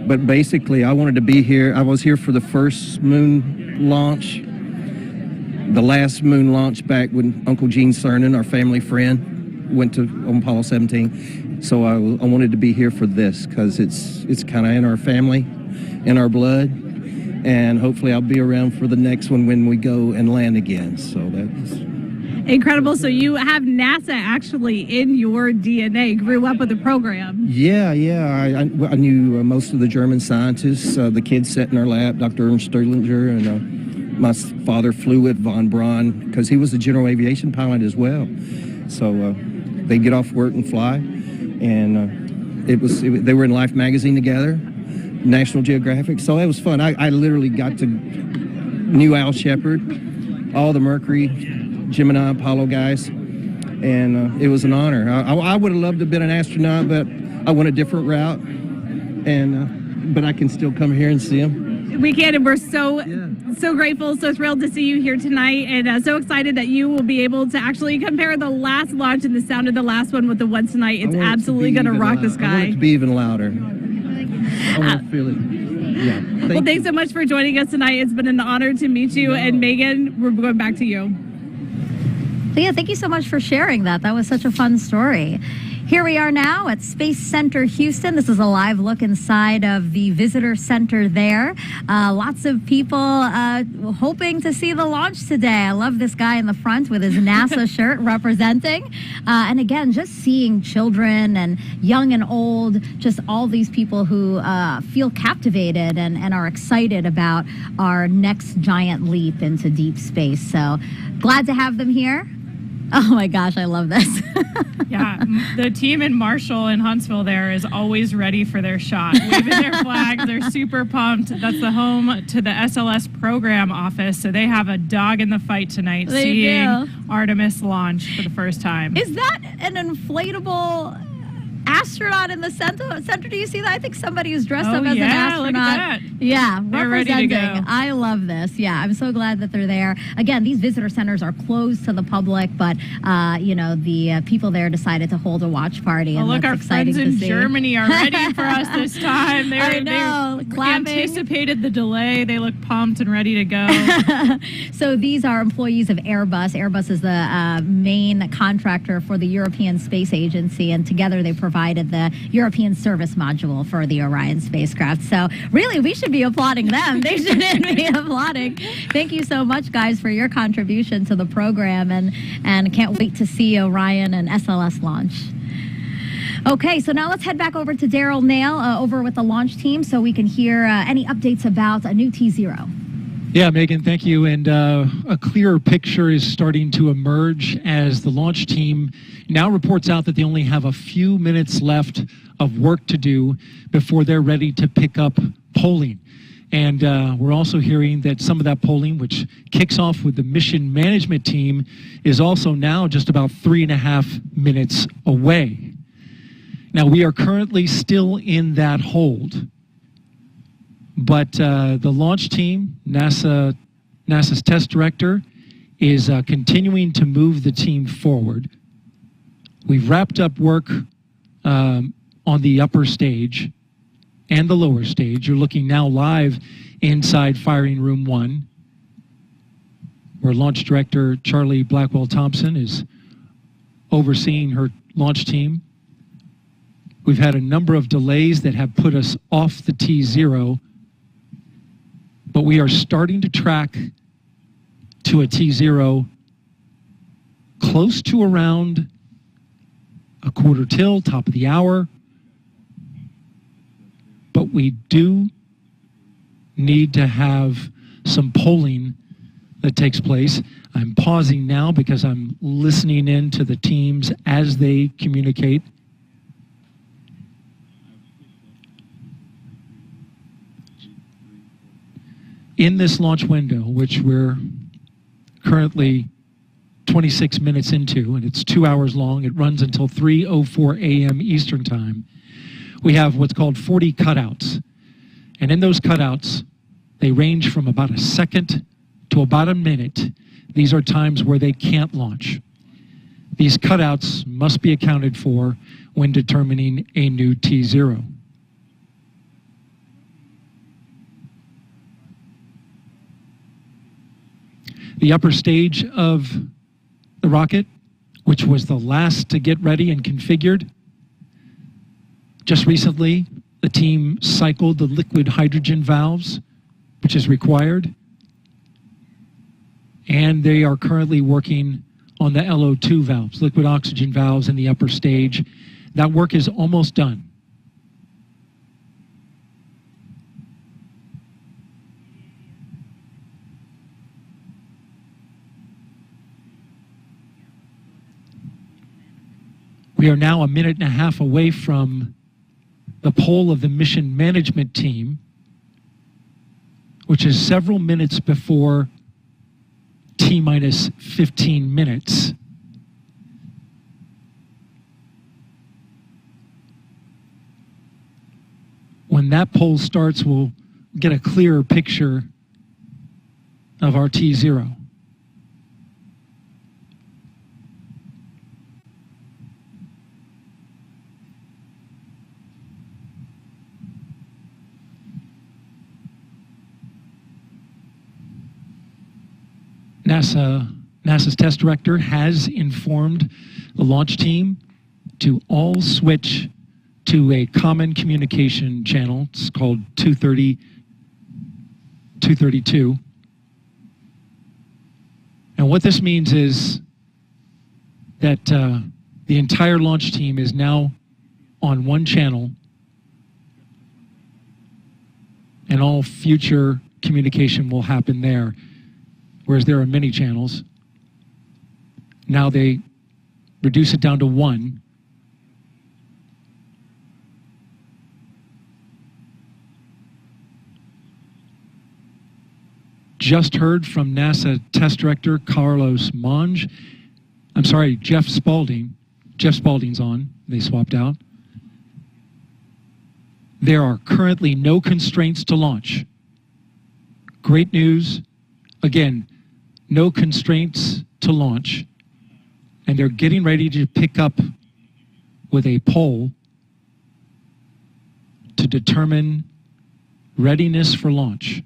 But basically, I wanted to be here. I was here for the first moon launch, the last moon launch back when Uncle Gene Cernan, our family friend, went to on Apollo 17. So I wanted to be here for this because it's kind of in our family, in our blood, and hopefully I'll be around for the next one when we go and land again. So that's incredible. So you have NASA actually in your DNA, grew up with the program. Yeah. I knew most of the German scientists, the kids sat in our lab, Dr. Ernst Stirlinger, and my father flew with von Braun because he was a general aviation pilot as well. So they'd get off work and fly, and they were in Life magazine together, National Geographic. So it was fun. I literally got to knew Al Shepard, all the Mercury, Gemini, Apollo guys, and it was an honor. I would have loved to have been an astronaut, but I went a different route, and but I can still come here and see them. We can, and we're so grateful, so thrilled to see you here tonight, and so excited that you will be able to actually compare the last launch and the sound of the last one with the one tonight. It's absolutely going to rock the sky. I want it to be even louder. I want to feel it. Yeah. Thanks so much for joining us tonight. It's been an honor to meet you, and Megan, we're going back to you. Leah, thank you so much for sharing that. That was such a fun story. Here we are now at Space Center Houston. This is a live look inside of the visitor center there. Lots of people hoping to see the launch today. I love this guy in the front with his NASA shirt representing. And again, just seeing children and young and old, just all these people who feel captivated and are excited about our next giant leap into deep space. So glad to have them here. Oh my gosh, I love this. Yeah, the team in Marshall and Huntsville there is always ready for their shot. Waving their flags, they're super pumped. That's the home to the SLS program office, so they have a dog in the fight tonight, seeing Artemis launch for the first time. Is that an inflatable astronaut in the center? Do you see that? I think somebody who's dressed up as an astronaut. Look at that. Yeah, they're ready to go. I love this. Yeah, I'm so glad that they're there. Again, these visitor centers are closed to the public, but the people there decided to hold a watch party. And look, our friends in Germany are ready for us this time. They anticipated the delay. They look pumped and ready to go. So these are employees of Airbus. Airbus is the main contractor for the European Space Agency, and together they provided the European service module for the Orion spacecraft. So really, we should be applauding them. They shouldn't be applauding. Thank you so much, guys, for your contribution to the program, and can't wait to see Orion and SLS launch. Okay, so now let's head back over to Daryl Nail over with the launch team so we can hear any updates about a new T0. Yeah, Megan, thank you. And a clearer picture is starting to emerge as the launch team now reports out that they only have a few minutes left of work to do before they're ready to pick up polling. And we're also hearing that some of that polling, which kicks off with the mission management team, is also now just about 3.5 minutes away. Now, we are currently still in that hold. But the launch team, NASA's test director, is continuing to move the team forward. We've wrapped up work on the upper stage and the lower stage. You're looking now live inside Firing Room 1, where Launch Director Charlie Blackwell Thompson is overseeing her launch team. We've had a number of delays that have put us off the T0, but we are starting to track to a T0 close to around a quarter till, top of the hour. But we do need to have some polling that takes place. I'm pausing now because I'm listening in to the teams as they communicate. In this launch window, which we're currently 26 minutes into, and it's 2 hours long, it runs until 3:04 a.m. Eastern Time, we have what's called 40 cutouts. And in those cutouts, they range from about a second to about a minute. These are times where they can't launch. These cutouts must be accounted for when determining a new T0. The upper stage of the rocket, which was the last to get ready and configured, just recently, the team cycled the liquid hydrogen valves, which is required, and they are currently working on the LO2 valves, liquid oxygen valves in the upper stage. That work is almost done. We are now a minute and a half away from the poll of the mission management team, which is several minutes before T-minus 15 minutes. When that poll starts, we'll get a clearer picture of our T0. NASA's test director has informed the launch team to all switch to a common communication channel. It's called 232. And what this means is that the entire launch team is now on one channel, and all future communication will happen there. Whereas there are many channels. Now they reduce it down to one. Just heard from NASA test director Carlos Monge. I'm sorry, Jeff Spaulding. Jeff Spaulding's on. They swapped out. There are currently no constraints to launch. Great news. Again, no constraints to launch, and they're getting ready to pick up with a poll to determine readiness for launch.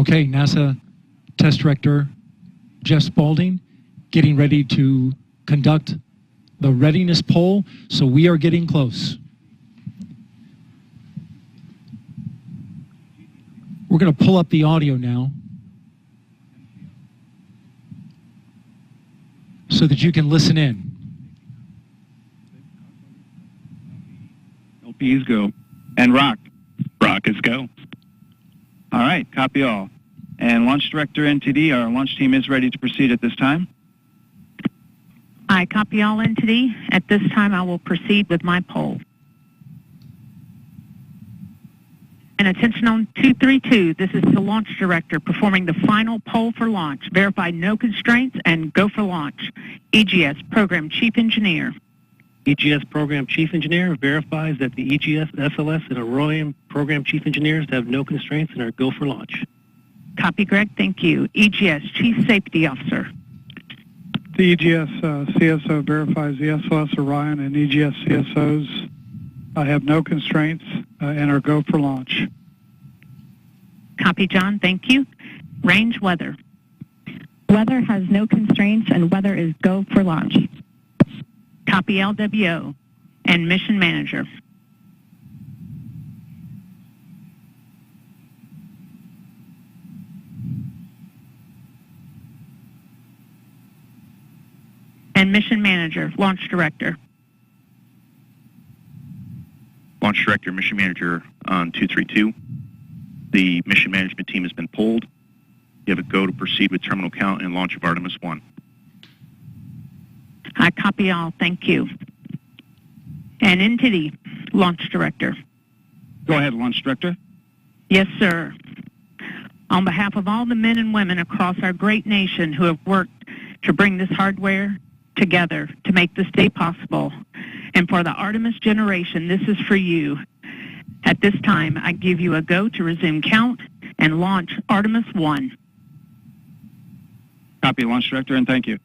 Okay, NASA Test Director Jeff Spaulding getting ready to conduct the readiness poll, so we are getting close. We're going to pull up the audio now so that you can listen in. LPs go. And rock. Rockets go. All right, copy all. And Launch Director NTD, our launch team is ready to proceed at this time. I copy all NTD. At this time, I will proceed with my poll. And attention on 232, this is the Launch Director performing the final poll for launch. Verify no constraints and go for launch. EGS Program Chief Engineer. EGS Program Chief Engineer verifies that the EGS, SLS, and Orion Program Chief Engineers have no constraints and are go for launch. Copy, Greg. Thank you. EGS Chief Safety Officer. The EGS CSO verifies the SLS, Orion, and EGS CSOs have no constraints and are go for launch. Copy, John. Thank you. Range weather. Weather has no constraints and weather is go for launch. Copy, LWO. And Mission Manager. And Mission Manager, Launch Director. Launch Director, Mission Manager on 232. The mission management team has been polled. You have a go to proceed with terminal count and launch of Artemis 1. I copy all. Thank you. And NTD, Launch Director. Go ahead, Launch Director. Yes, sir. On behalf of all the men and women across our great nation who have worked to bring this hardware together to make this day possible, and for the Artemis generation, this is for you. At this time, I give you a go to resume count and launch Artemis 1. Copy, Launch Director, and thank you.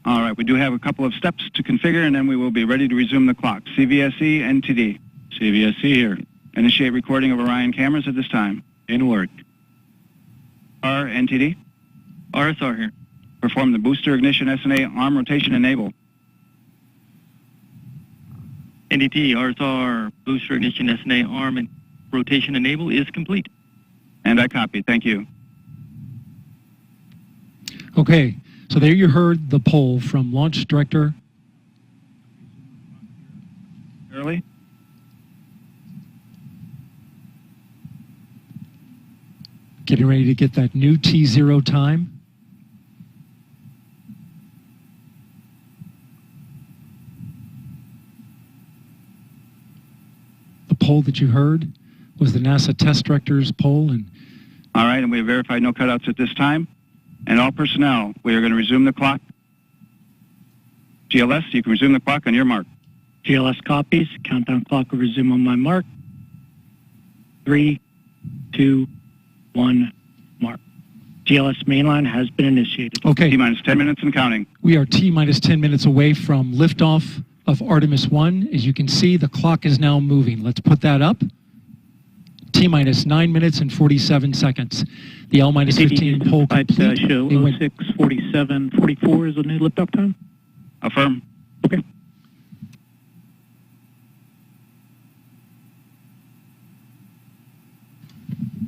All right, we do have a couple of steps to configure, and then we will be ready to resume the clock. CVSE, NTD. CVSE here. Initiate recording of Orion cameras at this time. In work. NTD. RSR here. Perform the booster ignition SNA arm rotation enable. NDT, RSR, booster ignition SNA arm and rotation enable is complete. And I copy. Thank you. Okay, so there you heard the poll from Launch Director. Early. Getting ready to get that new T0 time. The poll that you heard was the NASA Test Director's poll. And all right, and we have verified no cutouts at this time. And all personnel, we are going to resume the clock. GLS, you can resume the clock on your mark. GLS copies. Countdown clock will resume on my mark. 3, 2, 1, mark. GLS mainline has been initiated. Okay. T-minus 10 minutes and counting. We are T-minus 10 minutes away from liftoff of Artemis 1. As you can see, the clock is now moving. Let's put that up. T-minus 9 minutes and 47 seconds. The L-minus 15 poll complete. Show 06:47, 44 is the new liftoff time? Affirm. Okay.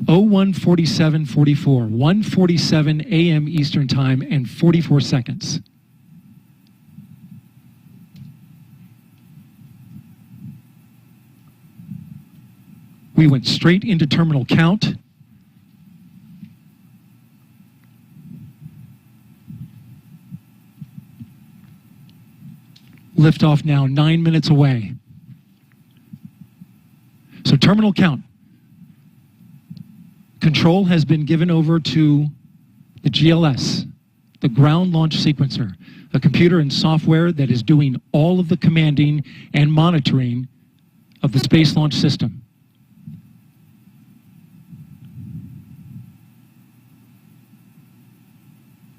Oh, 1:47:44, 1:47 a.m. Eastern Time and 44 seconds. We went straight into terminal count. Liftoff now 9 minutes away. So terminal count. Control has been given over to the GLS, the ground launch sequencer, a computer and software that is doing all of the commanding and monitoring of the Space Launch System.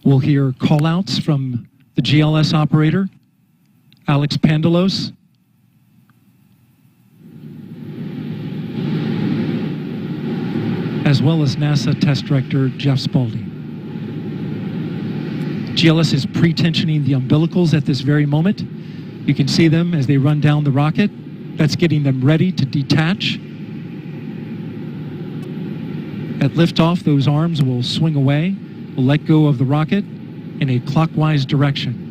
We'll hear call-outs from the GLS operator, Alex Pandalos. as well as NASA Test Director Jeff Spaulding. GLS is pre-tensioning the umbilicals at this very moment. You can see them as they run down the rocket. That's getting them ready to detach. At liftoff, those arms will swing away, will let go of the rocket in a clockwise direction.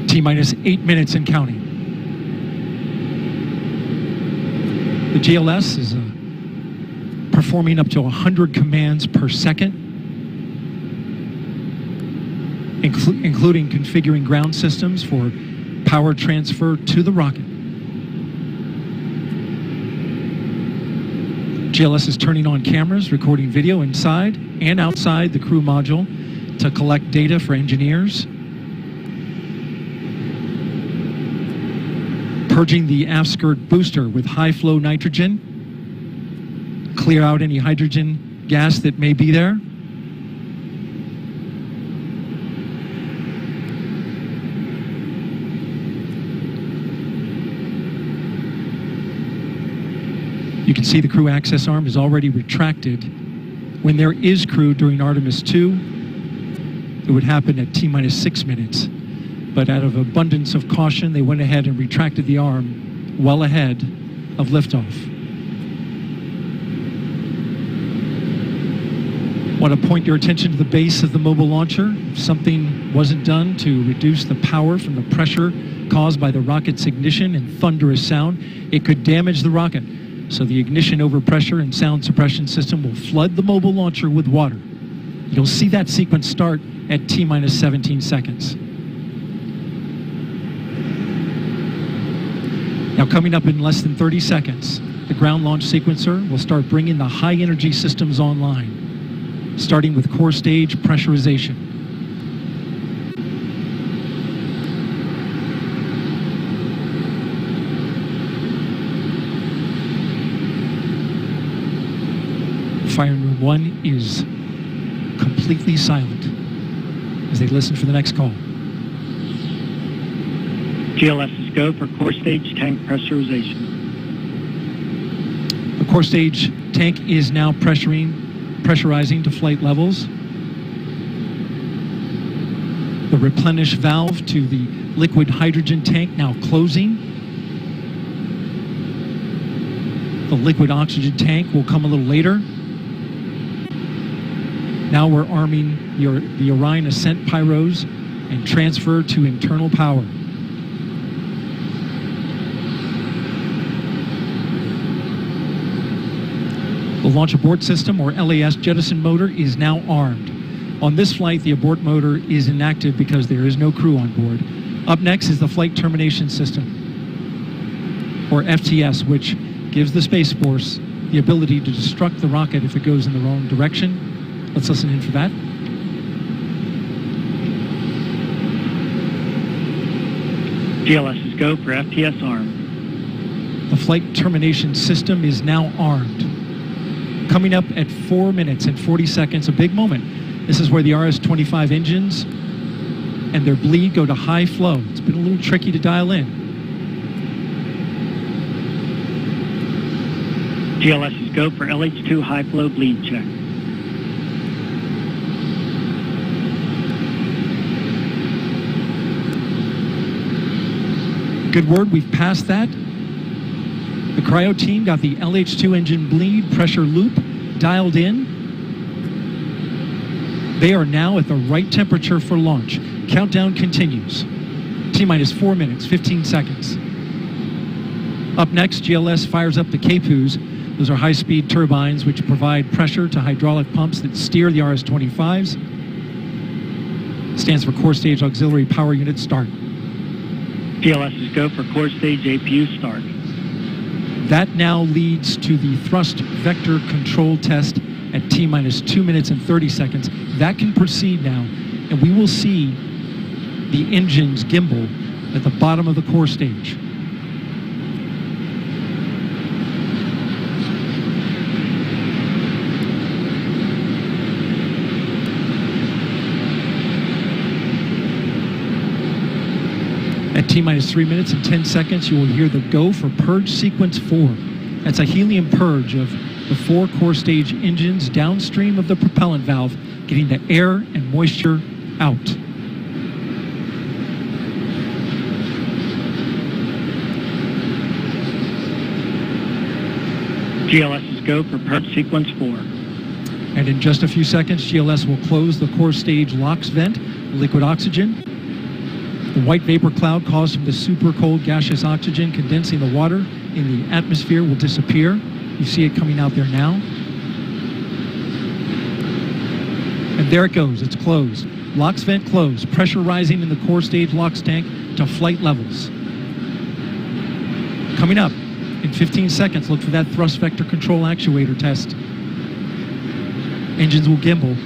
T-minus 8 minutes and counting. The GLS is performing up to 100 commands per second, including configuring ground systems for power transfer to the rocket. GLS is turning on cameras, recording video inside and outside the crew module to collect data for engineers. Purging the aft skirt booster with high-flow nitrogen. Clear out any hydrogen gas that may be there. You can see the crew access arm is already retracted. When there is crew during Artemis 2, it would happen at T-minus 6 minutes. But out of abundance of caution, they went ahead and retracted the arm well ahead of liftoff. Want to point your attention to the base of the mobile launcher. If something wasn't done to reduce the power from the pressure caused by the rocket's ignition and thunderous sound, it could damage the rocket. So the ignition overpressure and sound suppression system will flood the mobile launcher with water. You'll see that sequence start at T-minus 17 seconds. Now coming up in less than 30 seconds, the ground launch sequencer will start bringing the high energy systems online, starting with core stage pressurization. Firing room 1 is completely silent as they listen for the next call. GLS is go for core stage tank pressurization. The core stage tank is now pressurizing to flight levels. The replenish valve to the liquid hydrogen tank now closing. The liquid oxygen tank will come a little later. Now we're arming the Orion ascent pyros and transfer to internal power. The launch abort system, or LAS jettison motor, is now armed. On this flight, the abort motor is inactive because there is no crew on board. Up next is the flight termination system, or FTS, which gives the Space Force the ability to destruct the rocket if it goes in the wrong direction. Let's listen in for that. GLS is go for FTS arm. The flight termination system is now armed. Coming up at 4 minutes and 40 seconds, a big moment. This is where the RS-25 engines and their bleed go to high flow. It's been a little tricky to dial in. GLS is go for LH2 high flow bleed check. Good word, we've passed that. The cryo team got the LH2 engine bleed pressure loop dialed in. They are now at the right temperature for launch. Countdown continues. T-minus 4 minutes, 15 seconds. Up next, GLS fires up the CAPUs. Those are high-speed turbines which provide pressure to hydraulic pumps that steer the RS-25s. Stands for Core Stage Auxiliary Power Unit Start. GLS is go for core stage APU start. That now leads to the thrust vector control test at T-minus 2 minutes and 30 seconds. That can proceed now, and we will see the engines gimbal at the bottom of the core stage. T-minus 3 minutes and 10 seconds, you will hear the go for purge sequence 4. That's a helium purge of the 4 core stage engines downstream of the propellant valve, getting the air and moisture out. GLS is go for purge sequence 4. And in just a few seconds, GLS will close the core stage LOX vent, liquid oxygen. The white vapor cloud caused from the super cold gaseous oxygen condensing the water in the atmosphere will disappear. You see it coming out there now. And there it goes, it's closed. LOX vent closed, pressure rising in the core stage LOX tank to flight levels. Coming up in 15 seconds, look for that thrust vector control actuator test. Engines will gimbal.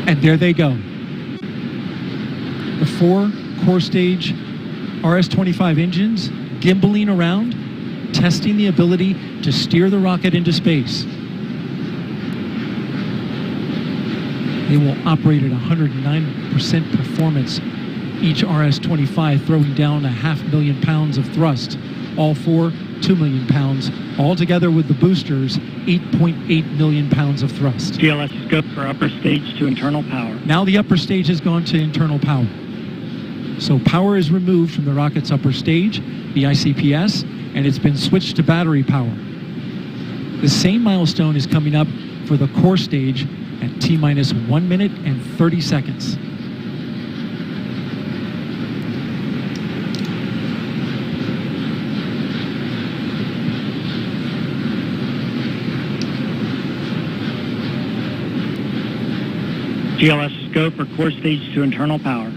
And there they go. The 4 core stage RS-25 engines gimbaling around, testing the ability to steer the rocket into space. They will operate at 109% performance. Each RS-25 throwing down 500,000 pounds of thrust. All 4, 2 million pounds. All together with the boosters, 8.8 million pounds of thrust. GLS is go for upper stage to internal power. Now the upper stage has gone to internal power. So power is removed from the rocket's upper stage, the ICPS, and it's been switched to battery power. The same milestone is coming up for the core stage at T-minus 1 minute and 30 seconds. GLS is go for core stage to internal power.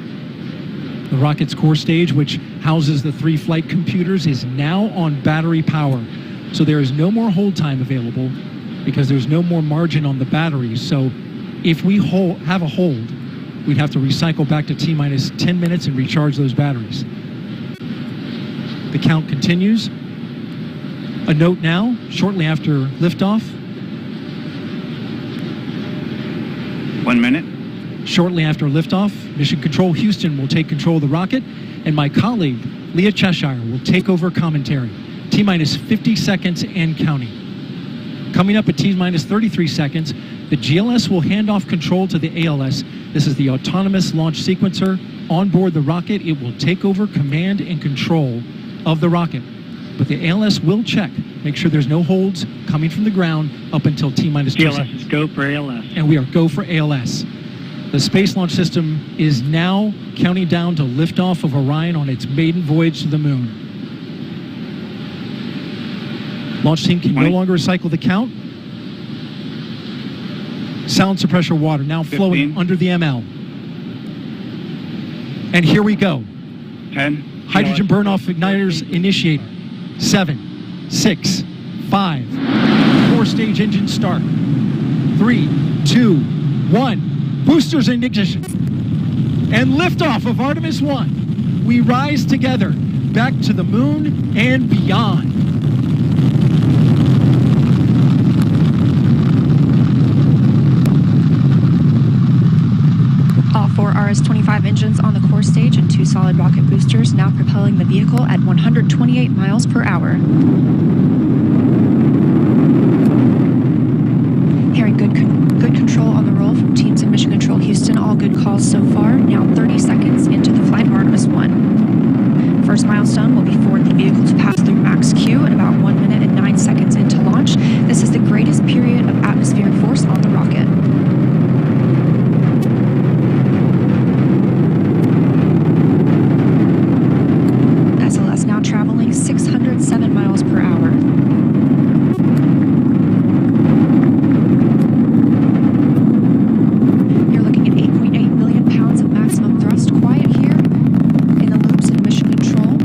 The rocket's core stage, which houses the 3 flight computers, is now on battery power. So there is no more hold time available because there's no more margin on the batteries. So if we have a hold, we'd have to recycle back to T-minus 10 minutes and recharge those batteries. The count continues. A note now, shortly after liftoff. 1 minute. Shortly after liftoff, Mission Control Houston will take control of the rocket, and my colleague, Leah Cheshire, will take over commentary. T-minus 50 seconds and counting. Coming up at T-minus 33 seconds, the GLS will hand off control to the ALS. This is the autonomous launch sequencer. On board the rocket, it will take over command and control of the rocket. But the ALS will check, make sure there's no holds coming from the ground up until T-minus 2 seconds. GLS is go for ALS. And we are go for ALS. The Space Launch System is now counting down to liftoff of Orion on its maiden voyage to the moon. Launch team can no longer recycle the count. Sound suppressor water now flowing 15. under the ML. And here we go. 10. Hydrogen burn-off igniters initiated. 7, 6, 5. 4-stage engine start. 3, 2, 1. Boosters in ignition. And liftoff of Artemis 1. We rise together back to the moon and beyond. All 4 RS-25 engines on the core stage and 2 solid rocket boosters now propelling the vehicle at 128 miles per hour. Hearing good control on the roll from teams in Mission Control Houston. All good calls so far. Now 30 seconds into the flight of Artemis 1. First milestone will be for the vehicle to pass through max Q at about 1 minute and 9 seconds into launch. This is the greatest period of atmospheric force on the rocket. SLS now traveling 607 miles per hour. You're looking at 8.8 million pounds of maximum thrust. Quiet here in the loops of Mission Control.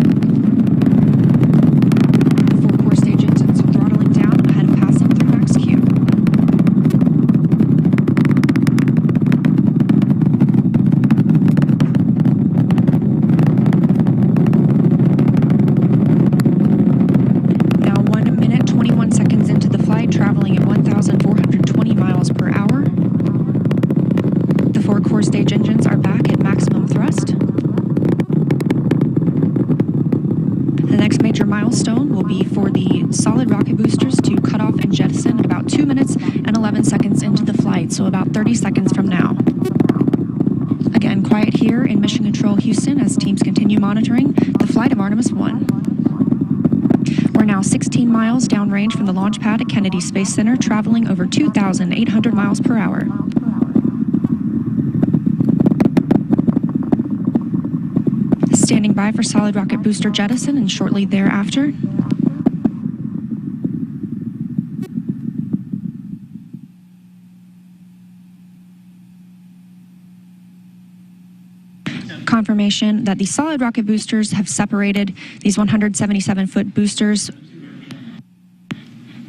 milestone will be for the solid rocket boosters to cut off and jettison at about 2 minutes and 11 seconds into the flight, so about 30 seconds from now. Again, quiet here in Mission Control Houston as teams continue monitoring the flight of Artemis 1. We're now 16 miles downrange from the launch pad at Kennedy Space Center, traveling over 2,800 miles per hour. Standing by for solid rocket booster jettison and shortly thereafter. Confirmation that the solid rocket boosters have separated these 177-foot boosters.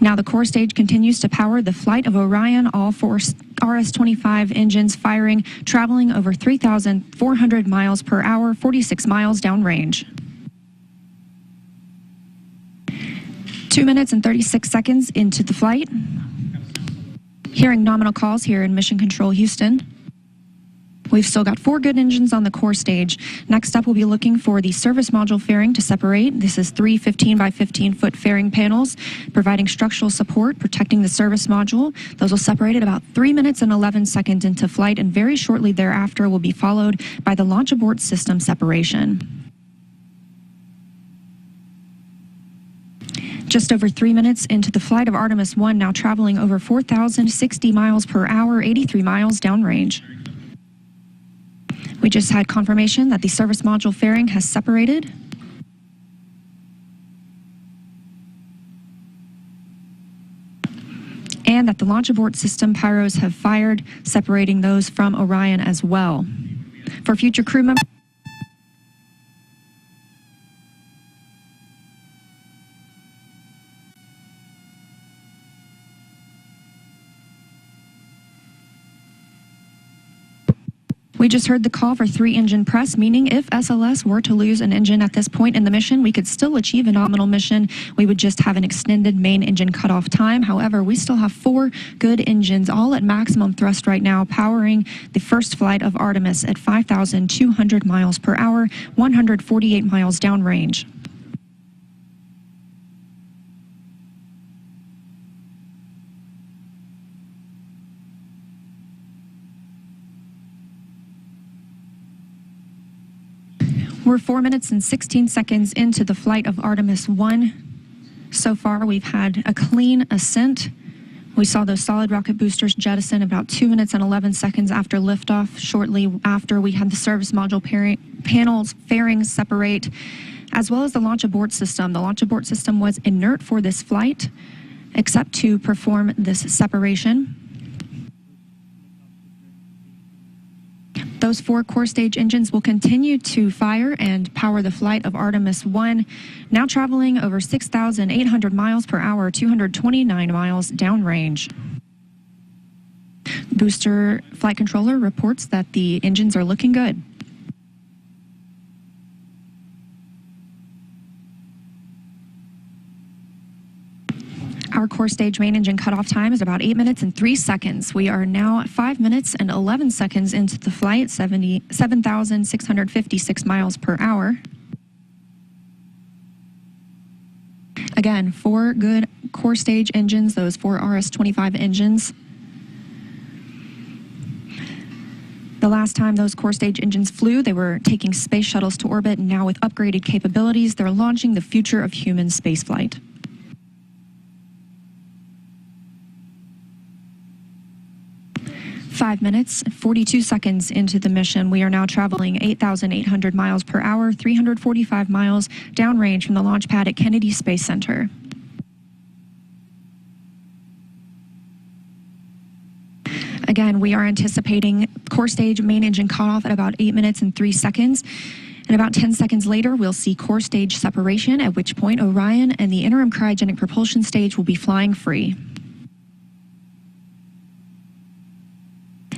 Now the core stage continues to power the flight of Orion, all four RS-25 engines firing, traveling over 3,400 miles per hour, 46 miles downrange. 2 minutes and 36 seconds into the flight. Hearing nominal calls here in Mission Control Houston. We've still got 4 good engines on the core stage. Next up, we'll be looking for the service module fairing to separate. This is 3 15 by 15-foot fairing panels, providing structural support, protecting the service module. Those will separate at about 3 minutes and 11 seconds into flight, and very shortly thereafter will be followed by the launch abort system separation. Just over 3 minutes into the flight of Artemis 1, now traveling over 4,060 miles per hour, 83 miles downrange. We just had confirmation that the service module fairing has separated. And that the launch abort system pyros have fired, separating those from Orion as well. For future crew members, we just heard the call for 3 engine press, meaning if SLS were to lose an engine at this point in the mission, we could still achieve a nominal mission. We would just have an extended main engine cutoff time. However, we still have 4 good engines, all at maximum thrust right now, powering the first flight of Artemis at 5,200 miles per hour, 148 miles downrange. We're 4 minutes and 16 seconds into the flight of Artemis 1. So far, we've had a clean ascent. We saw those solid rocket boosters jettison about 2 minutes and 11 seconds after liftoff. Shortly after, we had the service module panels fairings separate, as well as the launch abort system. The launch abort system was inert for this flight, except to perform this separation. Those 4 core stage engines will continue to fire and power the flight of Artemis 1, now traveling over 6,800 miles per hour, 229 miles downrange. Booster flight controller reports that the engines are looking good. Our core stage main engine cutoff time is about 8 minutes and 3 seconds. We are now at 5 minutes and 11 seconds into the flight, 7,656 miles per hour. Again, 4 good core stage engines, those 4 RS-25 engines. The last time those core stage engines flew, they were taking space shuttles to orbit, and now with upgraded capabilities, they're launching the future of human spaceflight. 5 minutes, 42 seconds into the mission. We are now traveling 8,800 miles per hour, 345 miles downrange from the launch pad at Kennedy Space Center. Again, we are anticipating core stage main engine cutoff at about 8 minutes and 3 seconds. And about 10 seconds later, we'll see core stage separation, at which point Orion and the interim cryogenic propulsion stage will be flying free.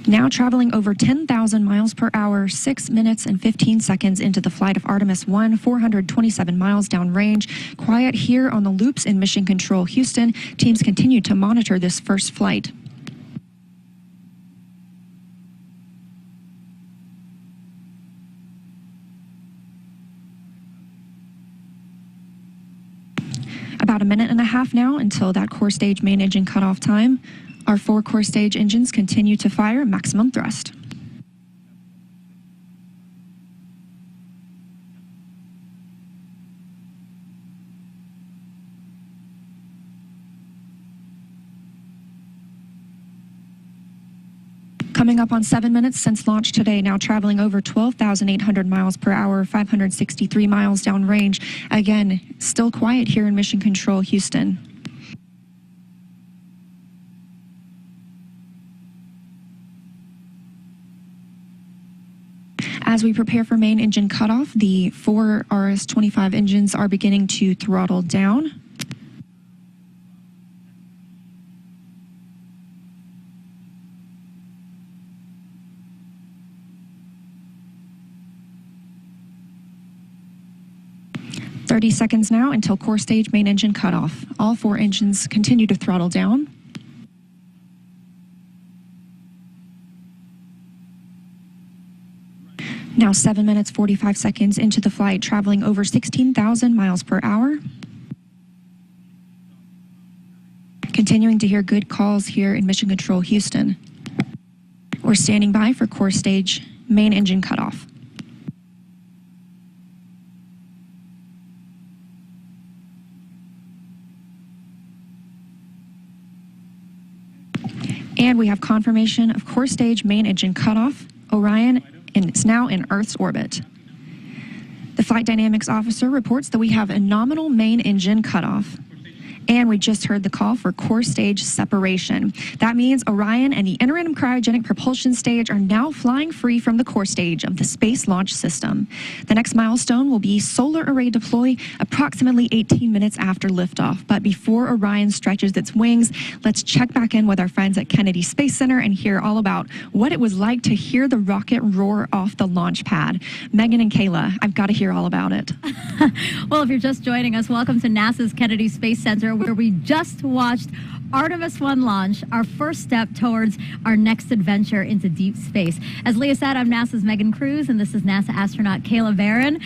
Now traveling over 10,000 miles per hour, 6 minutes and 15 seconds into the flight of Artemis 1, 427 miles downrange. Quiet here on the loops in Mission Control Houston. Teams continue to monitor this first flight. about 1.5 minutes now until that core stage main engine cutoff time. Our 4 core stage engines continue to fire at maximum thrust. Coming up on 7 minutes since launch today, now traveling over 12,800 miles per hour, 563 miles downrange. Again, still quiet here in Mission Control, Houston. As we prepare for main engine cutoff, the 4 RS-25 engines are beginning to throttle down. "30 seconds now until core stage main engine cutoff. All 4 engines continue to throttle down. Now 7 minutes, 45 seconds into the flight, traveling over 16,000 miles per hour. Continuing to hear good calls here in Mission Control, Houston. We're standing by for core stage main engine cutoff. And we have confirmation of core stage main engine cutoff. Orion is now in Earth's orbit. The flight dynamics officer reports that we have a nominal main engine cutoff. And we just heard the call for core stage separation. That means Orion and the interim cryogenic propulsion stage are now flying free from the core stage of the Space Launch System. The next milestone will be solar array deploy approximately 18 minutes after liftoff. But before Orion stretches its wings, let's check back in with our friends at Kennedy Space Center and hear all about what it was like to hear the rocket roar off the launch pad. Megan and Kayla, I've got to hear all about it. Well, if you're just joining us, welcome to NASA's Kennedy Space Center, where we just watched Artemis 1 launch, our first step towards our next adventure into deep space. As Leah said, I'm NASA's Megan Cruz, and this is NASA astronaut Kayla Barron.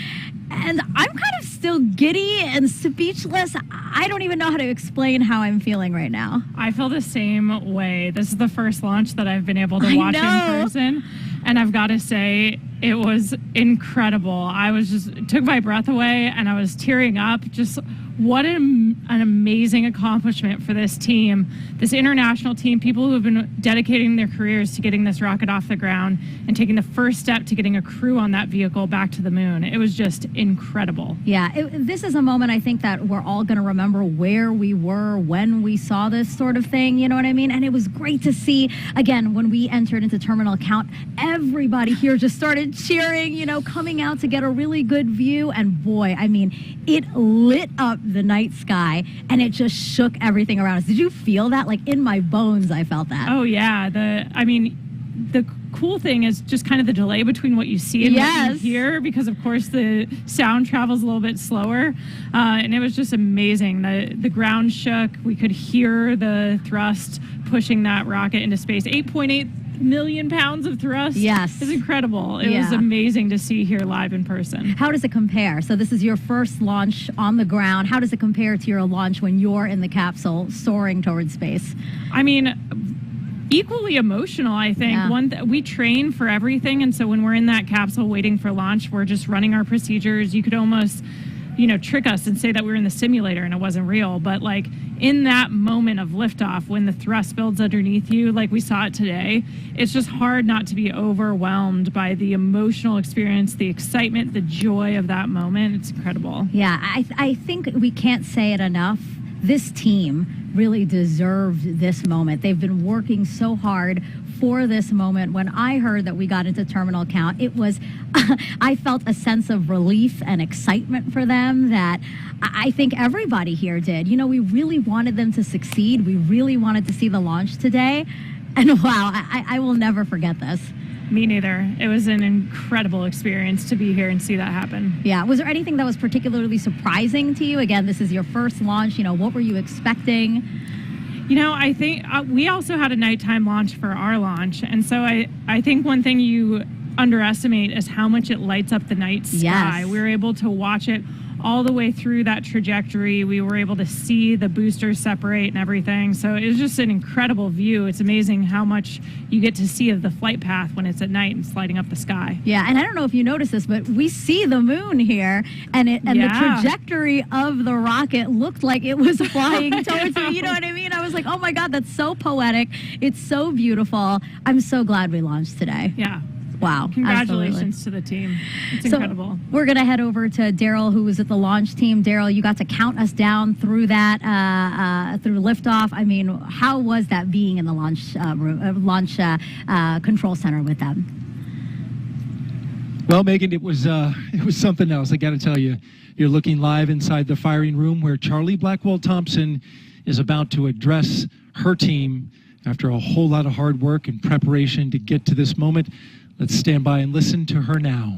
And I'm kind of still giddy and speechless. I don't even know how to explain how I'm feeling right now. I feel the same way. This is the first launch that I've been able to watch in person. And I've got to say, it was incredible. It took my breath away, and I was tearing up. Just what an amazing accomplishment for this team, this international team, people who have been dedicating their careers to getting this rocket off the ground and taking the first step to getting a crew on that vehicle back to the moon. It was just incredible. Yeah, this is a moment I think that we're all going to remember where we were when we saw this sort of thing, you know what I mean? And it was great to see, again, when we entered into terminal count, everybody here just started cheering, coming out to get a really good view. And boy, I mean, it lit up the night sky, and it just shook everything around us. Did you feel that? Like in my bones, I felt that. Oh yeah. The cool thing is just kind of the delay between what you see and what you hear, because of course the sound travels a little bit slower, and it was just amazing. The ground shook. We could hear the thrust pushing that rocket into space. 8.8 million pounds of thrust. Yes. It's incredible. It was amazing to see here live in person. How does it compare? So this is your first launch on the ground. How does it compare to your launch when you're in the capsule soaring towards space? I mean, equally emotional, I think. Yeah. We train for everything, and so when we're in that capsule waiting for launch, we're just running our procedures. You could almost trick us and say that we were in the simulator and it wasn't real. But like in that moment of liftoff, when the thrust builds underneath you, like we saw it today, it's just hard not to be overwhelmed by the emotional experience, the excitement, the joy of that moment. It's incredible. Yeah, I think we can't say it enough. This team really deserved this moment. They've been working so hard for this moment. When I heard that we got into terminal count, it was, I felt a sense of relief and excitement for them that I think everybody here did. We really wanted them to succeed. We really wanted to see the launch today. And wow, I will never forget this. Me neither. It was an incredible experience to be here and see that happen. Yeah. Was there anything that was particularly surprising to you? Again, this is your first launch. What were you expecting? I think we also had a nighttime launch for our launch. And so I think one thing you underestimate is how much it lights up the night sky. Yes. We were able to watch it all the way through that trajectory. We were able to see the boosters separate and everything. So it was just an incredible view. It's amazing how much you get to see of the flight path when it's at night and sliding up the sky. Yeah, and I don't know if you noticed this, but we see the moon here, and the trajectory of the rocket looked like it was flying towards me. You know what I mean? I was like, oh my God, that's so poetic. It's so beautiful. I'm so glad we launched today. Yeah. Wow. Congratulations to the team. It's incredible. We're going to head over to Daryl, who was at the launch team. Daryl, you got to count us down through that, through liftoff. I mean, how was that being in the launch control center with them? Well, Megan, it was something else. I got to tell you, you're looking live inside the firing room where Charlie Blackwell-Thompson is about to address her team after a whole lot of hard work and preparation to get to this moment. Let's stand by and listen to her now.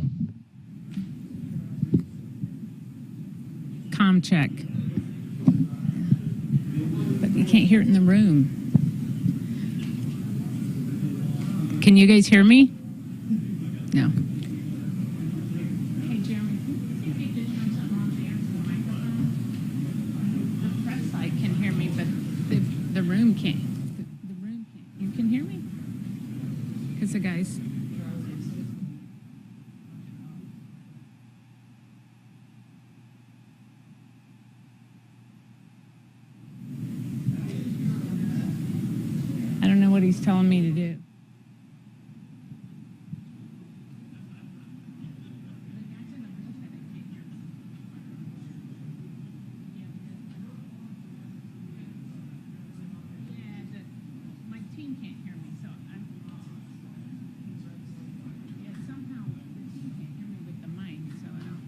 Comm check. But you can't hear it in the room. Can you guys hear me? No. Hey, Jeremy, can you see if you turn something on there for the microphone? The press site can hear me, but the room can't. The room can't. You can hear me? Because the guys... I don't know what he's telling me to do. My team can't hear me, so somehow the team can't hear me with the mic, so I don't.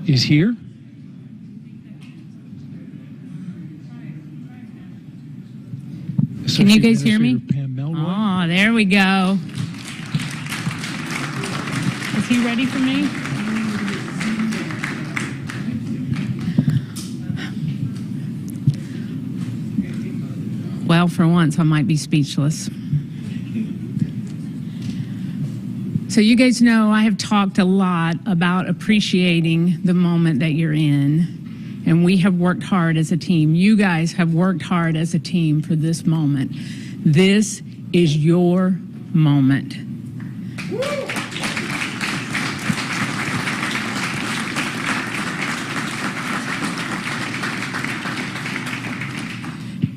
He's here. Can you guys hear me? Oh, there we go. Is he ready for me? Well, for once, I might be speechless. So you guys know I have talked a lot about appreciating the moment that you're in, and we have worked hard as a team. You guys have worked hard as a team for this moment. This is your moment.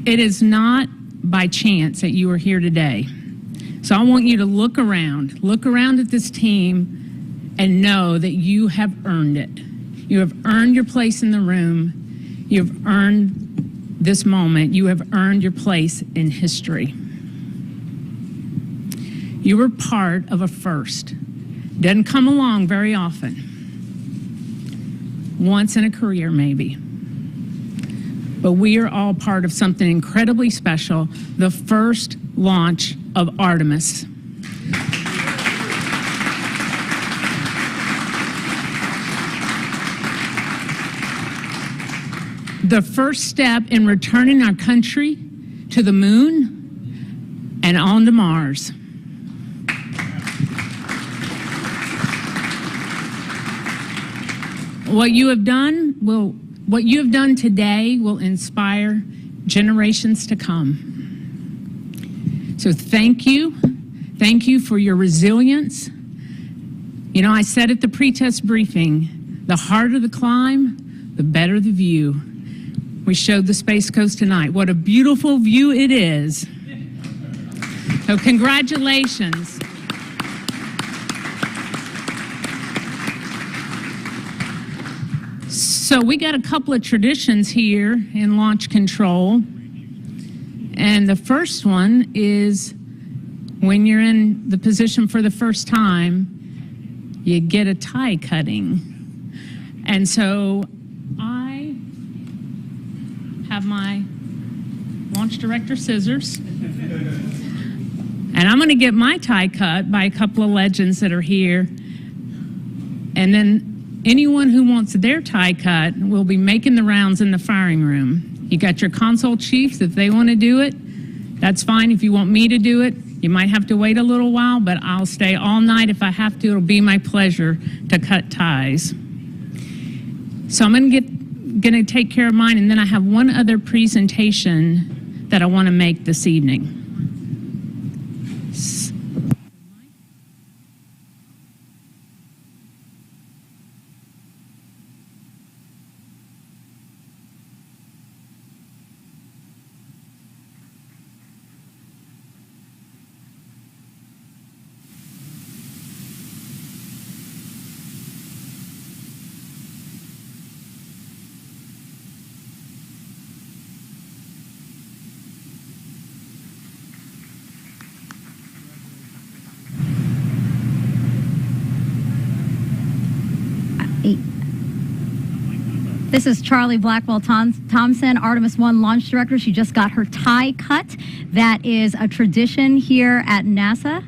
It is not by chance that you are here today. So I want you to look around at this team and know that you have earned it. You have earned your place in the room. You have earned this moment. You have earned your place in history. You were part of a first. Doesn't come along very often. Once in a career, maybe. But we are all part of something incredibly special, the first launch of Artemis. The first step in returning our country to the moon and on to Mars. What you have done today will inspire generations to come. So thank you. Thank you for your resilience. You know, I said at the pre-test briefing, the harder the climb, the better the view. We showed the Space Coast tonight. What a beautiful view it is. So congratulations. So we got a couple of traditions here in launch control. And the first one is when you're in the position for the first time, you get a tie cutting. And so I have my launch launch director scissors. And I'm going to get my tie cut by a couple of legends that are here. And then anyone who wants their tie cut will be making the rounds in the firing room. You got your console chiefs. If they want to do it, that's fine. If you want me to do it, you might have to wait a little while, but I'll stay all night if I have to. It'll be my pleasure to cut ties. So I'm going to take care of mine, and then I have one other presentation that I want to make this evening. This is Charlie Blackwell Thompson, Artemis 1 launch director. She just got her tie cut. That is a tradition here at NASA.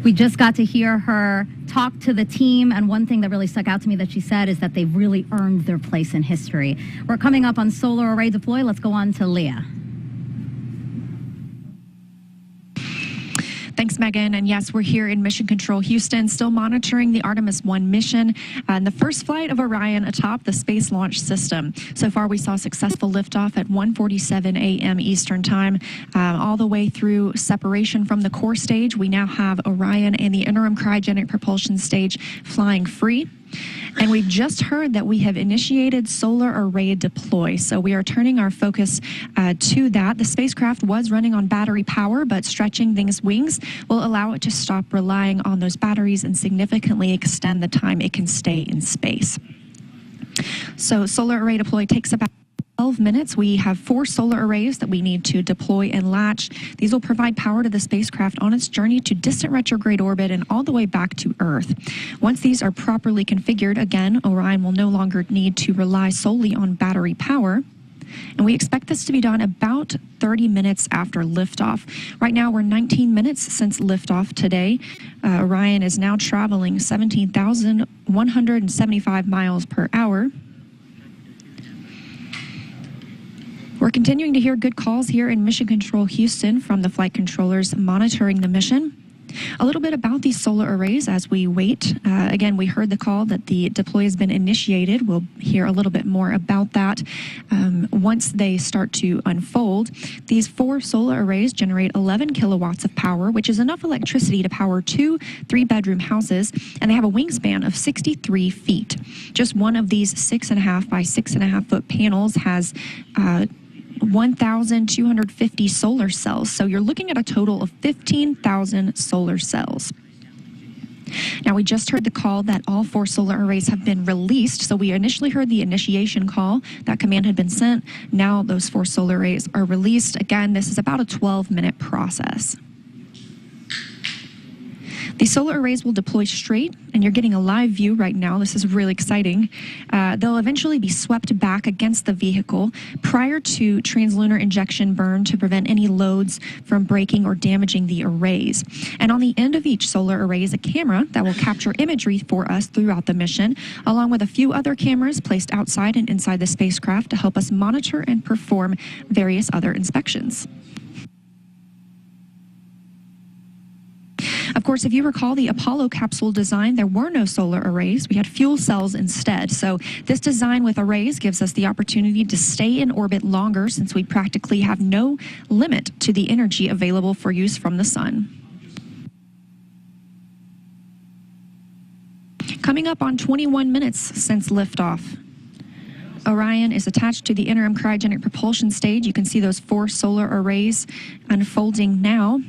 We just got to hear her talk to the team, and one thing that really stuck out to me that she said is that they've really earned their place in history. We're coming up on solar array deploy. Let's go on to Leah. Thanks, Megan. And yes, we're here in Mission Control Houston, still monitoring the Artemis 1 mission and the first flight of Orion atop the Space Launch System. So far, we saw successful liftoff at 1:47 a.m. Eastern Time, all the way through separation from the core stage. We now have Orion and the interim cryogenic propulsion stage flying free. And we've just heard that we have initiated solar array deploy. So we are turning our focus to that. The spacecraft was running on battery power, but stretching these wings will allow it to stop relying on those batteries and significantly extend the time it can stay in space. So solar array deploy takes about 12 minutes. We have 4 solar arrays that we need to deploy and latch. These will provide power to the spacecraft on its journey to distant retrograde orbit and all the way back to Earth. Once these are properly configured, again, Orion will no longer need to rely solely on battery power. And we expect this to be done about 30 minutes after liftoff. Right now, we're 19 minutes since liftoff today. Orion is now traveling 17,175 miles per hour. We're continuing to hear good calls here in Mission Control Houston from the flight controllers monitoring the mission. A little bit about these solar arrays as we wait. Again, we heard the call that the deploy has been initiated. We'll hear a little bit more about that once they start to unfold. These 4 solar arrays generate 11 kilowatts of power, which is enough electricity to power 2 3-bedroom houses, and they have a wingspan of 63 feet. Just one of these 6.5 by 6.5 foot panels has 1,250 solar cells. So you're looking at a total of 15,000 solar cells. Now, we just heard the call that all 4 solar arrays have been released. So we initially heard the initiation call. That command had been sent. Now those 4 solar arrays are released. Again, this is about a 12-minute process. These solar arrays will deploy straight, and you're getting a live view right now. This is really exciting. They'll eventually be swept back against the vehicle prior to translunar injection burn to prevent any loads from breaking or damaging the arrays. And on the end of each solar array is a camera that will capture imagery for us throughout the mission, along with a few other cameras placed outside and inside the spacecraft to help us monitor and perform various other inspections. Of course, if you recall the Apollo capsule design, there were no solar arrays. We had fuel cells instead. So this design with arrays gives us the opportunity to stay in orbit longer since we practically have no limit to the energy available for use from the sun. Coming up on 21 minutes since liftoff. Orion is attached to the interim cryogenic propulsion stage. You can see those 4 solar arrays unfolding now.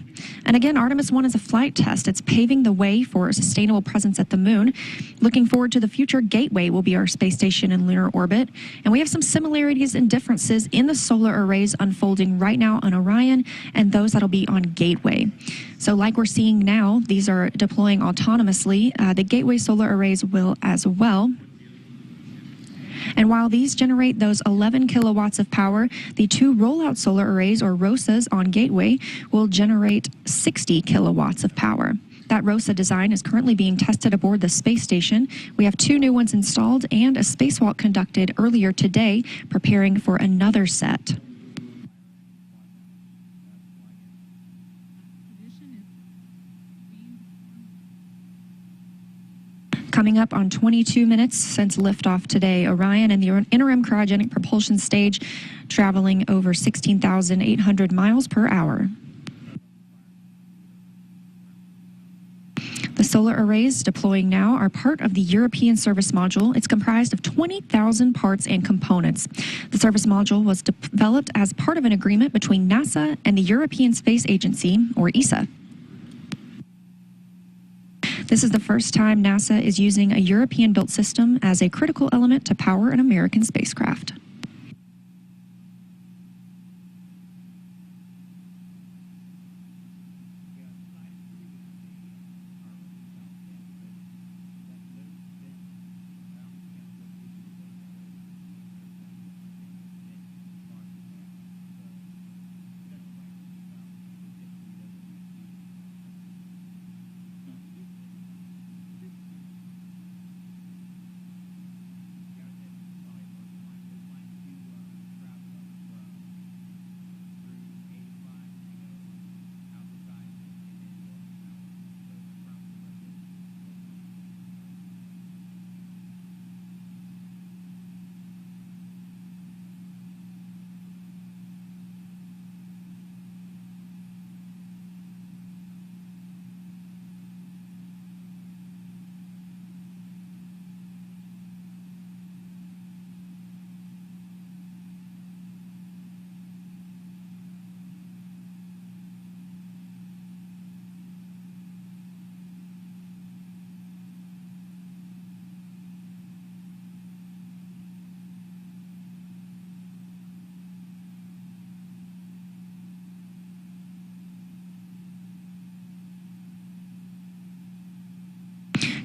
And again, Artemis 1 is a flight test. It's paving the way for a sustainable presence at the moon. Looking forward to the future, Gateway will be our space station in lunar orbit. And we have some similarities and differences in the solar arrays unfolding right now on Orion and those that'll be on Gateway. So like we're seeing now, these are deploying autonomously. The Gateway solar arrays will as well. And while these generate those 11 kilowatts of power, the two rollout solar arrays, or ROSAs, on Gateway will generate 60 kilowatts of power. That ROSA design is currently being tested aboard the space station. We have 2 new ones installed and a spacewalk conducted earlier today, preparing for another set. Coming up on 22 minutes since liftoff today, Orion and the interim cryogenic propulsion stage traveling over 16,800 miles per hour. The solar arrays deploying now are part of the European Service Module. It's comprised of 20,000 parts and components. The Service Module was developed as part of an agreement between NASA and the European Space Agency, or ESA. This is the first time NASA is using a European-built system as a critical element to power an American spacecraft.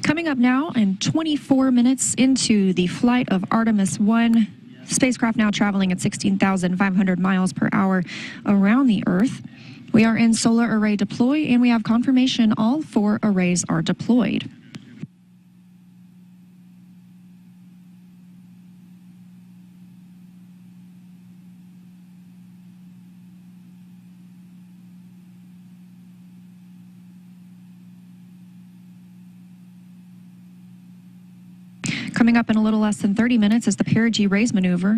Coming up now, and 24 minutes into the flight of Artemis 1, spacecraft now traveling at 16,500 miles per hour around the Earth. We are in solar array deploy, and we have confirmation all 4 arrays are deployed. Coming up in a little less than 30 minutes is the perigee raise maneuver.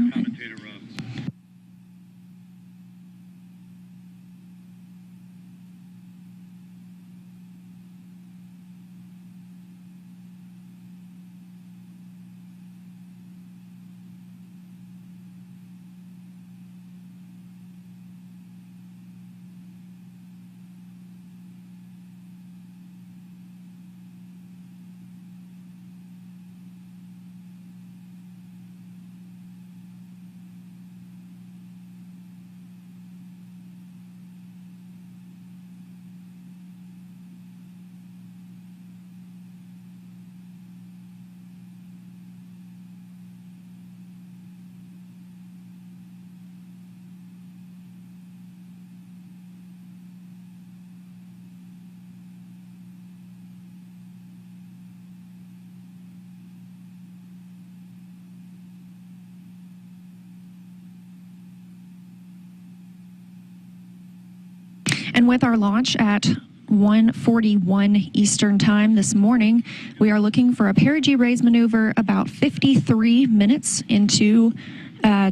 And with our launch at 1:41 Eastern Time this morning, we are looking for a perigee raise maneuver about 53 minutes into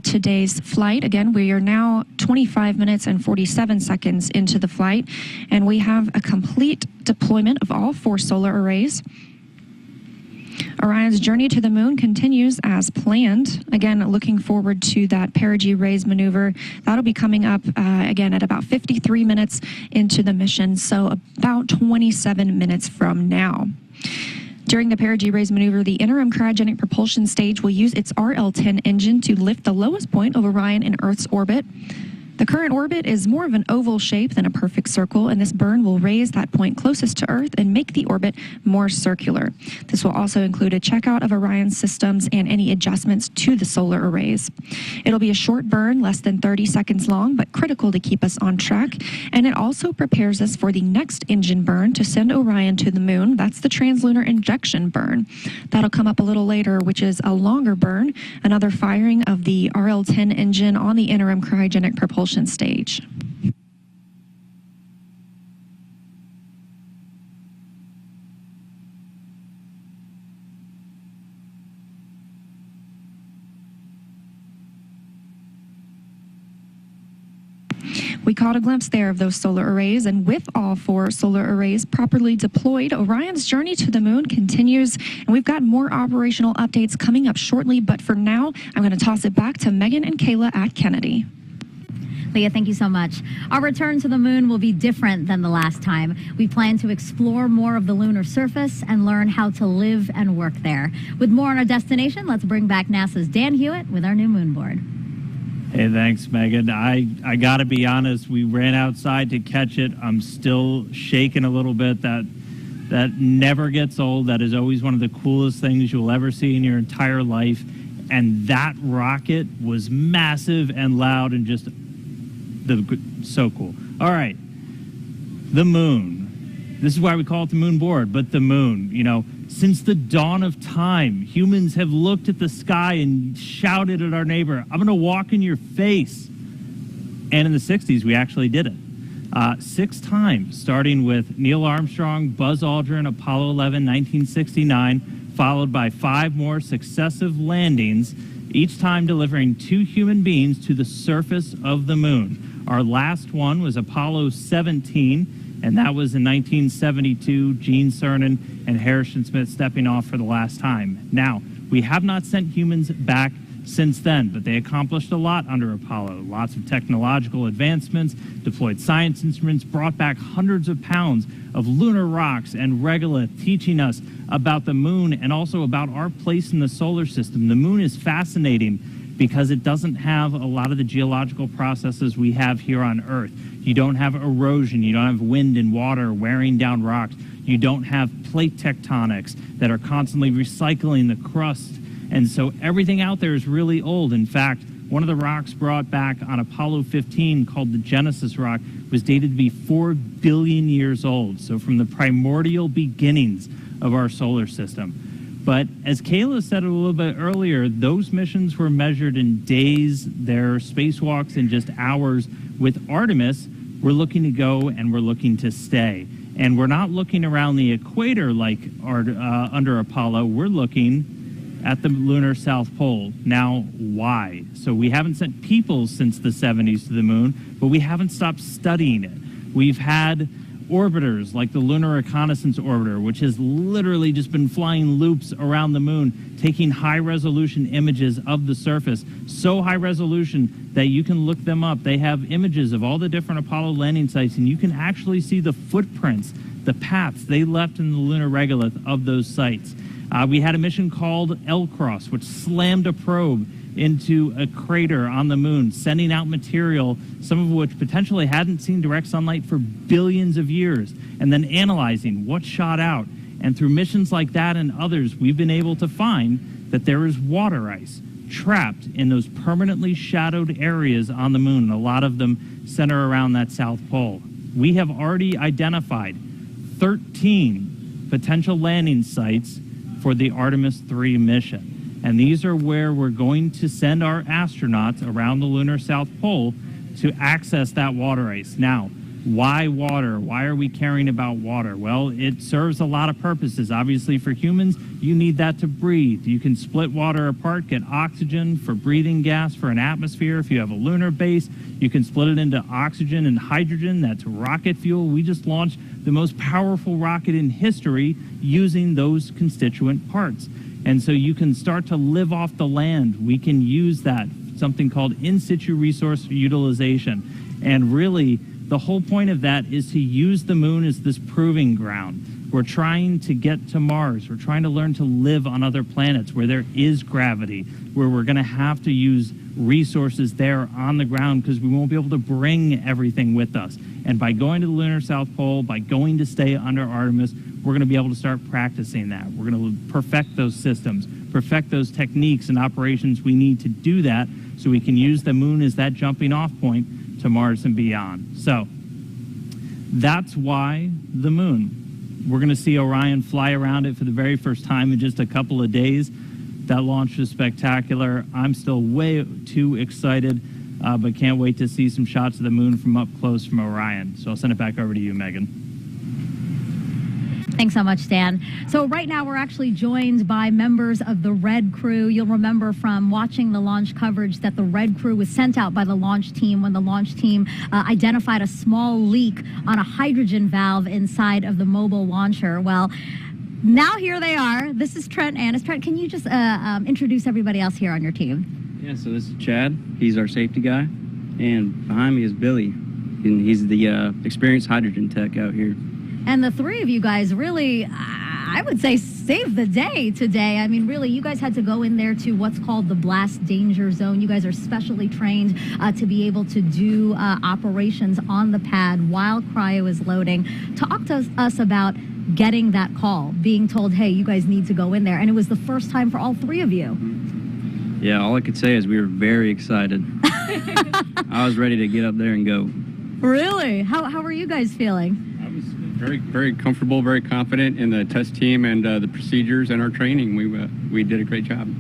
today's flight. Again, we are now 25 minutes and 47 seconds into the flight, and we have a complete deployment of all 4 solar arrays. Orion's journey to the moon continues as planned. Again, looking forward to that perigee raise maneuver. That'll be coming up again at about 53 minutes into the mission, so about 27 minutes from now. During the perigee raise maneuver, the interim cryogenic propulsion stage will use its RL-10 engine to lift the lowest point of Orion in Earth's orbit. The current orbit is more of an oval shape than a perfect circle, and this burn will raise that point closest to Earth and make the orbit more circular. This will also include a checkout of Orion's systems and any adjustments to the solar arrays. It'll be a short burn, less than 30 seconds long, but critical to keep us on track, and it also prepares us for the next engine burn to send Orion to the moon. That's the translunar injection burn. That'll come up a little later, which is a longer burn, another firing of the RL-10 engine on the interim cryogenic propulsion stage. We caught a glimpse there of those solar arrays, and with all 4 solar arrays properly deployed, Orion's journey to the moon continues, and we've got more operational updates coming up shortly, but for now, I'm going to toss it back to Megan and Kayla at Kennedy. Leah, thank you so much. Our return to the moon will be different than the last time. We plan to explore more of the lunar surface and learn how to live and work there. With more on our destination, let's bring back NASA's Dan Hewitt with our new moon board. Hey, thanks, Megan. I got to be honest, we ran outside to catch it. I'm still shaking a little bit. That never gets old. That is always one of the coolest things you'll ever see in your entire life. And that rocket was massive and loud and just so cool. All right, the moon. This is why we call it the moon board, but the moon, you know, since the dawn of time, humans have looked at the sky and shouted at our neighbor, I'm going to walk in your face. And in the 60s, we actually did it. 6 times, starting with Neil Armstrong, Buzz Aldrin, Apollo 11, 1969, followed by 5 more successive landings, each time delivering 2 human beings to the surface of the moon. Our last one was Apollo 17, and that was in 1972, Gene Cernan and Harrison Smith stepping off for the last time. Now, we have not sent humans back since then, but they accomplished a lot under Apollo. Lots of technological advancements, deployed science instruments, brought back hundreds of pounds of lunar rocks and regolith, teaching us about the moon and also about our place in the solar system. The moon is fascinating because it doesn't have a lot of the geological processes we have here on Earth. You don't have erosion, you don't have wind and water wearing down rocks, you don't have plate tectonics that are constantly recycling the crust. And so everything out there is really old. In fact, one of the rocks brought back on Apollo 15, called the Genesis rock, was dated to be 4 billion years old. So from the primordial beginnings of our solar system. But as Kayla said a little bit earlier, those missions were measured in days, their spacewalks in just hours. With Artemis, we're looking to go and we're looking to stay. And we're not looking around the equator like under Apollo. We're looking at the lunar South Pole. Now, why? So we haven't sent people since the 70s to the moon, but we haven't stopped studying it. We've had orbiters like the Lunar Reconnaissance Orbiter, which has literally just been flying loops around the moon, taking high-resolution images of the surface, so high resolution that you can look them up. They have images of all the different Apollo landing sites, and you can actually see the footprints, the paths they left in the lunar regolith of those sites. We had a mission called L-Cross, which slammed a probe into a crater on the moon, sending out material, some of which potentially hadn't seen direct sunlight for billions of years, and then analyzing what shot out. And through missions like that and others, we've been able to find that there is water ice trapped in those permanently shadowed areas on the moon. A lot of them center around that South Pole. We have already identified 13 potential landing sites for the Artemis 3 mission. And these are where we're going to send our astronauts around the lunar South Pole to access that water ice. Now, why water? Why are we caring about water? Well, it serves a lot of purposes. Obviously, for humans, you need that to breathe. You can split water apart, get oxygen for breathing gas for an atmosphere. If you have a lunar base, you can split it into oxygen and hydrogen. That's rocket fuel. We just launched the most powerful rocket in history using those constituent parts. And so you can start to live off the land. We can use that, something called in situ resource utilization. And really, the whole point of that is to use the moon as this proving ground. We're trying to get to Mars. We're trying to learn to live on other planets where there is gravity, where we're going to have to use resources there on the ground because we won't be able to bring everything with us. And by going to the lunar South Pole, by going to stay under Artemis, we're going to be able to start practicing that. We're going to perfect those systems, perfect those techniques and operations we need to do that so we can use the moon as that jumping off point to Mars and beyond. So that's why the moon. We're going to see Orion fly around it for the very first time in just a couple of days. That launch was spectacular. I'm still way too excited, but can't wait to see some shots of the moon from up close from Orion. So I'll send it back over to you, Megan. Thanks so much, Dan. So right now we're actually joined by members of the Red Crew. You'll remember from watching the launch coverage that the Red Crew was sent out by the launch team when the launch team identified a small leak on a hydrogen valve inside of the mobile launcher. Well, now here they are. This is Trent Annis. Trent, can you just introduce everybody else here on your team? Yeah, so this is Chad. He's our safety guy. And behind me is Billy. And he's the experienced hydrogen tech out here. And the three of you guys really, I would say, saved the day today. I mean, really, you guys had to go in there to what's called the blast danger zone. You guys are specially trained to be able to do operations on the pad while cryo is loading. Talk to us about getting that call, being told, hey, you guys need to go in there. And it was the first time for all three of you. Yeah, all I could say is we were very excited. I was ready to get up there and go. Really? How were you guys feeling? Very, very comfortable, very confident in the test team and the procedures and our training. We did a great job.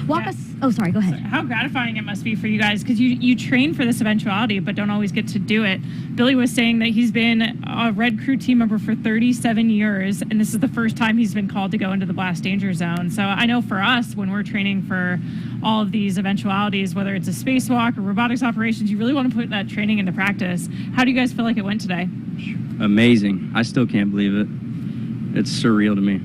Walk us. Oh, sorry. Go ahead. How gratifying it must be for you guys because you train for this eventuality, but don't always get to do it. Billy was saying that he's been a Red Crew team member for 37 years, and this is the first time he's been called to go into the blast danger zone. So I know for us, when we're training for all of these eventualities, whether it's a spacewalk or robotics operations, you really want to put that training into practice. How do you guys feel like it went today? Amazing. I still can't believe it. It's surreal to me.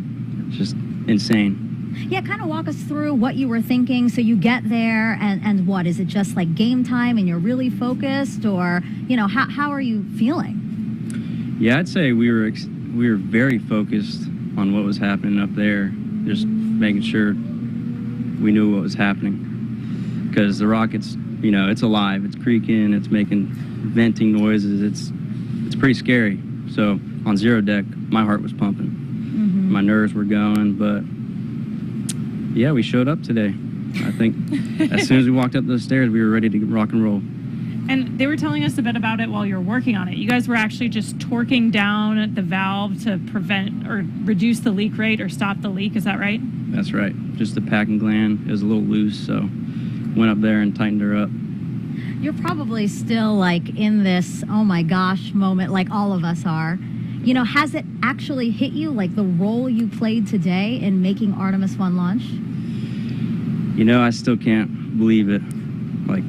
It's just insane. Yeah, kind of walk us through what you were thinking. So you get there and what? Is it just like game time and you're really focused, or, you know, how are you feeling? Yeah, I'd say we were very focused on what was happening up there, just making sure we knew what was happening. Because the rocket's, you know, it's alive, it's creaking, it's making venting noises, it's pretty scary. So on zero deck, my heart was pumping. Mm-hmm. My nerves were going, but yeah, we showed up today. I think as soon as we walked up those stairs, we were ready to rock and roll. And they were telling us a bit about it while you were working on it. You guys were actually just torquing down the valve to prevent or reduce the leak rate or stop the leak. Is that right? That's right. Just the packing gland. It was a little loose, so went up there and tightened her up. You're probably still like in this, oh my gosh moment, like all of us are. You know, has it actually hit you, like the role you played today in making Artemis 1 launch? You know, I still can't believe it. Like,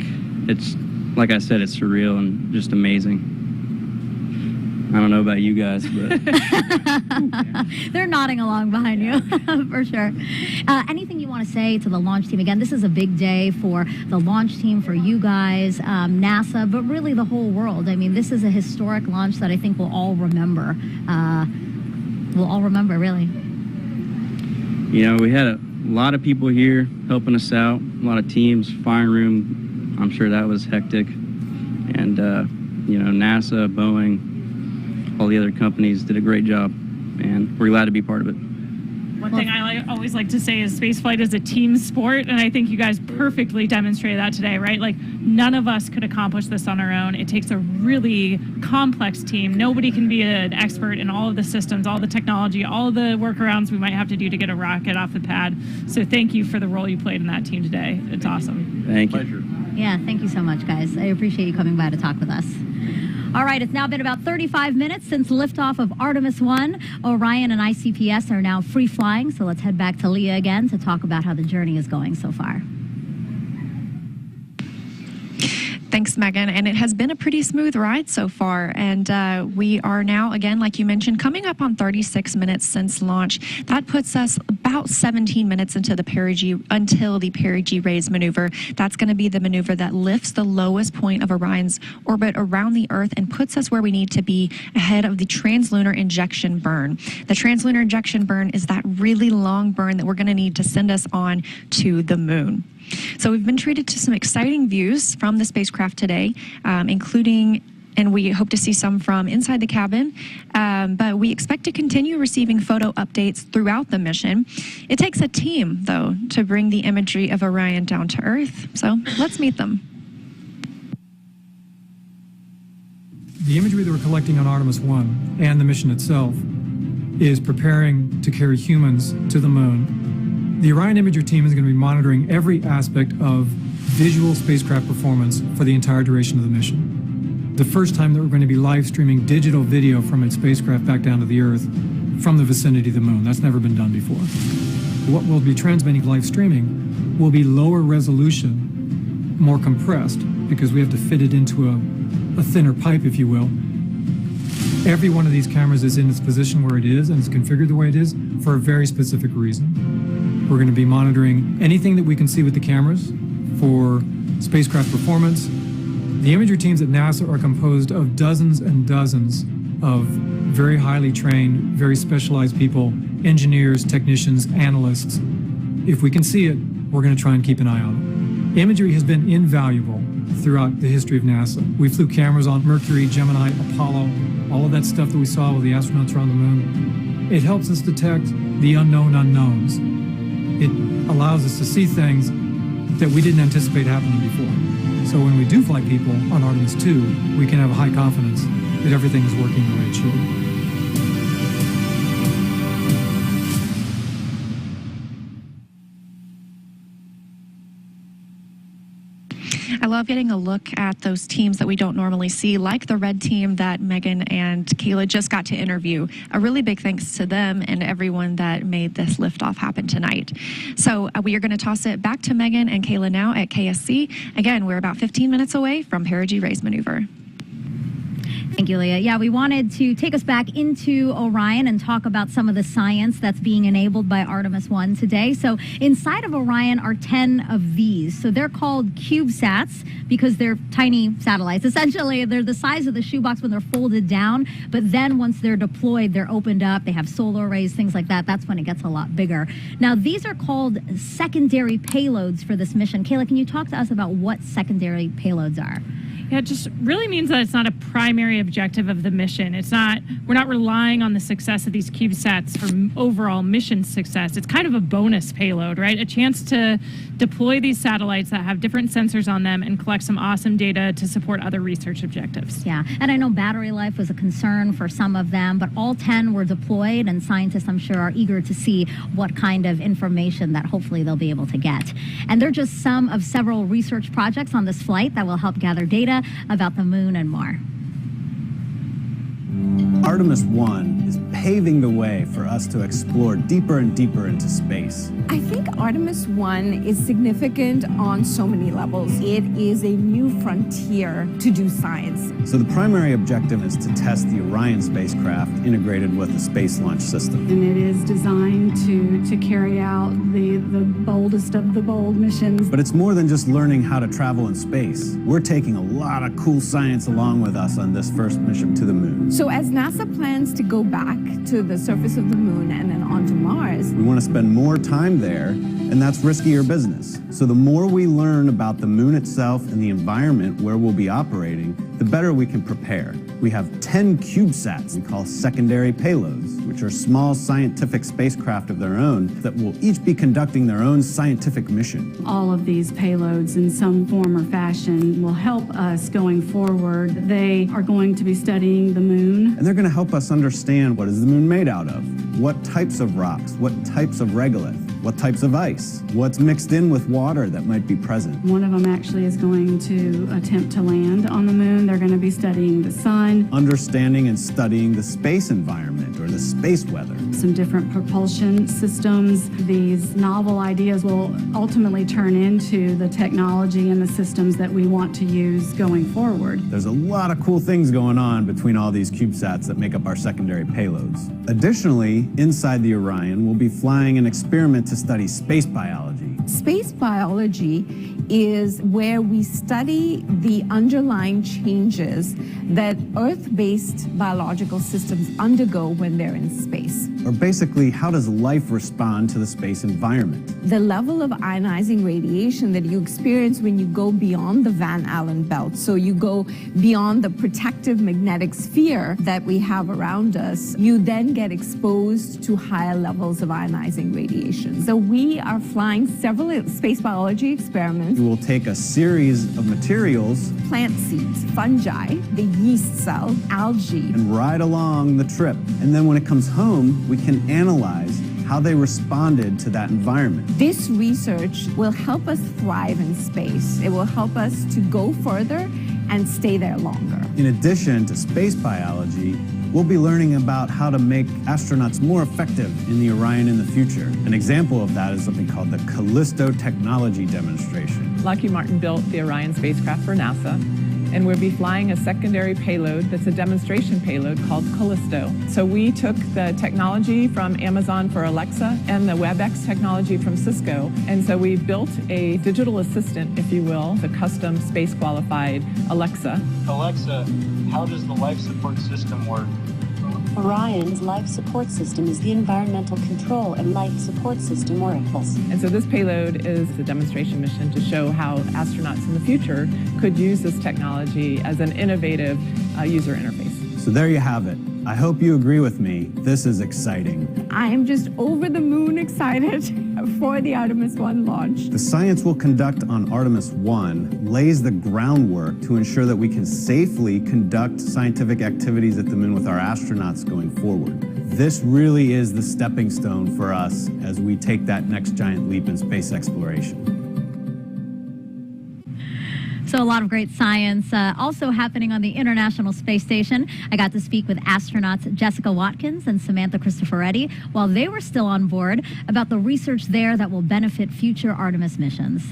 it's, like I said, it's surreal and just amazing. I don't know about you guys, but... They're nodding along behind you, for sure. Anything you want to say to the launch team? Again, this is a big day for the launch team, for you guys, NASA, but really the whole world. I mean, this is a historic launch that I think we'll all remember. Really. You know, we had a lot of people here helping us out, a lot of teams, firing room. I'm sure that was hectic. And, you know, NASA, Boeing, all the other companies did a great job, and we're glad to be part of it. One thing I always like to say is spaceflight is a team sport, and I think you guys perfectly demonstrated that today, right? Like, none of us could accomplish this on our own. It takes a really complex team. Nobody can be an expert in all of the systems, all the technology, all the workarounds we might have to do to get a rocket off the pad. So thank you for the role you played in that team today. It's awesome. Thank you. Yeah, thank you so much, guys. I appreciate you coming by to talk with us. All right, it's now been about 35 minutes since liftoff of Artemis 1. Orion and ICPS are now free flying, so let's head back to Leah again to talk about how the journey is going so far. Thanks, Megan. And it has been a pretty smooth ride so far. And we are now, again, like you mentioned, coming up on 36 minutes since launch. That puts us about 17 minutes into the until the perigee raise maneuver. That's going to be the maneuver that lifts the lowest point of Orion's orbit around the Earth and puts us where we need to be ahead of the translunar injection burn. The translunar injection burn is that really long burn that we're going to need to send us on to the moon. So we've been treated to some exciting views from the spacecraft today, including, and we hope to see some from inside the cabin, but we expect to continue receiving photo updates throughout the mission. It takes a team, though, to bring the imagery of Orion down to Earth. So let's meet them. The imagery that we're collecting on Artemis 1 and the mission itself is preparing to carry humans to the moon. The Orion Imager team is going to be monitoring every aspect of visual spacecraft performance for the entire duration of the mission. The first time that we're going to be live streaming digital video from its spacecraft back down to the Earth from the vicinity of the moon. That's never been done before. What we'll be transmitting live streaming will be lower resolution, more compressed, because we have to fit it into a thinner pipe, if you will. Every one of these cameras is in its position where it is and it's configured the way it is for a very specific reason. We're going to be monitoring anything that we can see with the cameras for spacecraft performance. The imager teams at NASA are composed of dozens and dozens of very highly trained, very specialized people, engineers, technicians, analysts. If we can see it, we're going to try and keep an eye on it. Imagery has been invaluable throughout the history of NASA. We flew cameras on Mercury, Gemini, Apollo, all of that stuff that we saw with the astronauts around the moon. It helps us detect the unknown unknowns. It allows us to see things that we didn't anticipate happening before. So when we do fly people on Artemis 2, we can have a high confidence that everything is working the way it should. I love getting a look at those teams that we don't normally see, like the red team that Megan and Kayla just got to interview. A really big thanks to them and everyone that made this liftoff happen tonight. So we are going to toss it back to Megan and Kayla now at KSC. Again, we're about 15 minutes away from perigee raise maneuver. Thank you, Leah. Yeah, we wanted to take us back into Orion and talk about some of the science that's being enabled by Artemis 1 today. So inside of Orion are 10 of these. So they're called CubeSats because they're tiny satellites. Essentially, they're the size of the shoebox when they're folded down. But then once they're deployed, they're opened up. They have solar arrays, things like that. That's when it gets a lot bigger. Now, these are called secondary payloads for this mission. Kayla, can you talk to us about what secondary payloads are? Yeah, it just really means that it's not a primary objective of the mission. We're not relying on the success of these CubeSats for overall mission success. It's kind of a bonus payload, right? A chance to deploy these satellites that have different sensors on them and collect some awesome data to support other research objectives. Yeah, and I know battery life was a concern for some of them, but all 10 were deployed, and scientists, I'm sure, are eager to see what kind of information that hopefully they'll be able to get. And they're just some of several research projects on this flight that will help gather data about the moon and more. Artemis 1 is paving the way for us to explore deeper and deeper into space. I think Artemis 1 is significant on so many levels. It is a new frontier to do science. So the primary objective is to test the Orion spacecraft integrated with the Space Launch System. And it is designed to carry out the boldest of the bold missions. But it's more than just learning how to travel in space. We're taking a lot of cool science along with us on this first mission to the moon. So as NASA plans to go back to the surface of the moon and then onto Mars, we want to spend more time there, and that's riskier business. So the more we learn about the moon itself and the environment where we'll be operating, the better we can prepare. We have 10 CubeSats we call secondary payloads, which are small scientific spacecraft of their own that will each be conducting their own scientific mission. All of these payloads in some form or fashion will help us going forward. They are going to be studying the moon. And they're going to help us understand what is the moon made out of, what types of rocks, what types of regolith, What types of ice? What's mixed in with water that might be present? One of them actually is going to attempt to land on the moon. They're going to be studying the sun. Understanding and studying the space environment or the space weather. Some different propulsion systems. These novel ideas will ultimately turn into the technology and the systems that we want to use going forward. There's a lot of cool things going on between all these CubeSats that make up our secondary payloads. Additionally, inside the Orion, we'll be flying an experiment to study space biology. Space biology is where we study the underlying changes that Earth-based biological systems undergo when they're in space. Or basically, how does life respond to the space environment? The level of ionizing radiation that you experience when you go beyond the Van Allen belt, so you go beyond the protective magnetic sphere that we have around us, you then get exposed to higher levels of ionizing radiation. So we are flying several space biology experiments. You will take a series of materials, plant seeds, fungi, the yeast cell, algae, and ride along the trip. And then when it comes home, we can analyze how they responded to that environment. This research will help us thrive in space. It will help us to go further and stay there longer. In addition to space biology, we'll be learning about how to make astronauts more effective in the Orion in the future. An example of that is something called the Callisto Technology Demonstration. Lockheed Martin built the Orion spacecraft for NASA, and we'll be flying a secondary payload that's a demonstration payload called Callisto. So we took the technology from Amazon for Alexa and the WebEx technology from Cisco, and so we built a digital assistant, if you will, the custom space-qualified Alexa. Alexa, how does the life support system work? Orion's life support system is the environmental control and life support system oracles. And so this payload is a demonstration mission to show how astronauts in the future could use this technology as an innovative user interface. So there you have it. I hope you agree with me. This is exciting. I am just over the moon excited for the Artemis 1 launch. The science we'll conduct on Artemis 1 lays the groundwork to ensure that we can safely conduct scientific activities at the moon with our astronauts going forward. This really is the stepping stone for us as we take that next giant leap in space exploration. So a lot of great science also happening on the International Space Station. I got to speak with astronauts Jessica Watkins and Samantha Cristoforetti while they were still on board about the research there that will benefit future Artemis missions.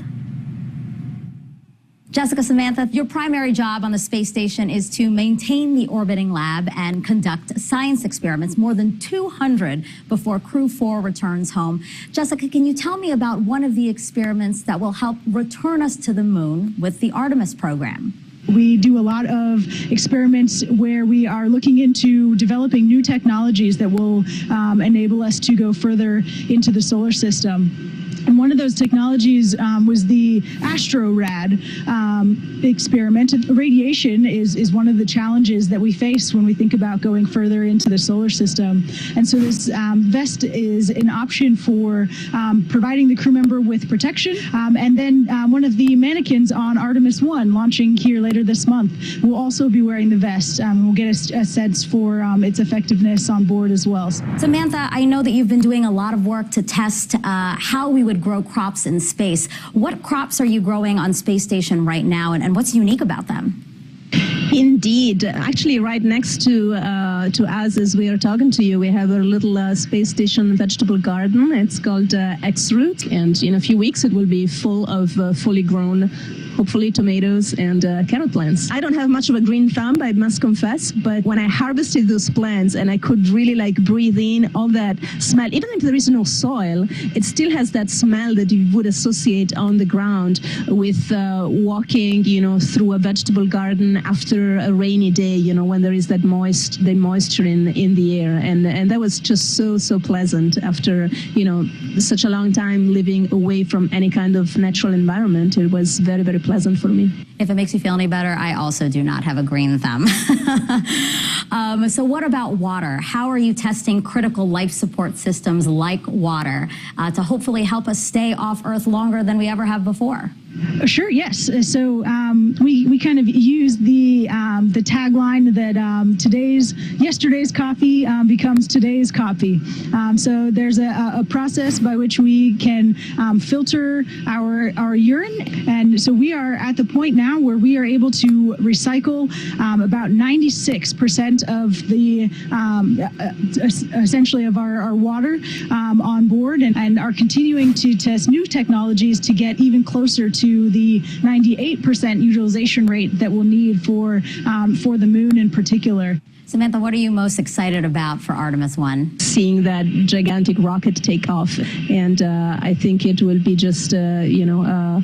Jessica, Samantha, your primary job on the space station is to maintain the orbiting lab and conduct science experiments, more than 200 before Crew 4 returns home. Jessica, can you tell me about one of the experiments that will help return us to the moon with the Artemis program? We do a lot of experiments where we are looking into developing new technologies that will enable us to go further into the solar system. And one of those technologies was the AstroRad experiment. Radiation is one of the challenges that we face when we think about going further into the solar system. And so this vest is an option for providing the crew member with protection. And then one of the mannequins on Artemis 1 launching here later this month will also be wearing the vest. We'll get a sense for its effectiveness on board as well. Samantha, I know that you've been doing a lot of work to test how we would grow crops in space. What crops are you growing on Space Station right now, and what's unique about them? Indeed. Actually, right next to us as we are talking to you, we have a little space station vegetable garden. It's called X-Root, and in a few weeks it will be full of fully grown, hopefully tomatoes and carrot plants. I don't have much of a green thumb, I must confess, but when I harvested those plants and I could really breathe in all that smell, even if there is no soil, it still has that smell that you would associate on the ground with walking, through a vegetable garden after a rainy day, when there is that moisture in the air, and that was just so pleasant after such a long time living away from any kind of natural environment. It was very pleasant for me. If it makes you feel any better, I also do not have a green thumb. So what about water? How are you testing critical life support systems like water to hopefully help us stay off Earth longer than we ever have before? Sure. Yes. So we kind of use the tagline that yesterday's coffee becomes today's coffee. So there's a process by which we can filter our urine, and so we are at the point now where we are able to recycle about 96% of the essentially of our water on board, and are continuing to test new technologies to get even closer to the 98% utilization rate that we'll need for the moon in particular. Samantha, what are you most excited about for Artemis 1? Seeing that gigantic rocket take off, and I think it will be just a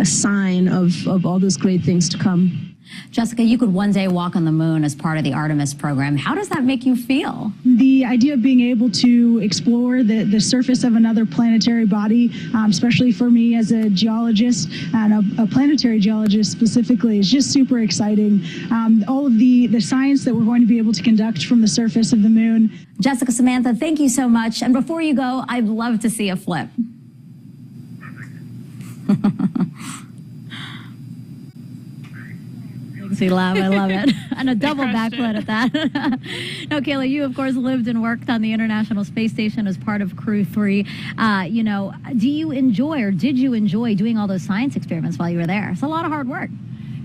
sign of all those great things to come. Jessica, you could one day walk on the moon as part of the Artemis program. How does that make you feel? The idea of being able to explore the surface of another planetary body, especially for me as a geologist and a planetary geologist specifically, is just super exciting. All of the science that we're going to be able to conduct from the surface of the moon. Jessica, Samantha, thank you so much. And before you go, I'd love to see a flip. You laugh, I love it. And a double backflip at that. Now, Kayla, you, of course, lived and worked on the International Space Station as part of Crew 3. Do you enjoy, or did you enjoy doing all those science experiments while you were there? It's a lot of hard work.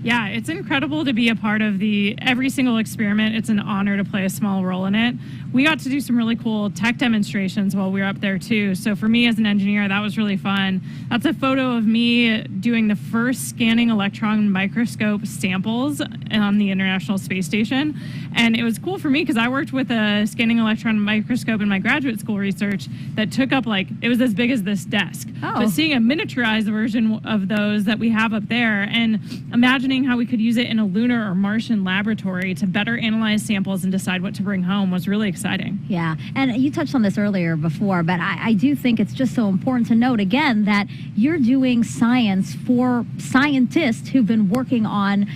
Yeah, it's incredible to be a part of every single experiment. It's an honor to play a small role in it. We got to do some really cool tech demonstrations while we were up there too. So for me as an engineer, that was really fun. That's a photo of me doing the first scanning electron microscope samples on the International Space Station. And it was cool for me because I worked with a scanning electron microscope in my graduate school research that took up it was as big as this desk. Oh. But seeing a miniaturized version of those that we have up there, and imagining how we could use it in a lunar or Martian laboratory to better analyze samples and decide what to bring home was really exciting. Yeah, and you touched on this earlier before, but I do think it's just so important to note again that you're doing science for scientists who've been working on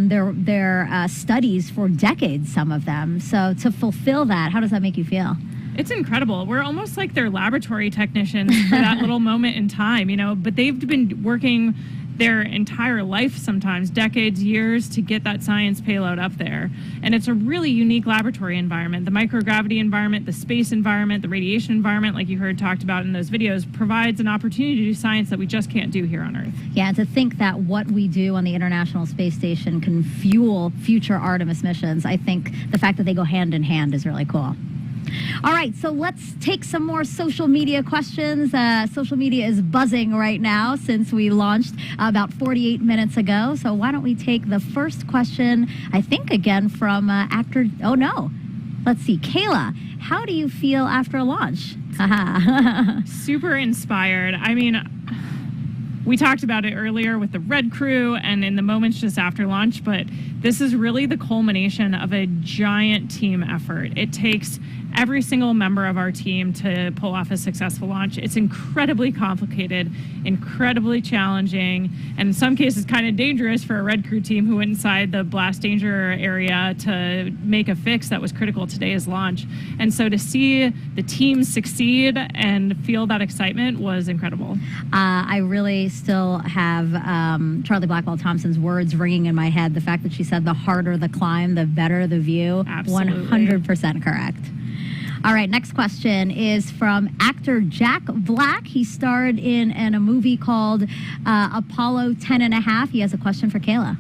their studies for decades, some of them. So to fulfill that, how does that make you feel? It's incredible. We're almost like their laboratory technicians for that little moment in time, but they've been working their entire life, sometimes decades, years, to get that science payload up there. And it's a really unique laboratory environment. The microgravity environment, the space environment, the radiation environment, like you heard talked about in those videos, provides an opportunity to do science that we just can't do here on Earth. Yeah, and to think that what we do on the International Space Station can fuel future Artemis missions, I think the fact that they go hand in hand is really cool. All right, so let's take some more social media questions. Social media is buzzing right now since we launched about 48 minutes ago. So why don't we take the first question, I think, again, from actor... Oh, no. Let's see. Kayla, how do you feel after launch? Super inspired. I mean, we talked about it earlier with the Red Crew and in the moments just after launch, but this is really the culmination of a giant team effort. It takes every single member of our team to pull off a successful launch. It's incredibly complicated, incredibly challenging, and in some cases kind of dangerous for a Red Crew team who went inside the blast danger area to make a fix that was critical to today's launch. And so to see the team succeed and feel that excitement was incredible. I really still have Charlie Blackwell Thompson's words ringing in my head. The fact that she said the harder the climb, the better the view. Absolutely. 100% correct. All right, next question is from actor Jack Black. He starred in a movie called Apollo 10.5. He has a question for Kayla.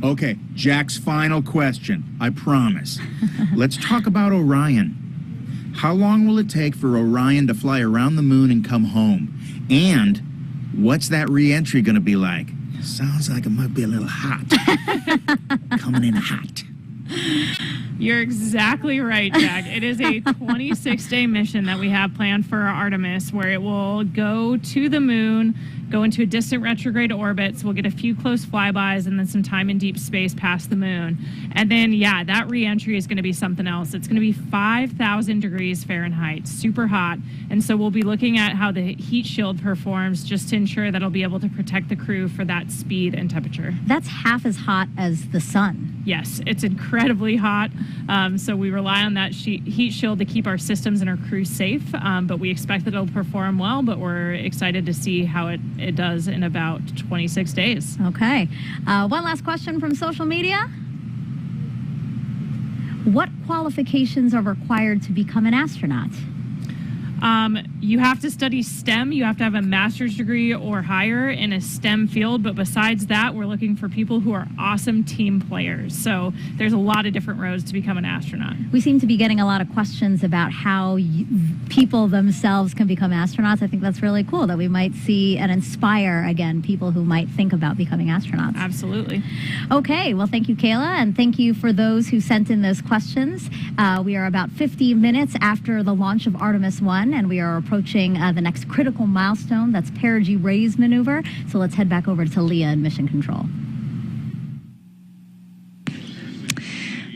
Okay, Jack's final question, I promise. Let's talk about Orion. How long will it take for Orion to fly around the moon and come home? And what's that re-entry going to be like? Sounds like it might be a little hot. Coming in hot. You're exactly right, Jack. It is a 26-day mission that we have planned for Artemis, where it will go to the moon, go into a distant retrograde orbit, so we'll get a few close flybys and then some time in deep space past the moon. And then, yeah, that re-entry is going to be something else. It's going to be 5,000 degrees Fahrenheit, super hot. And so we'll be looking at how the heat shield performs just to ensure that it'll be able to protect the crew for that speed and temperature. That's half as hot as the sun. Yes, it's incredibly hot, so we rely on that heat shield to keep our systems and our crew safe, but we expect that it'll perform well, but we're excited to see how it does in about 26 days. Okay. One last question from social media. What qualifications are required to become an astronaut? You have to study STEM. You have to have a master's degree or higher in a STEM field. But besides that, we're looking for people who are awesome team players. So there's a lot of different roads to become an astronaut. We seem to be getting a lot of questions about how people themselves can become astronauts. I think that's really cool that we might see and inspire, again, people who might think about becoming astronauts. Absolutely. Okay. Well, thank you, Kayla. And thank you for those who sent in those questions. We are about 50 minutes after the launch of Artemis 1, and we are approaching the next critical milestone. That's perigee raise maneuver. So let's head back over to Leah in Mission Control.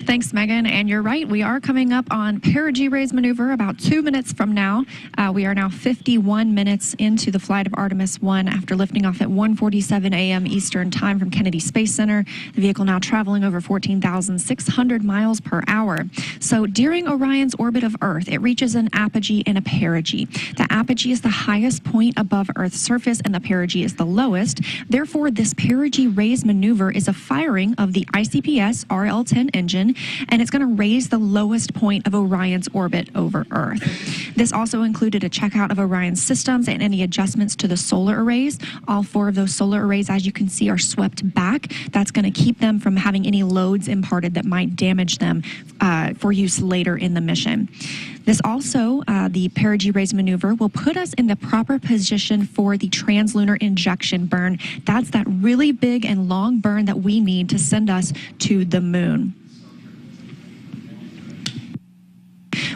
Thanks, Megan. And you're right, we are coming up on perigee raise maneuver about 2 minutes from now. We are now 51 minutes into the flight of Artemis 1 after lifting off at 1:47 a.m. Eastern Time from Kennedy Space Center. The vehicle now traveling over 14,600 miles per hour. So during Orion's orbit of Earth, it reaches an apogee and a perigee. The apogee is the highest point above Earth's surface and the perigee is the lowest. Therefore, this perigee raise maneuver is a firing of the ICPS RL-10 engine, and it's going to raise the lowest point of Orion's orbit over Earth. This also included a checkout of Orion's systems and any adjustments to the solar arrays. All 4 of those solar arrays, as you can see, are swept back. That's going to keep them from having any loads imparted that might damage them for use later in the mission. This also, the perigee raise maneuver, will put us in the proper position for the translunar injection burn. That's that really big and long burn that we need to send us to the moon.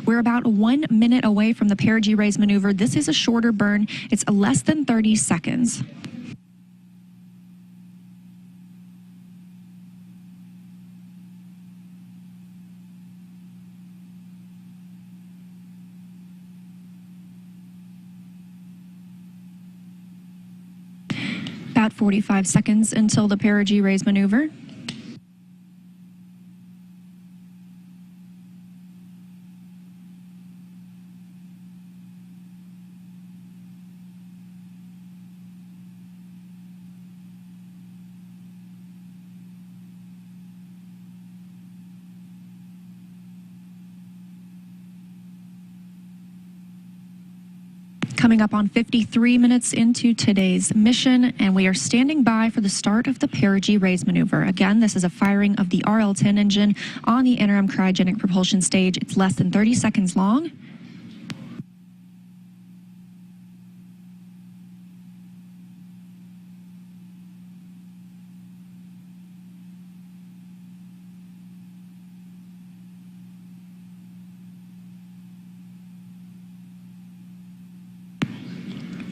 We're about 1 minute away from the perigee raise maneuver. This is a shorter burn. It's less than 30 seconds. About 45 seconds until the perigee raise maneuver. Coming up on 53 minutes into today's mission, and we are standing by for the start of the perigee raise maneuver. Again, this is a firing of the RL-10 engine on the interim cryogenic propulsion stage. It's less than 30 seconds long.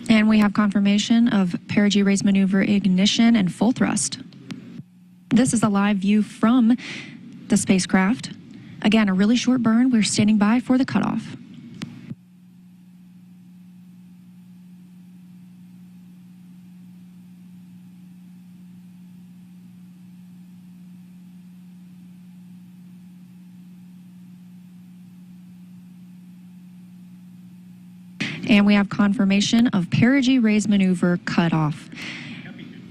And we have confirmation of perigee raise maneuver ignition and full thrust. This is a live view from the spacecraft. Again, a really short burn. We're standing by for the cutoff. And we have confirmation of perigee raise maneuver cutoff.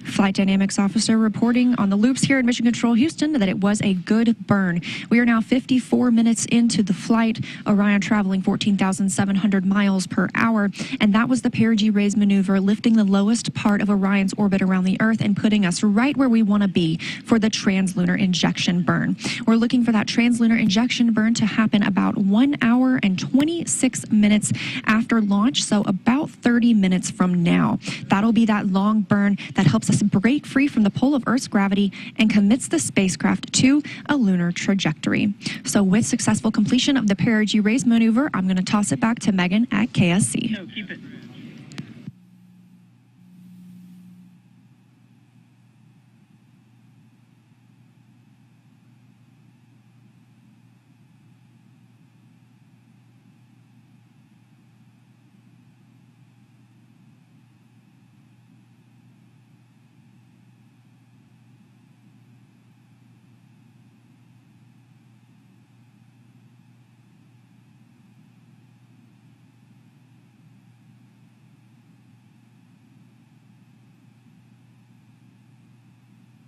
Flight Dynamics Officer reporting on the loops here at Mission Control Houston that it was a good burn. We are now 54 minutes into the flight, Orion traveling 14,700 miles per hour, and that was the perigee raise maneuver, lifting the lowest part of Orion's orbit around the Earth and putting us right where we want to be for the translunar injection burn. We're looking for that translunar injection burn to happen about 1 hour and 26 minutes after launch, so about 30 minutes from now. That'll be that long burn that helps us break free from the pull of Earth's gravity and commits the spacecraft to a lunar trajectory. So with successful completion of the perigee raise maneuver, I'm going to toss it back to Megan at KSC. No, keep it.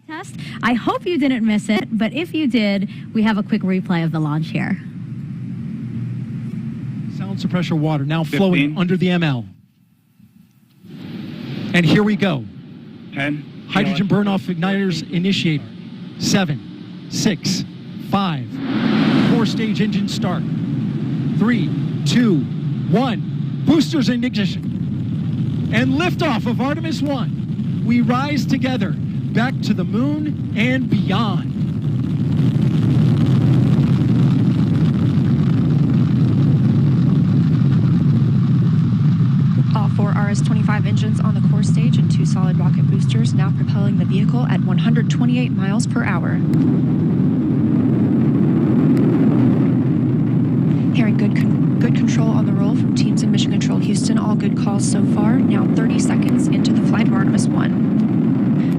Test. I hope you didn't miss it, but if you did, we have a quick replay of the launch here. Sound suppressor water now flowing under the ML. And here we go. 10. Hydrogen burn-off igniters initiated. 7, 6, 5. 4-stage engine start. 3, 2, 1. Boosters in ignition. And liftoff of Artemis 1. We rise together back to the moon and beyond. All 4 RS-25 engines on the core stage and 2 solid rocket boosters now propelling the vehicle at 128 miles per hour. Hearing good control on the roll from teams in Mission Control Houston. All good calls so far. Now 30 seconds into the flight of Artemis 1.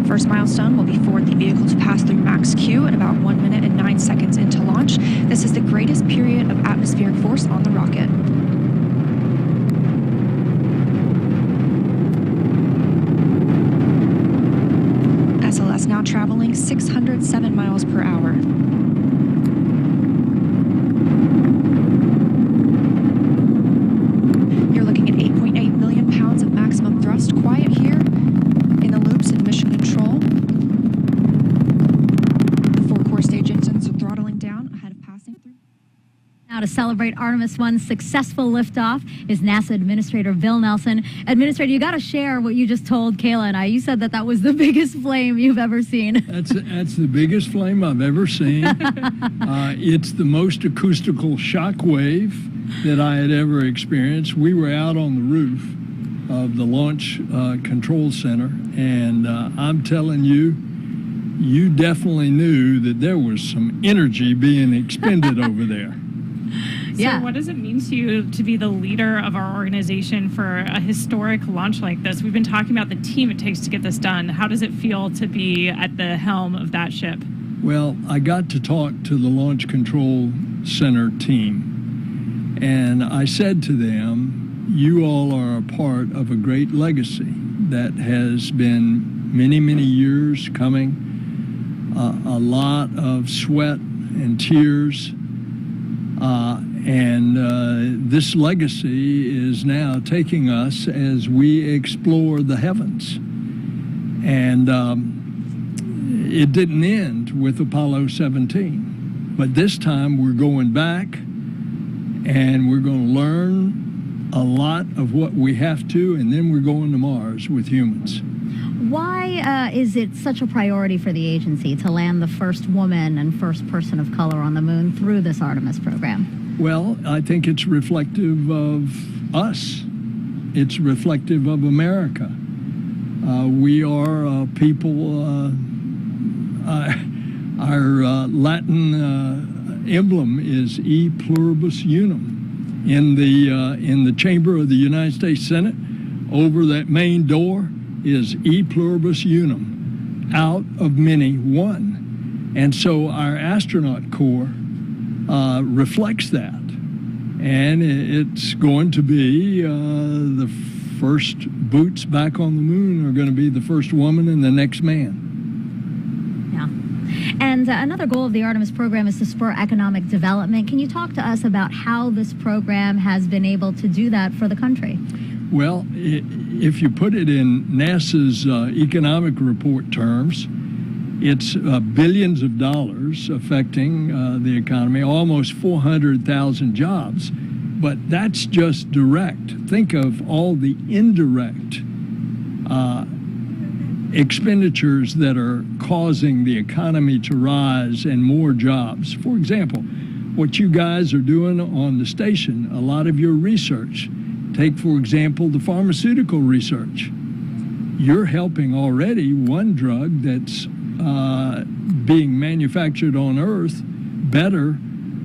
First milestone will be for the vehicle to pass through max Q at about 1 minute and 9 seconds into launch. This is the greatest period of atmospheric force on the rocket. SLS now traveling 607 miles per hour. You're looking at 8.8 million pounds of maximum thrust. Quiet here in the loops in Mission Control. The 4 core stage engines are throttling down ahead of passing through. Now to celebrate Artemis 1's successful liftoff is NASA Administrator Bill Nelson. Administrator, you got to share what you just told Kayla and I. You said that that was the biggest flame you've ever seen. That's the biggest flame I've ever seen. It's the most acoustical shock wave that I had ever experienced. We were out on the roof of the Launch Control Center, and I'm telling you, you definitely knew that there was some energy being expended over there. So what does it mean to you to be the leader of our organization for a historic launch like this? We've been talking about the team it takes to get this done. How does it feel to be at the helm of that ship? Well, I got to talk to the Launch Control Center team, and I said to them, you all are a part of a great legacy that has been many, many years coming, a lot of sweat and tears, and this legacy is now taking us as we explore the heavens. And it didn't end with Apollo 17, but this time we're going back and we're going to learn a lot of what we have to, and then we're going to Mars with humans. Why is it such a priority for the agency to land the first woman and first person of color on the moon through this Artemis program? Well, I think it's reflective of us. It's reflective of America. We are people, our Latin emblem is E pluribus unum. In the chamber of the United States Senate, over that main door is E pluribus unum, out of many, one. And so our astronaut corps reflects that. And it's going to be the first boots back on the moon are going to be the first woman and the next man. And another goal of the Artemis program is to spur economic development. Can you talk to us about how this program has been able to do that for the country? Well, if you put it in NASA's economic report terms, it's billions of dollars affecting the economy, almost 400,000 jobs. But that's just direct. Think of all the indirect expenditures that are causing the economy to rise and more jobs. For example, what you guys are doing on the station, a lot of your research. Take, for example, the pharmaceutical research. You're helping already one drug that's being manufactured on Earth better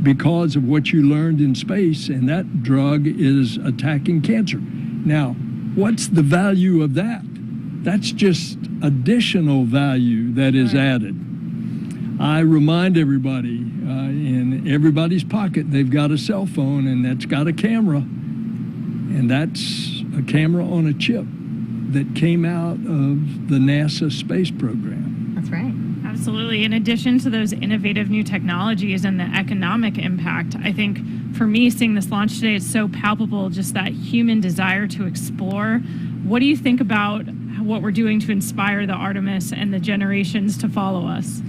because of what you learned in space, and that drug is attacking cancer. Now, what's the value of that? That's just additional value that is added. I remind everybody, in everybody's pocket, they've got a cell phone, and that's got a camera, and that's a camera on a chip that came out of the NASA space program. That's right. Absolutely. In addition to those innovative new technologies and the economic impact, I think for me, seeing this launch today, it's so palpable, just that human desire to explore. What do you think about what we're doing to inspire the Artemis and the generations to follow us?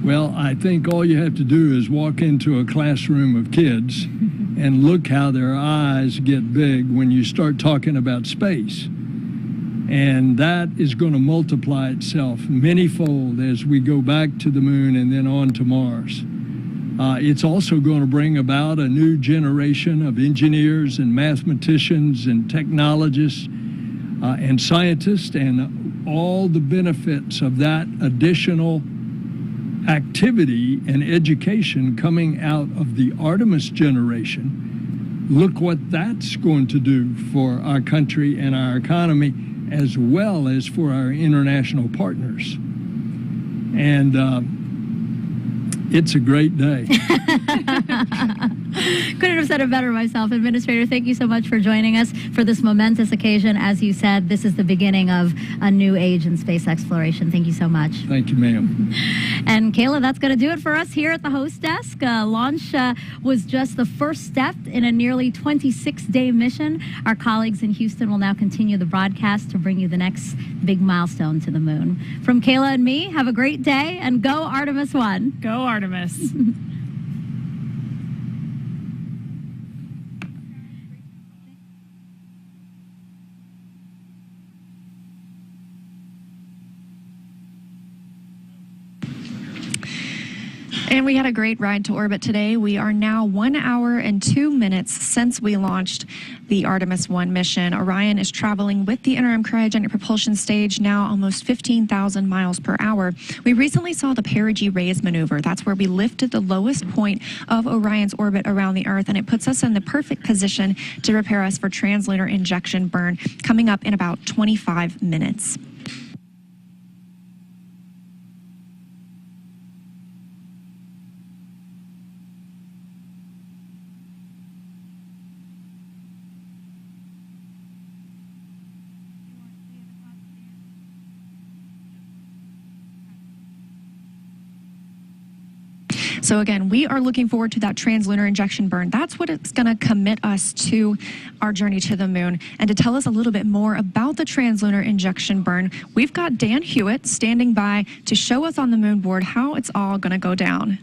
Well, I think all you have to do is walk into a classroom of kids and look how their eyes get big when you start talking about space. And that is going to multiply itself manyfold as we go back to the moon and then on to Mars. It's also going to bring about a new generation of engineers and mathematicians and technologists and scientists, and all the benefits of that additional activity and education coming out of the Artemis generation. Look what that's going to do for our country and our economy, as well as for our international partners. And it's a great day. Couldn't have said it better myself. Administrator, thank you so much for joining us for this momentous occasion. As you said, this is the beginning of a new age in space exploration. Thank you so much. Thank you, ma'am. And Kayla, that's going to do it for us here at the host desk. Launch was just the first step in a nearly 26-day mission. Our colleagues in Houston will now continue the broadcast to bring you the next big milestone to the moon. From Kayla and me, have a great day, and go Artemis 1. Go Artemis. And we had a great ride to orbit today. We are now 1 hour and 2 minutes since we launched the Artemis 1 mission. Orion is traveling with the interim cryogenic propulsion stage, now almost 15,000 miles per hour. We recently saw the perigee raise maneuver. That's where we lifted the lowest point of Orion's orbit around the Earth, and it puts us in the perfect position to prepare us for translunar injection burn coming up in about 25 minutes. So again, we are looking forward to that translunar injection burn. That's what it's going to commit us to our journey to the moon. And to tell us a little bit more about the translunar injection burn, we've got Dan Hewitt standing by to show us on the moon board how it's all going to go down.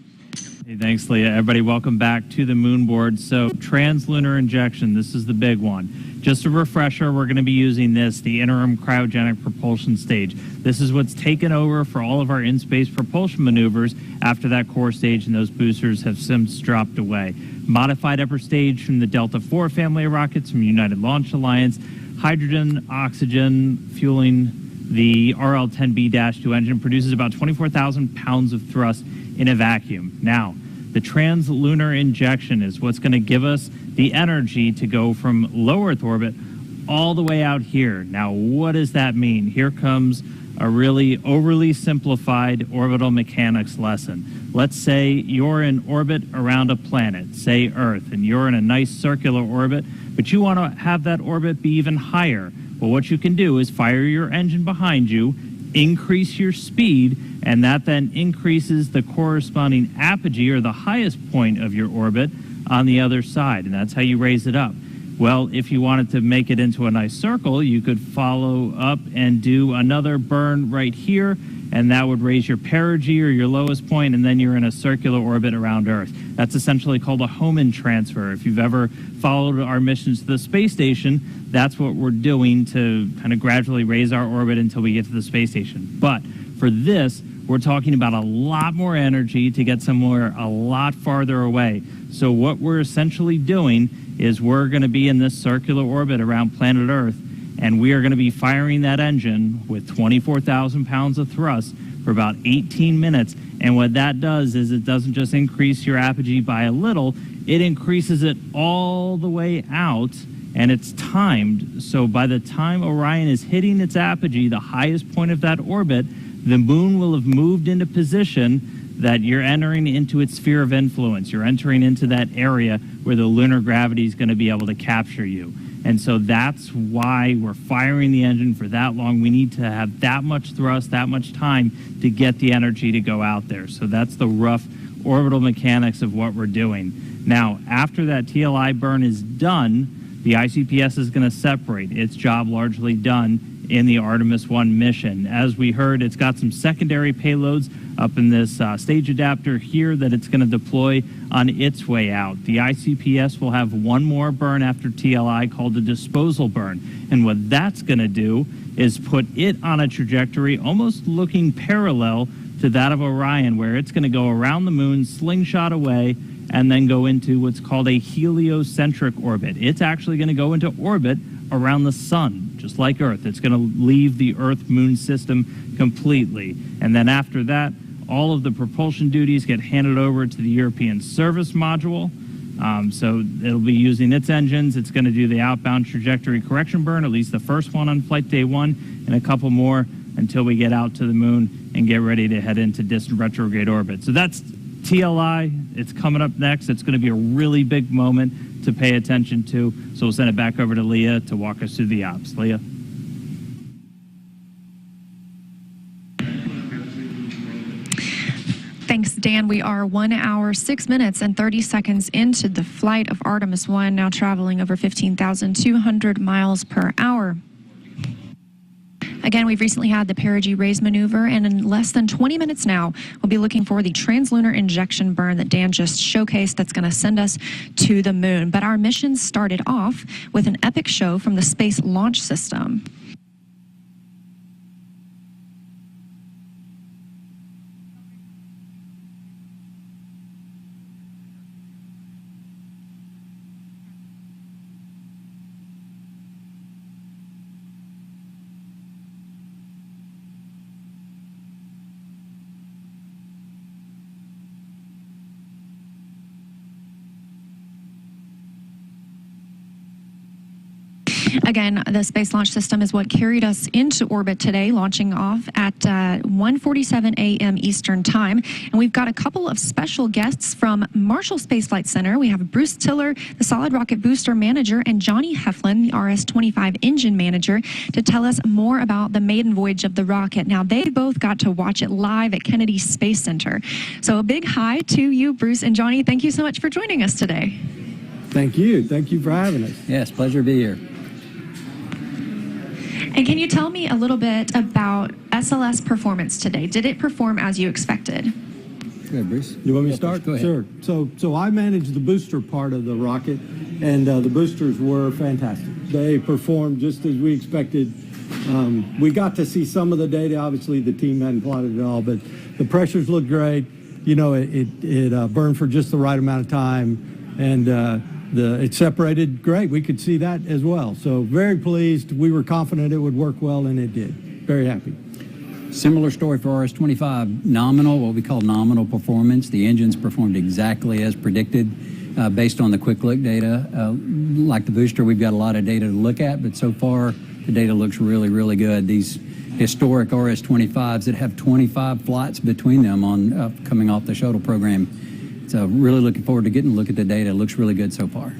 Hey, thanks, Leah. Everybody, welcome back to the moon board. So translunar injection, this is the big one. Just a refresher, we're going to be using this, the interim cryogenic propulsion stage. This is what's taken over for all of our in-space propulsion maneuvers after that core stage and those boosters have since dropped away. Modified upper stage from the Delta IV family of rockets from United Launch Alliance, hydrogen, oxygen, fueling the RL-10B-2 engine produces about 24,000 pounds of thrust in a vacuum. Now, the translunar injection is what's going to give us the energy to go from low Earth orbit all the way out here. Now, what does that mean? Here comes a really overly simplified orbital mechanics lesson. Let's say you're in orbit around a planet, say Earth, and you're in a nice circular orbit, but you want to have that orbit be even higher. Well, what you can do is fire your engine behind you, increase your speed, and that then increases the corresponding apogee, or the highest point of your orbit, on the other side, and that's how you raise it up. Well, if you wanted to make it into a nice circle, you could follow up and do another burn right here, and that would raise your perigee, or your lowest point, and then you're in a circular orbit around Earth. That's essentially called a Hohmann transfer. If you've ever followed our missions to the space station, that's what we're doing to kind of gradually raise our orbit until we get to the space station. But for this, we're talking about a lot more energy to get somewhere a lot farther away. So what we're essentially doing is we're going to be in this circular orbit around planet Earth, and we are going to be firing that engine with 24,000 pounds of thrust for about 18 minutes. And what that does is it doesn't just increase your apogee by a little, it increases it all the way out, and it's timed. So by the time Orion is hitting its apogee, the highest point of that orbit, the moon will have moved into position that you're entering into its sphere of influence. You're entering into that area where the lunar gravity is going to be able to capture you. And so that's why we're firing the engine for that long. We need to have that much thrust, that much time to get the energy to go out there. So that's the rough orbital mechanics of what we're doing. Now, after that TLI burn is done, the ICPS is going to separate. Its job largely done in the Artemis 1 mission. As we heard, it's got some secondary payloads up in this stage adapter here that it's going to deploy on its way out. The ICPS will have one more burn after TLI called a disposal burn. And what that's going to do is put it on a trajectory almost looking parallel to that of Orion, where it's going to go around the moon, slingshot away, and then go into what's called a heliocentric orbit. It's actually going to go into orbit around the sun, just like Earth. It's going to leave the Earth-Moon system completely. And then after that, all of the propulsion duties get handed over to the European Service Module. So it'll be using its engines. It's going to do the outbound trajectory correction burn, at least the first one on flight day 1, and a couple more until we get out to the moon and get ready to head into distant retrograde orbit. So that's TLI. It's coming up next. It's going to be a really big moment to pay attention to. So we'll send it back over to Leah to walk us through the ops. Leah. Thanks, Dan. We are 1 hour, 6 minutes, and 30 seconds into the flight of Artemis 1, now traveling over 15,200 miles per hour. Again, we've recently had the perigee raise maneuver, and in less than 20 minutes now, we'll be looking for the translunar injection burn that Dan just showcased that's going to send us to the moon. But our mission started off with an epic show from the Space Launch System. Again, the Space Launch System is what carried us into orbit today, launching off at 1:47 a.m. Eastern Time. And we've got a couple of special guests from Marshall Space Flight Center. We have Bruce Tiller, the Solid Rocket Booster Manager, and Johnny Heflin, the RS-25 Engine Manager, to tell us more about the maiden voyage of the rocket. Now, they both got to watch it live at Kennedy Space Center. So a big hi to you, Bruce and Johnny. Thank you so much for joining us today. Thank you. Thank you for having us. Yes, pleasure to be here. And can you tell me a little bit about SLS performance today? Did it perform as you expected? Go ahead, Bruce. You want me to start? Go ahead. Sure. So I managed the booster part of the rocket, and the boosters were fantastic. They performed just as we expected. We got to see some of the data. Obviously, the team hadn't plotted it all, but the pressures looked great. You know, it burned for just the right amount of time, and it separated great. We could see that as well. So very pleased. We were confident it would work well, and it did. Very happy. Similar story for RS-25. Nominal, what we call nominal performance. The engines performed exactly as predicted based on the quick look data. Like the booster, we've got a lot of data to look at, but so far the data looks really, really good. These historic RS-25s that have 25 flights between them on coming off the shuttle program. So really looking forward to getting a look at the data. It looks really good so far.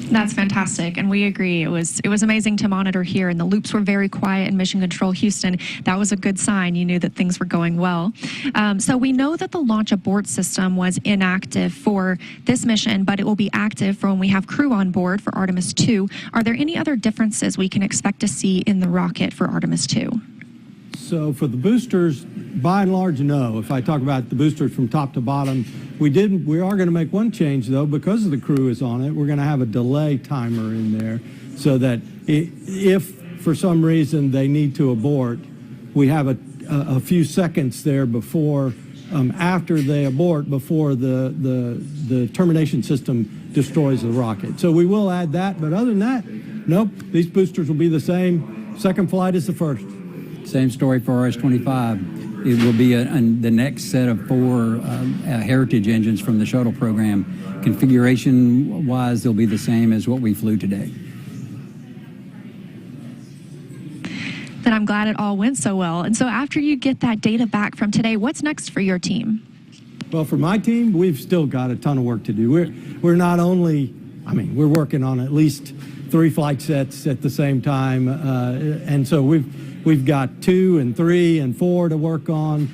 That's fantastic, and we agree. It was amazing to monitor here, and the loops were very quiet in Mission Control Houston. That was a good sign. You knew that things were going well. So we know that the launch abort system was inactive for this mission, but it will be active for when we have crew on board for Artemis 2. Are there any other differences we can expect to see in the rocket for Artemis 2? So for the boosters, by and large, no. If I talk about the boosters from top to bottom, we are going to make one change, though, because of the crew is on it. We're going to have a delay timer in there so that if for some reason they need to abort, we have a few seconds there before, after they abort, before the termination system destroys the rocket. So we will add that, but other than that, nope, these boosters will be the same. Second flight is the first. Same story for RS-25. It will be the next set of 4 heritage engines from the shuttle program. Configuration-wise, they'll be the same as what we flew today. Then I'm glad it all went so well. And so after you get that data back from today, what's next for your team? Well, for my team, we've still got a ton of work to do. We're not only I mean, we're working on at least 3 flight sets at the same time, and so we've got 2 and 3 and 4 to work on.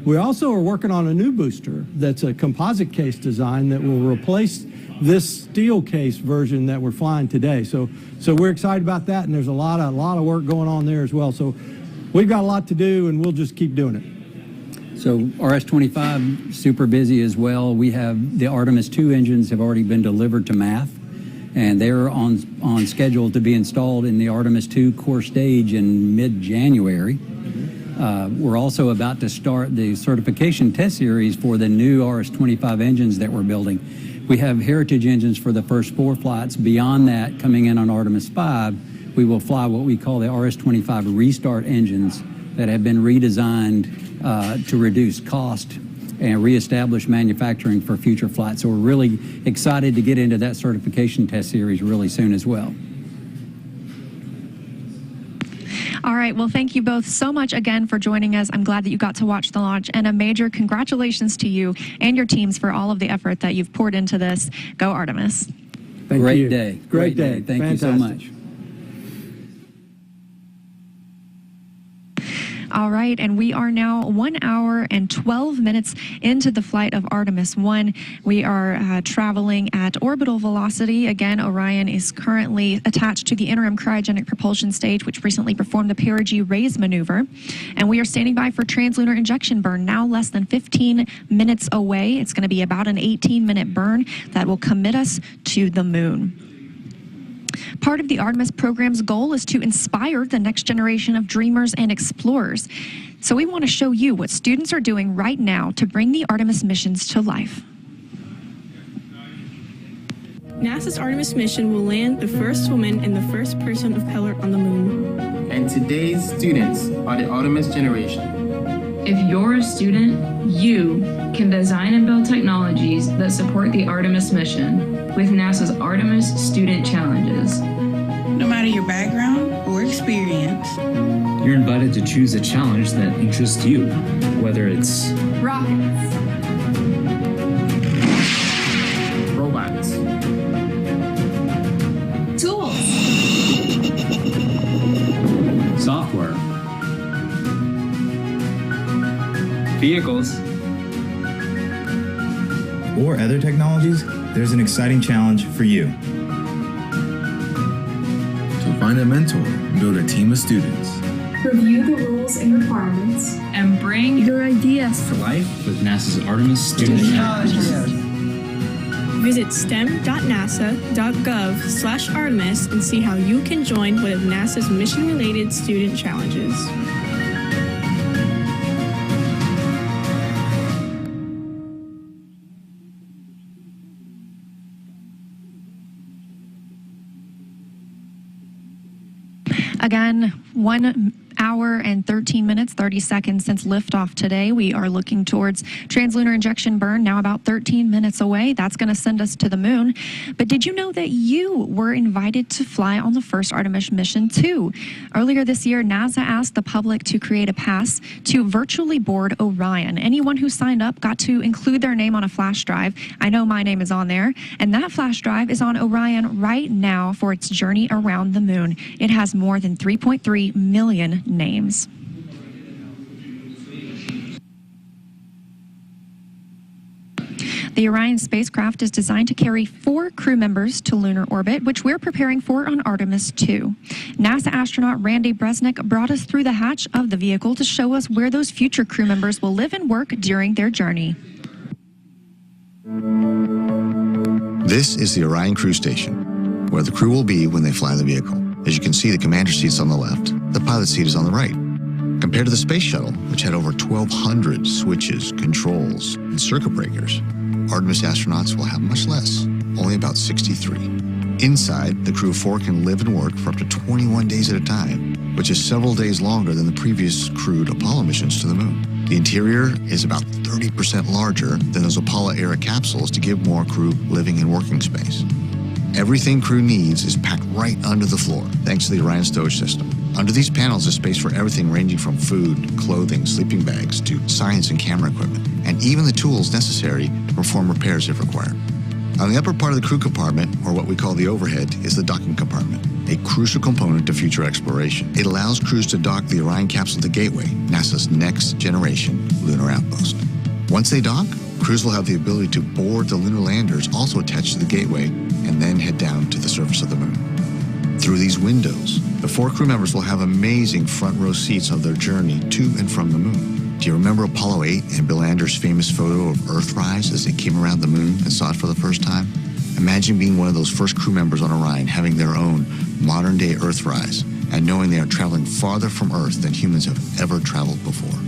We also are working on a new booster that's a composite case design that will replace this steel case version that we're flying today. So we're excited about that, and there's a lot of work going on there as well. So we've got a lot to do, and we'll just keep doing it. So RS-25, super busy as well. We have the Artemis 2 engines have already been delivered to MAF, and they're on schedule to be installed in the Artemis 2 core stage in mid-January. We're also about to start the certification test series for the new RS-25 engines that we're building. We have heritage engines for the first 4 flights. Beyond that, coming in on Artemis 5, we will fly what we call the RS-25 restart engines that have been redesigned to reduce cost and reestablish manufacturing for future flights. So we're really excited to get into that certification test series really soon as well. All right, well, thank you both so much again for joining us. I'm glad that you got to watch the launch, and a major congratulations to you and your teams for all of the effort that you've poured into this. Go Artemis. Great day. Great day. Thank you so much. All right, and we are now 1 hour and 12 minutes into the flight of Artemis 1. We are traveling at orbital velocity. Again, Orion is currently attached to the interim cryogenic propulsion stage, which recently performed the perigee raise maneuver. And we are standing by for translunar injection burn, now less than 15 minutes away. It's going to be about an 18-minute burn that will commit us to the moon. Part of the Artemis program's goal is to inspire the next generation of dreamers and explorers. So we want to show you what students are doing right now to bring the Artemis missions to life. NASA's Artemis mission will land the first woman and the first person of color on the moon. And today's students are the Artemis generation. If you're a student, you can design and build technologies that support the Artemis mission with NASA's Artemis Student Challenges. No matter your background or experience, you're invited to choose a challenge that interests you, whether it's rockets, robots, tools, software, vehicles, or other technologies. There's an exciting challenge for you. To find a mentor and build a team of students. Review the rules and requirements, and bring your ideas to life with NASA's Artemis Student Challenges. Visit stem.nasa.gov/Artemis and see how you can join one of NASA's mission-related student challenges. Again, 1 hour and 13 minutes, 30 seconds since liftoff today. We are looking towards translunar injection burn, now about 13 minutes away. That's going to send us to the moon. But did you know that you were invited to fly on the first Artemis mission too? Earlier this year, NASA asked the public to create a pass to virtually board Orion. Anyone who signed up got to include their name on a flash drive. I know my name is on there. And that flash drive is on Orion right now for its journey around the moon. It has more than 3.3 million names. The Orion spacecraft is designed to carry 4 crew members to lunar orbit, which we're preparing for on Artemis 2. NASA astronaut Randy Bresnik brought us through the hatch of the vehicle to show us where those future crew members will live and work during their journey. This is the Orion crew station, where the crew will be when they fly the vehicle. As you can see, the commander seat's on the left, the pilot seat is on the right. Compared to the space shuttle, which had over 1,200 switches, controls, and circuit breakers, Artemis astronauts will have much less, only about 63. Inside, the crew of 4 can live and work for up to 21 days at a time, which is several days longer than the previous crewed Apollo missions to the moon. The interior is about 30% larger than those Apollo-era capsules to give more crew living and working space. Everything crew needs is packed right under the floor, thanks to the Orion stowage system. Under these panels is space for everything ranging from food, clothing, sleeping bags, to science and camera equipment, and even the tools necessary to perform repairs if required. On the upper part of the crew compartment, or what we call the overhead, is the docking compartment, a crucial component to future exploration. It allows crews to dock the Orion capsule to Gateway, NASA's next-generation lunar outpost. Once they dock, crews will have the ability to board the lunar landers also attached to the Gateway and then head down to the surface of the moon. Through these windows, the 4 crew members will have amazing front row seats of their journey to and from the moon. Do you remember Apollo 8 and Bill Anders' famous photo of Earthrise as they came around the moon and saw it for the first time? Imagine being one of those first crew members on Orion, having their own modern-day Earthrise, and knowing they are traveling farther from Earth than humans have ever traveled before.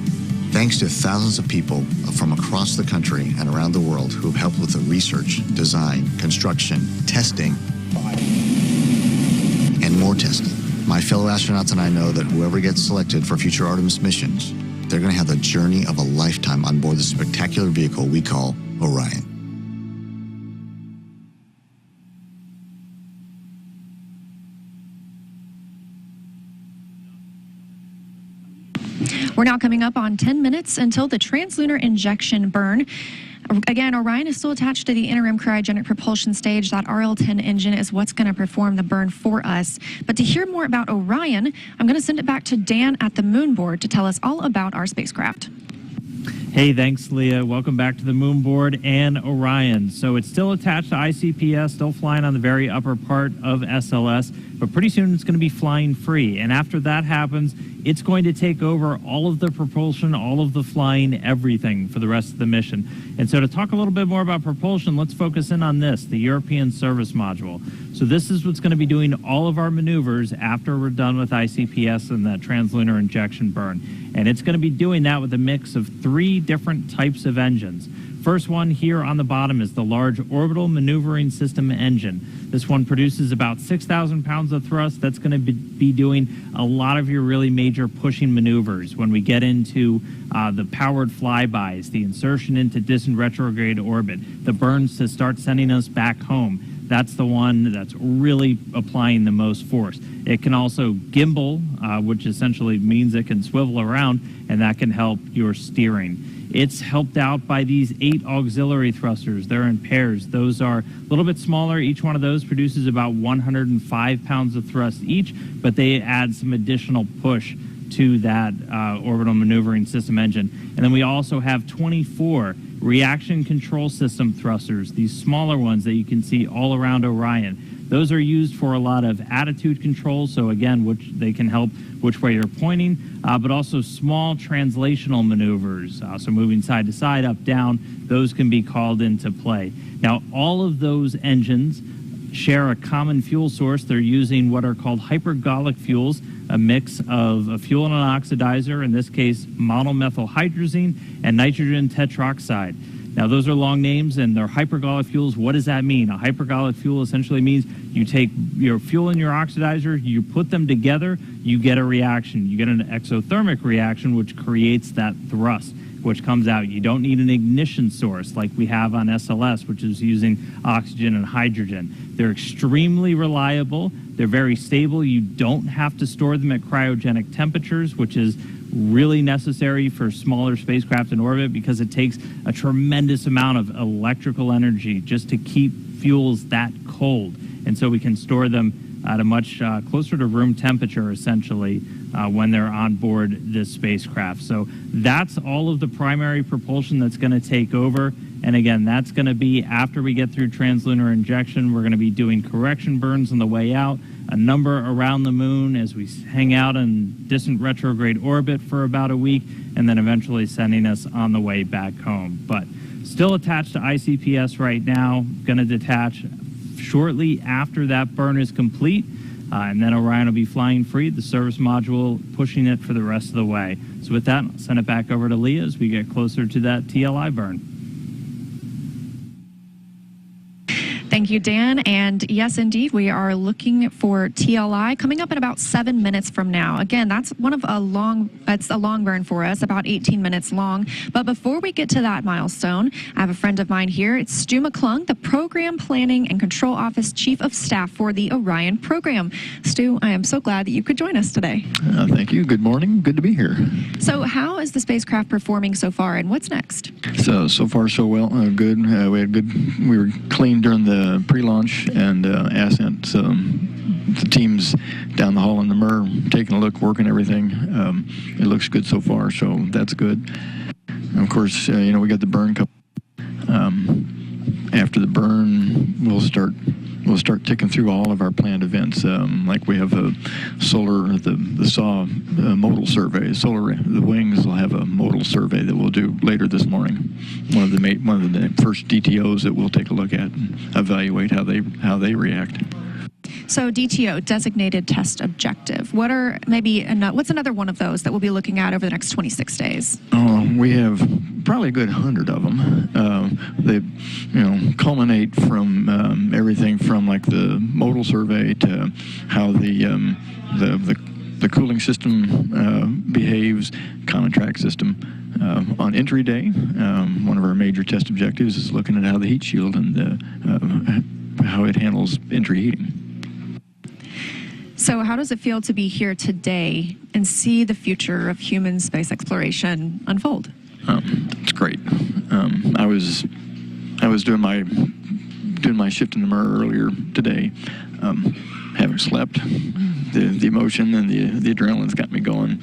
Thanks to thousands of people from across the country and around the world who have helped with the research, design, construction, testing, and more testing. My fellow astronauts and I know that whoever gets selected for future Artemis missions, they're going to have the journey of a lifetime on board the spectacular vehicle we call Orion. We're now coming up on 10 minutes until the translunar injection burn. Again, Orion is still attached to the interim cryogenic propulsion stage. That RL-10 engine is what's going to perform the burn for us. But to hear more about Orion, I'm going to send it back to Dan at the moon board to tell us all about our spacecraft. Hey, thanks, Leah. Welcome back to the moon board and Orion. So it's still attached to ICPS, still flying on the very upper part of SLS, but pretty soon it's going to be flying free. And after that happens, it's going to take over all of the propulsion, all of the flying, everything for the rest of the mission. And so to talk a little bit more about propulsion, let's focus in on this, the European Service Module. So this is what's going to be doing all of our maneuvers after we're done with ICPS and that translunar injection burn. And it's going to be doing that with a mix of 3 different types of engines. First one here on the bottom is the Large Orbital Maneuvering System engine. This one produces about 6,000 pounds of thrust. That's going to be doing a lot of your really major pushing maneuvers when we get into the powered flybys, the insertion into distant retrograde orbit, the burns to start sending us back home. That's the one that's really applying the most force. It can also gimbal, which essentially means it can swivel around, and that can help your steering. It's helped out by these 8 auxiliary thrusters. They're in pairs. Those are a little bit smaller. Each one of those produces about 105 pounds of thrust each, but they add some additional push to that orbital maneuvering system engine. And then we also have 24 reaction control system thrusters, these smaller ones that you can see all around Orion. Those are used for a lot of attitude control, so again, which they can help which way you're pointing, but also small translational maneuvers, so moving side to side, up, down, those can be called into play. Now, all of those engines share a common fuel source. They're using what are called hypergolic fuels, a mix of a fuel and an oxidizer, in this case, monomethylhydrazine and nitrogen tetroxide. Now, those are long names, and they're hypergolic fuels. What does that mean? A hypergolic fuel essentially means you take your fuel and your oxidizer, you put them together, you get a reaction. You get an exothermic reaction, which creates that thrust, which comes out. You don't need an ignition source like we have on SLS, which is using oxygen and hydrogen. They're extremely reliable. They're very stable. You don't have to store them at cryogenic temperatures, which is really necessary for smaller spacecraft in orbit because it takes a tremendous amount of electrical energy just to keep fuels that cold. And so we can store them at a much closer to room temperature, essentially, when they're on board this spacecraft. So that's all of the primary propulsion that's going to take over. And again, that's going to be after we get through translunar injection. We're going to be doing correction burns on the way out, a number around the moon as we hang out in distant retrograde orbit for about a week, and then eventually sending us on the way back home. But still attached to ICPS right now, going to detach shortly after that burn is complete, and then Orion will be flying free, the service module pushing it for the rest of the way. So with that, I'll send it back over to Leah as we get closer to that TLI burn. Thank you. Thank you, Dan. And yes, indeed, we are looking for TLI coming up in about 7 minutes from now. Again, that's it's a long burn for us, about 18 minutes long. But before we get to that milestone, I have a friend of mine here. It's Stu McClung, the Program Planning and Control Office Chief of Staff for the Orion program. Stu, I am so glad that you could join us today. Thank you. Good morning. Good to be here. So how is the spacecraft performing so far, and what's next? So far so well. Good. We were clean during the pre-launch and ascent. So the team's down the hall in the MER taking a look, working everything. It looks good so far, so that's good. And of course, we got the burn couple. After the burn, we'll start ticking through all of our planned events. Like we have a the SAW modal survey. The wings will have a modal survey that we'll do later this morning. One of the first DTOs that we'll take a look at and evaluate how they react. So DTO, designated test objective. What's another one of those that we'll be looking at over the next 26 days? We have probably a good 100 of them. They, culminate from everything from like the modal survey to how the cooling system behaves, common track system. On entry day, one of our major test objectives is looking at how the heat shield and how it handles entry heating. So how does it feel to be here today and see the future of human space exploration unfold? It's great. I was doing my shift in the MER earlier today. Haven't slept. The emotion and the adrenaline's got me going.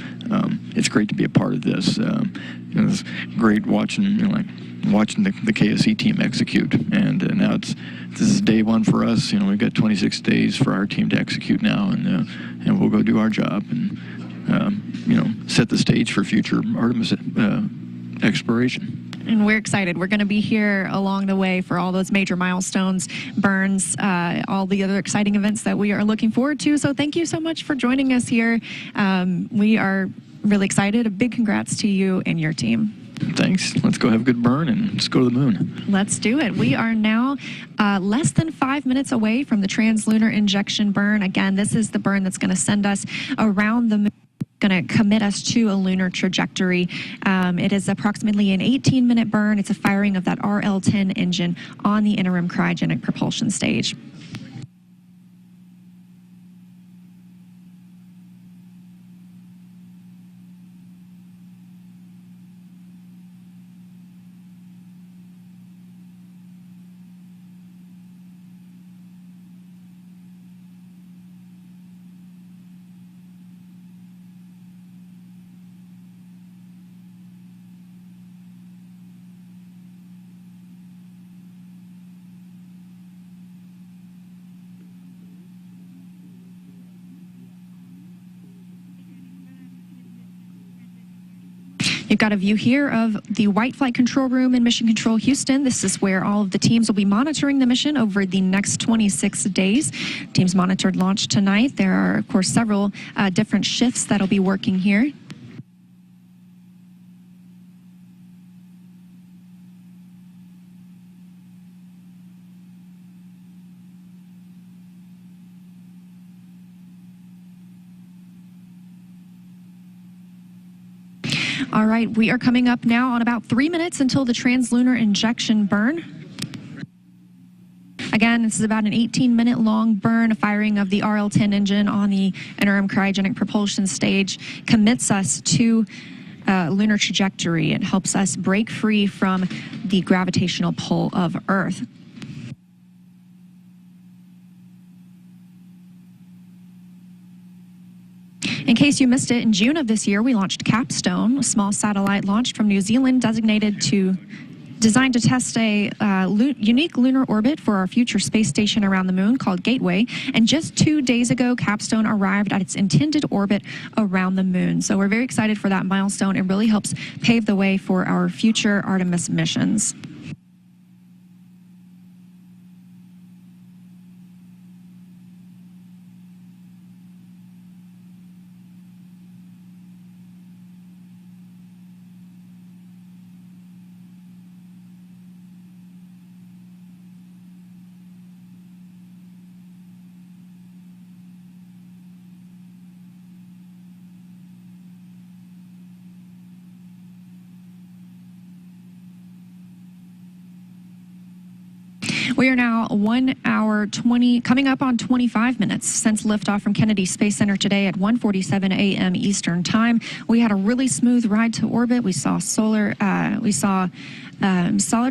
It's great to be a part of this. It's great watching the KSC team execute, and now this is day one for us. We've got 26 days for our team to execute now, and we'll go do our job and set the stage for future Artemis exploration. And we're excited. We're going to be here along the way for all those major milestones, burns, all the other exciting events that we are looking forward to. So thank you so much for joining us here. We are really excited. A big congrats to you and your team. Thanks. Let's go have a good burn and let's go to the moon. Let's do it. We are now less than 5 minutes away from the translunar injection burn. Again, this is the burn that's going to send us around the moon, going to commit us to a lunar trajectory. It is approximately an 18-minute burn. It's a firing of that RL-10 engine on the interim cryogenic propulsion stage. You've got a view here of the White Flight Control Room in Mission Control Houston. This is where all of the teams will be monitoring the mission over the next 26 days. Teams monitored launch tonight. There are, of course, several different shifts that'll be working here. All right, we are coming up now on about 3 minutes until the translunar injection burn. Again, this is about an 18-minute long burn. A firing of the RL-10 engine on the interim cryogenic propulsion stage commits us to lunar trajectory and helps us break free from the gravitational pull of Earth. In case you missed it, in June of this year, we launched Capstone, a small satellite launched from New Zealand designed to test a unique lunar orbit for our future space station around the moon called Gateway. And just 2 days ago, Capstone arrived at its intended orbit around the moon. So we're very excited for that milestone. It really helps pave the way for our future Artemis missions. We are now 1 hour 20, coming up on 25 minutes since liftoff from Kennedy Space Center today at 1:47 a.m. Eastern Time. We had a really smooth ride to orbit. We saw solid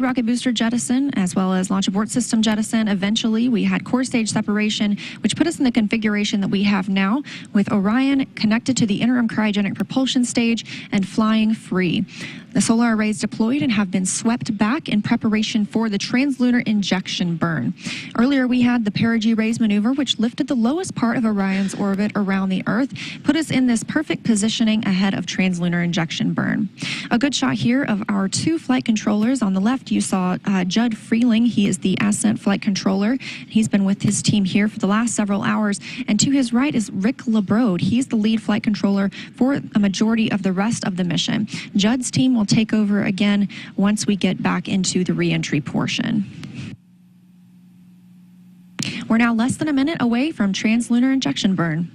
rocket booster jettison as well as launch abort system jettison. Eventually, we had core stage separation, which put us in the configuration that we have now with Orion connected to the interim cryogenic propulsion stage and flying free. The solar arrays deployed and have been swept back in preparation for the translunar injection burn. Earlier, we had the perigee raise maneuver, which lifted the lowest part of Orion's orbit around the Earth, put us in this perfect positioning ahead of translunar injection burn. A good shot here of our two flight controllers. On the left, you saw Judd Freeling. He is the ascent flight controller. He's been with his team here for the last several hours. And to his right is Rick LeBrode. He's the lead flight controller for a majority of the rest of the mission. Judd's team will take over again once we get back into the re-entry portion. We're now less than a minute away from translunar injection burn.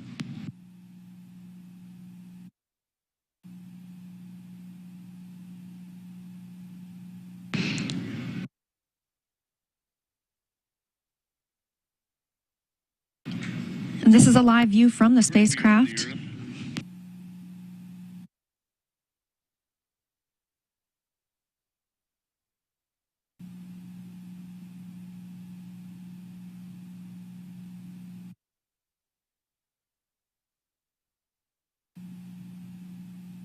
And this is a live view from the spacecraft.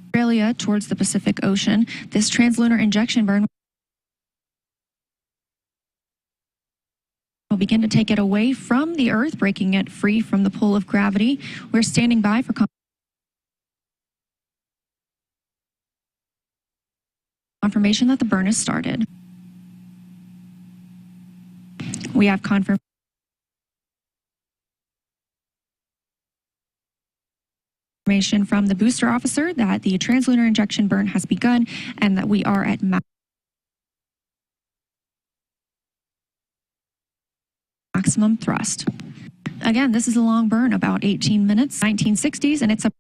Australia towards the Pacific Ocean. This translunar injection burn will begin to take it away from the Earth, breaking it free from the pull of gravity. We're standing by for confirmation that the burn has started. We have confirmation from the booster officer that the translunar injection burn has begun and that we are at maximum thrust. Again, this is a long burn, about 18 minutes, 1960s, and it's a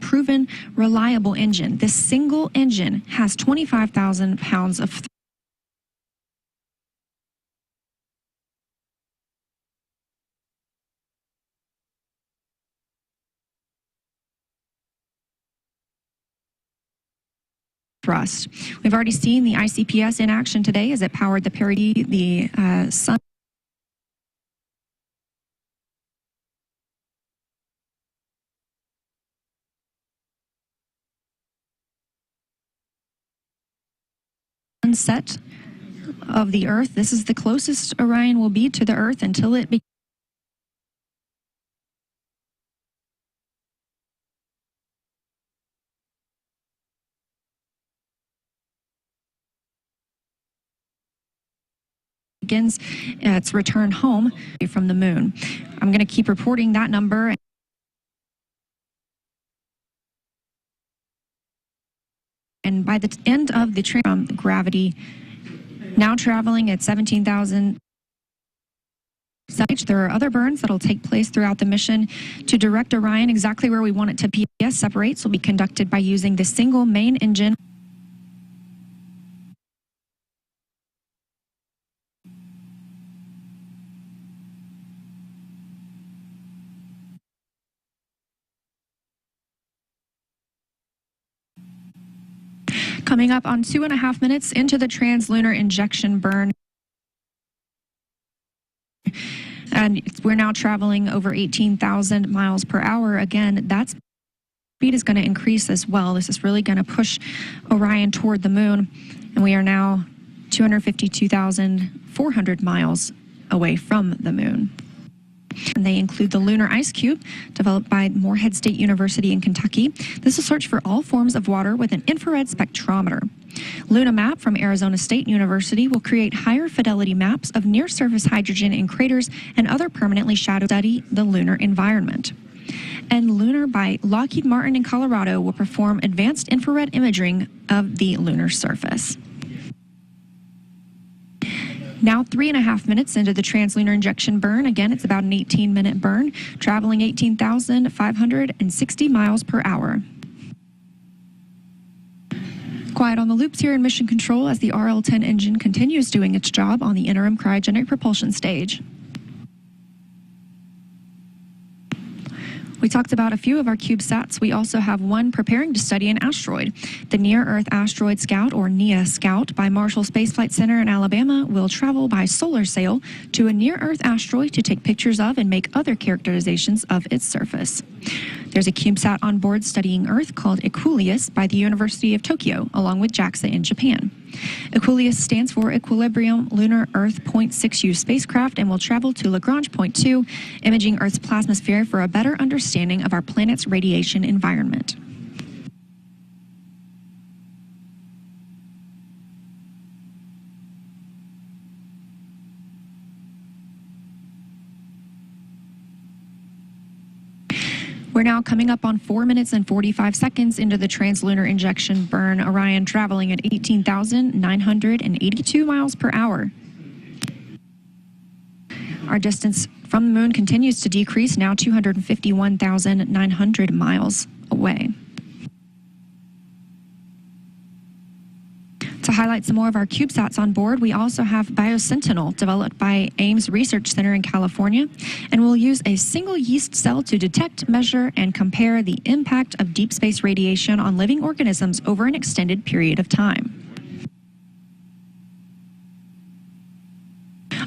proven reliable engine. This single engine has 25,000 pounds of thrust. We've already seen the ICPS in action today as it powered the perigee, the sun set of the Earth. This is the closest Orion will be to the Earth until it begins its return home from the moon. I'm going to keep reporting that number. And by the end of the gravity, now traveling at 17,000. There are other burns that will take place throughout the mission to direct Orion exactly where we want it to be. Separates will be conducted by using the single main engine. Coming up on 2.5 minutes into the translunar injection burn. And we're now traveling over 18,000 miles per hour. Again, that speed is going to increase as well. This is really going to push Orion toward the moon. And we are now 252,400 miles away from the moon. And they include the Lunar Ice Cube, developed by Morehead State University in Kentucky. This will search for all forms of water with an infrared spectrometer. Luna Map from Arizona State University will create higher fidelity maps of near-surface hydrogen in craters and other permanently shadowed study the lunar environment. And Lunar by Lockheed Martin in Colorado will perform advanced infrared imaging of the lunar surface. Now 3.5 minutes into the translunar injection burn. Again, it's about an 18-minute burn, traveling 18,560 miles per hour. Quiet on the loops here in mission control as the RL-10 engine continues doing its job on the interim cryogenic propulsion stage. We talked about a few of our CubeSats. We also have one preparing to study an asteroid. The Near-Earth Asteroid Scout, or NEA Scout, by Marshall Space Flight Center in Alabama will travel by solar sail to a near-Earth asteroid to take pictures of and make other characterizations of its surface. There's a CubeSat on board studying Earth called Equuleus by the University of Tokyo, along with JAXA in Japan. Equuleus stands for Equilibrium Lunar Earth .6U spacecraft and will travel to Lagrange Point 2, imaging Earth's plasmasphere for a better understanding of our planet's radiation environment. We're now coming up on 4 minutes and 45 seconds into the translunar injection burn. Orion traveling at 18,982 miles per hour. Our distance from the moon continues to decrease, now 251,900 miles away. To highlight some more of our CubeSats on board, we also have BioSentinel, developed by Ames Research Center in California, and will use a single yeast cell to detect, measure, and compare the impact of deep space radiation on living organisms over an extended period of time.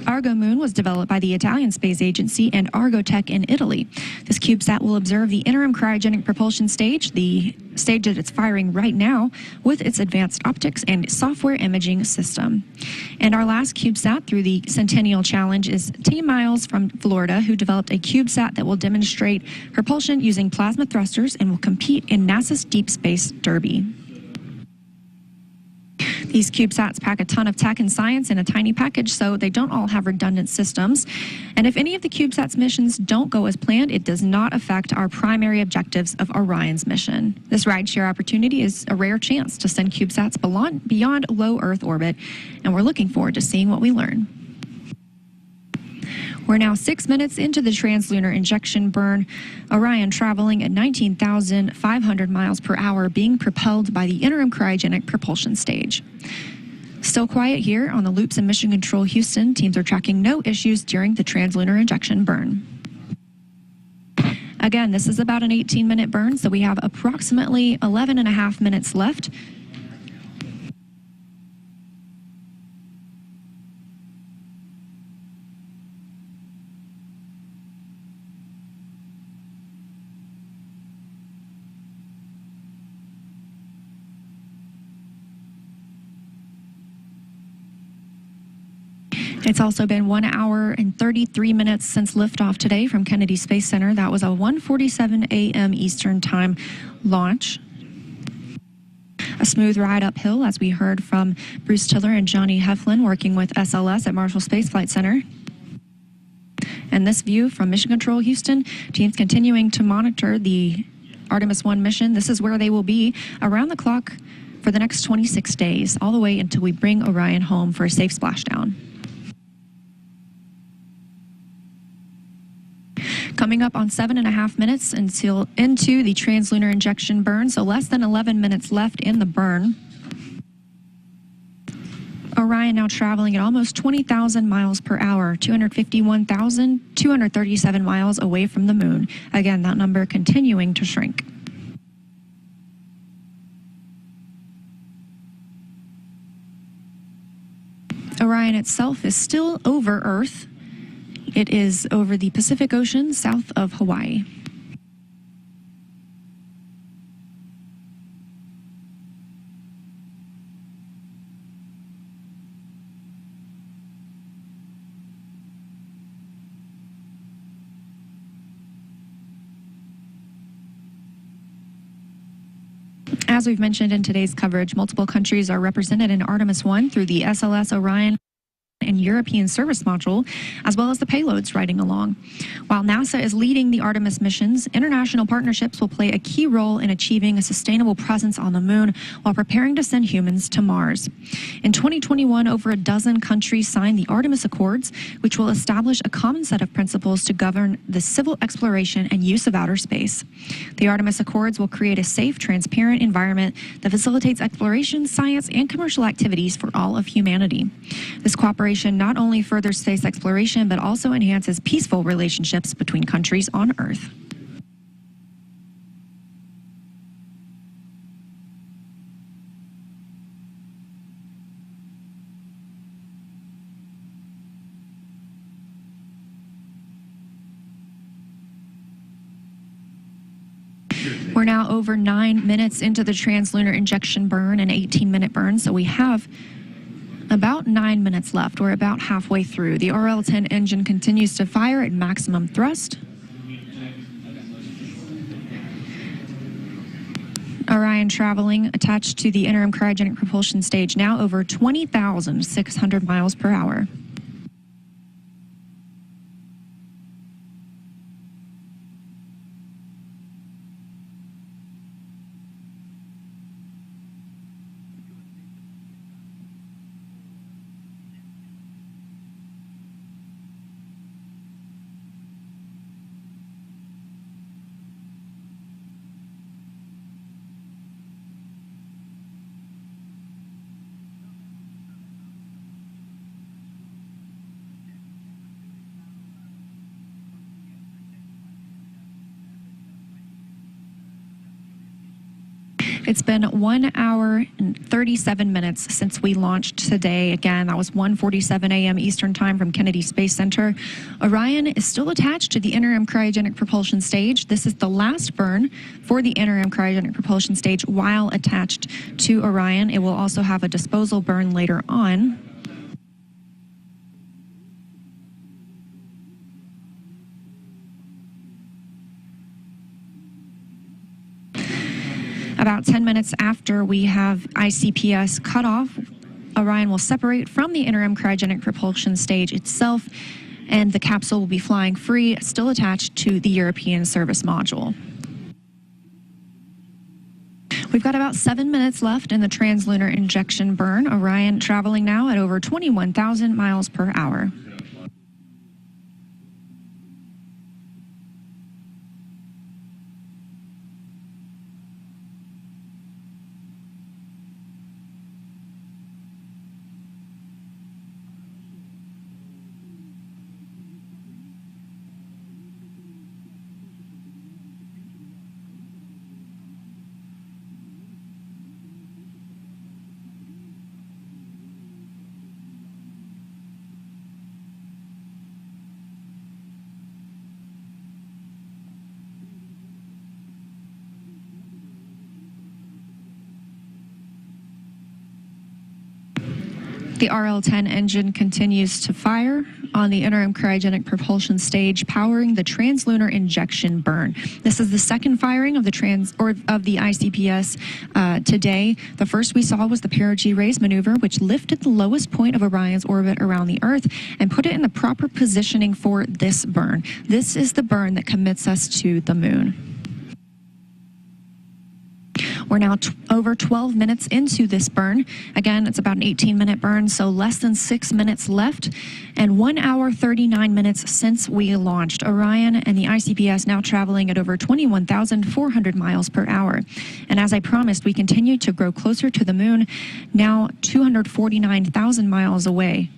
Argo Moon was developed by the Italian Space Agency and Argotech in Italy. This CubeSat will observe the interim cryogenic propulsion stage, the stage that it's firing right now, with its advanced optics and software imaging system. And our last CubeSat through the Centennial Challenge is Team Miles from Florida, who developed a CubeSat that will demonstrate propulsion using plasma thrusters and will compete in NASA's Deep Space Derby. These CubeSats pack a ton of tech and science in a tiny package, so they don't all have redundant systems. And if any of the CubeSats missions don't go as planned, it does not affect our primary objectives of Orion's mission. This rideshare opportunity is a rare chance to send CubeSats beyond low Earth orbit, and we're looking forward to seeing what we learn. We're now 6 minutes into the translunar injection burn. Orion traveling at 19,500 miles per hour, being propelled by the interim cryogenic propulsion stage. Still quiet here on the loops in Mission Control Houston. Teams are tracking no issues during the translunar injection burn. Again, this is about an 18-minute burn, so we have approximately 11.5 minutes left. It's also been 1 hour and 33 minutes since liftoff today from Kennedy Space Center. That was a 1:47 a.m. Eastern Time launch. A smooth ride uphill, as we heard from Bruce Tiller and Johnny Heflin working with SLS at Marshall Space Flight Center. And this view from Mission Control Houston, teams continuing to monitor the Artemis 1 mission. This is where they will be around the clock for the next 26 days, all the way until we bring Orion home for a safe splashdown. Coming up on 7.5 minutes until into the translunar injection burn, so less than 11 minutes left in the burn. Orion now traveling at almost 20,000 miles per hour, 251,237 miles away from the moon. Again, that number continuing to shrink. Orion itself is still over Earth. It is over the Pacific Ocean south of Hawaii. As we've mentioned in today's coverage, multiple countries are represented in Artemis 1 through the SLS Orion and European service module, as well as the payloads riding along. While NASA is leading the Artemis missions, international partnerships will play a key role in achieving a sustainable presence on the moon while preparing to send humans to Mars. In 2021, over a dozen countries signed the Artemis Accords, which will establish a common set of principles to govern the civil exploration and use of outer space. The Artemis Accords will create a safe, transparent environment that facilitates exploration, science, and commercial activities for all of humanity. This cooperation not only furthers space exploration, but also enhances peaceful relationships between countries on Earth. We're now over 9 minutes into the translunar injection burn, an 18-minute burn, so we have about 9 minutes left. We're about halfway through. The RL-10 engine continues to fire at maximum thrust. Orion traveling attached to the interim cryogenic propulsion stage, now over 20,600 miles per hour. It's been 1 hour and 37 minutes since we launched today. Again, that was 1:47 a.m. Eastern Time from Kennedy Space Center. Orion is still attached to the interim cryogenic propulsion stage. This is the last burn for the interim cryogenic propulsion stage while attached to Orion. It will also have a disposal burn later on. About 10 minutes after we have ICPS cut off, Orion will separate from the interim cryogenic propulsion stage itself, and the capsule will be flying free, still attached to the European service module. We've got about 7 minutes left in the translunar injection burn. Orion traveling now at over 21,000 miles per hour. The RL-10 engine continues to fire on the interim cryogenic propulsion stage, powering the translunar injection burn. This is the second firing of the ICPS today. The first we saw was the perigee raise maneuver, which lifted the lowest point of Orion's orbit around the Earth and put it in the proper positioning for this burn. This is the burn that commits us to the moon. We're now over 12 minutes into this burn. Again, it's about an 18-minute burn, so less than 6 minutes left, and 1 hour, 39 minutes since we launched. Orion and the ICPS now traveling at over 21,400 miles per hour. And as I promised, we continue to grow closer to the moon, now 249,000 miles away.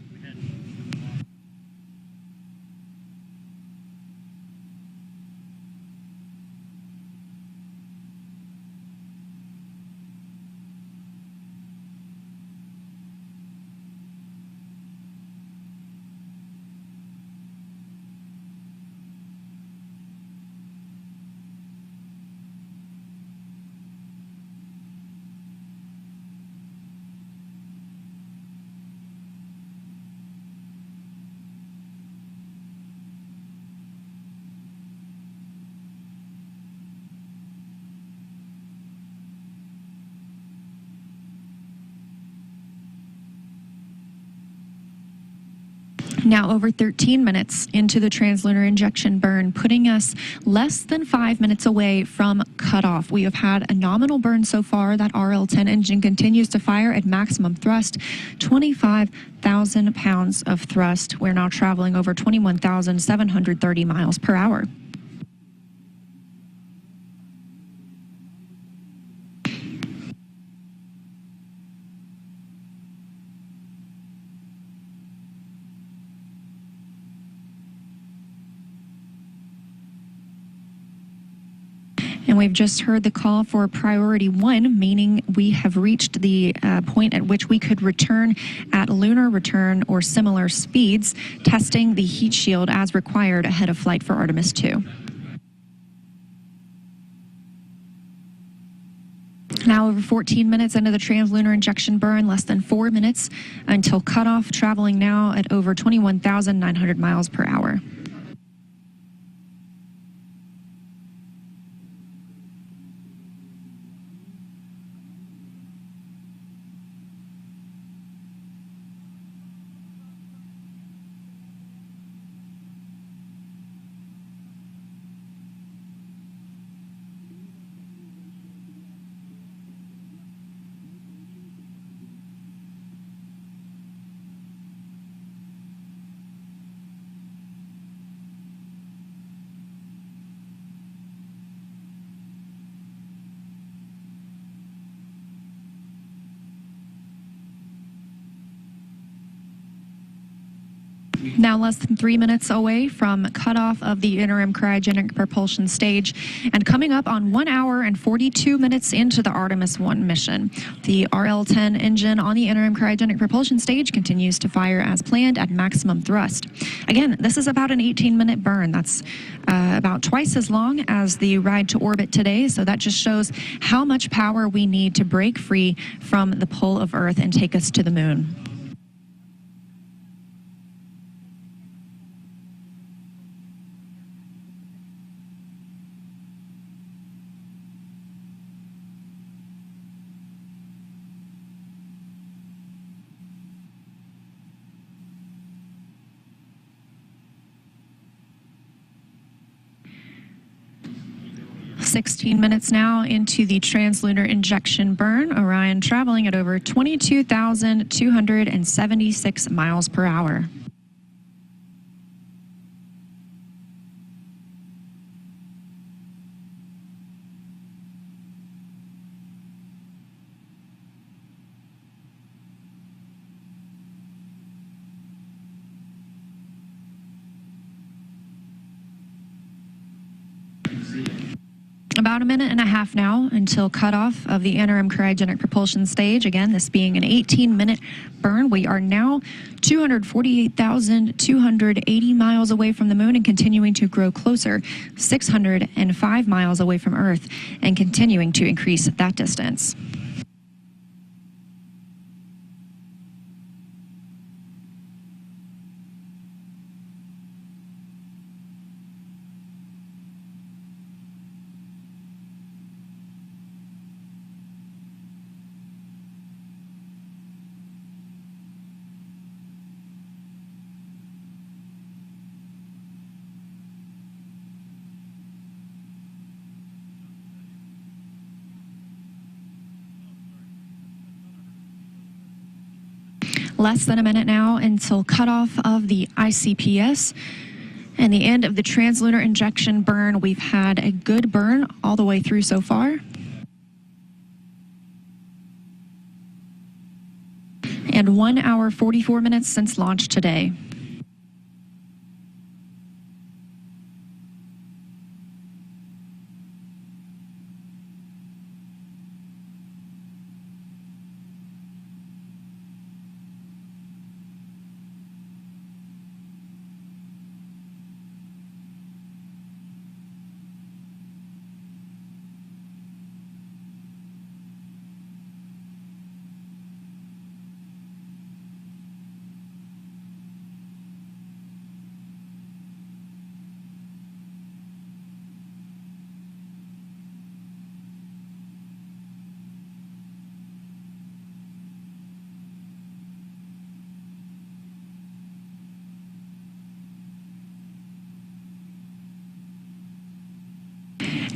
Now over 13 minutes into the translunar injection burn, putting us less than 5 minutes away from cutoff. We have had a nominal burn so far. That RL-10 engine continues to fire at maximum thrust, 25,000 pounds of thrust. We're now traveling over 21,730 miles per hour. And we've just heard the call for priority 1, meaning we have reached the point at which we could return at lunar return or similar speeds, testing the heat shield as required ahead of flight for Artemis 2. Now over 14 minutes into the translunar injection burn, less than 4 minutes until cutoff, traveling now at over 21,900 miles per hour. Now less than 3 minutes away from cutoff of the interim cryogenic propulsion stage, and coming up on 1 hour and 42 minutes into the Artemis 1 mission. The RL-10 engine on the interim cryogenic propulsion stage continues to fire as planned at maximum thrust. Again, this is about an 18-minute burn. That's about twice as long as the ride to orbit today, so that just shows how much power we need to break free from the pull of Earth and take us to the moon. "16 minutes now into the translunar injection burn. Orion traveling at over 22,276 miles per hour. About a minute and a half now until cutoff of the interim cryogenic propulsion stage. Again, this being an 18-minute burn. We are now 248,280 miles away from the moon and continuing to grow closer, 605 miles away from Earth, and continuing to increase that distance. Less than a minute now until cutoff of the ICPS and the end of the translunar injection burn. We've had a good burn all the way through so far. And 1 hour, 44 minutes since launch today.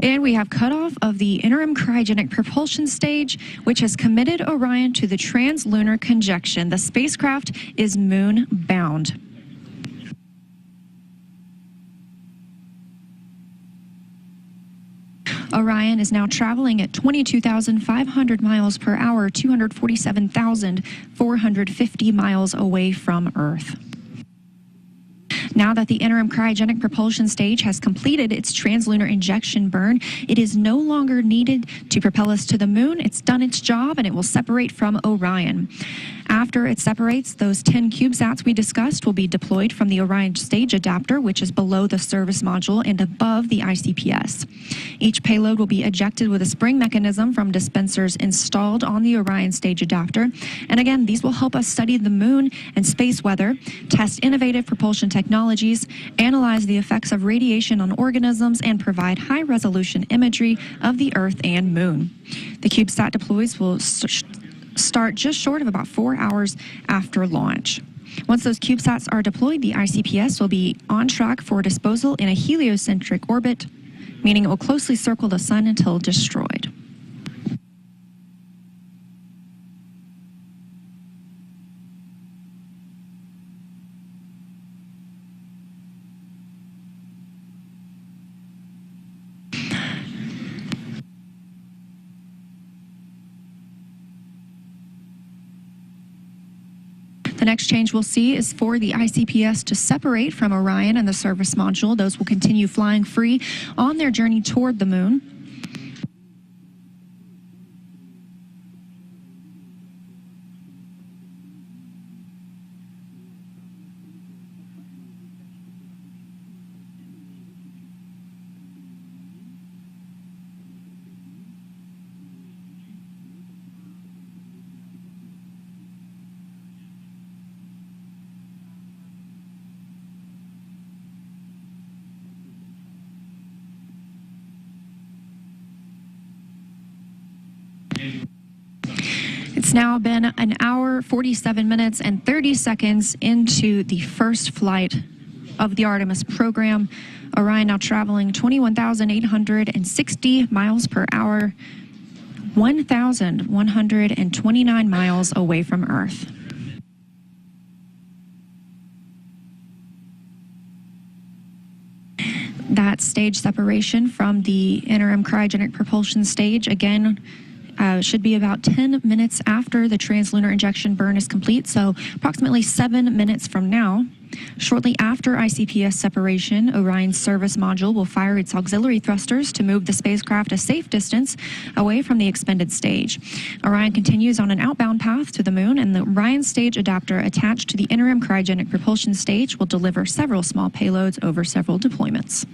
And we have cutoff of the interim cryogenic propulsion stage, which has committed Orion to the translunar conjunction. The spacecraft is moon bound. Orion is now traveling at 22,500 miles per hour, 247,450 miles away from Earth. Now that the interim cryogenic propulsion stage has completed its translunar injection burn, it is no longer needed to propel us to the moon. It's done its job, and it will separate from Orion. After it separates, those 10 CubeSats we discussed will be deployed from the Orion stage adapter, which is below the service module and above the ICPS. Each payload will be ejected with a spring mechanism from dispensers installed on the Orion stage adapter. And again, these will help us study the moon and space weather, test innovative propulsion technologies, analyze the effects of radiation on organisms, and provide high-resolution imagery of the Earth and moon. The CubeSat deploys will start just short of about 4 hours after launch. Once those CubeSats are deployed, the ICPS will be on track for disposal in a heliocentric orbit, meaning it will closely circle the sun until destroyed. The next change we'll see is for the ICPS to separate from Orion and the service module. Those will continue flying free on their journey toward the moon. It's now been an hour, 47 minutes, and 30 seconds into the first flight of the Artemis program. Orion now traveling 21,860 miles per hour, 1,129 miles away from Earth. That stage separation from the interim cryogenic propulsion stage, again, should be about 10 minutes after the translunar injection burn is complete, so approximately 7 minutes from now. Shortly after ICPS separation, Orion's service module will fire its auxiliary thrusters to move the spacecraft a safe distance away from the expended stage. Orion continues on an outbound path to the moon, and the Orion stage adapter attached to the interim cryogenic propulsion stage will deliver several small payloads over several deployments.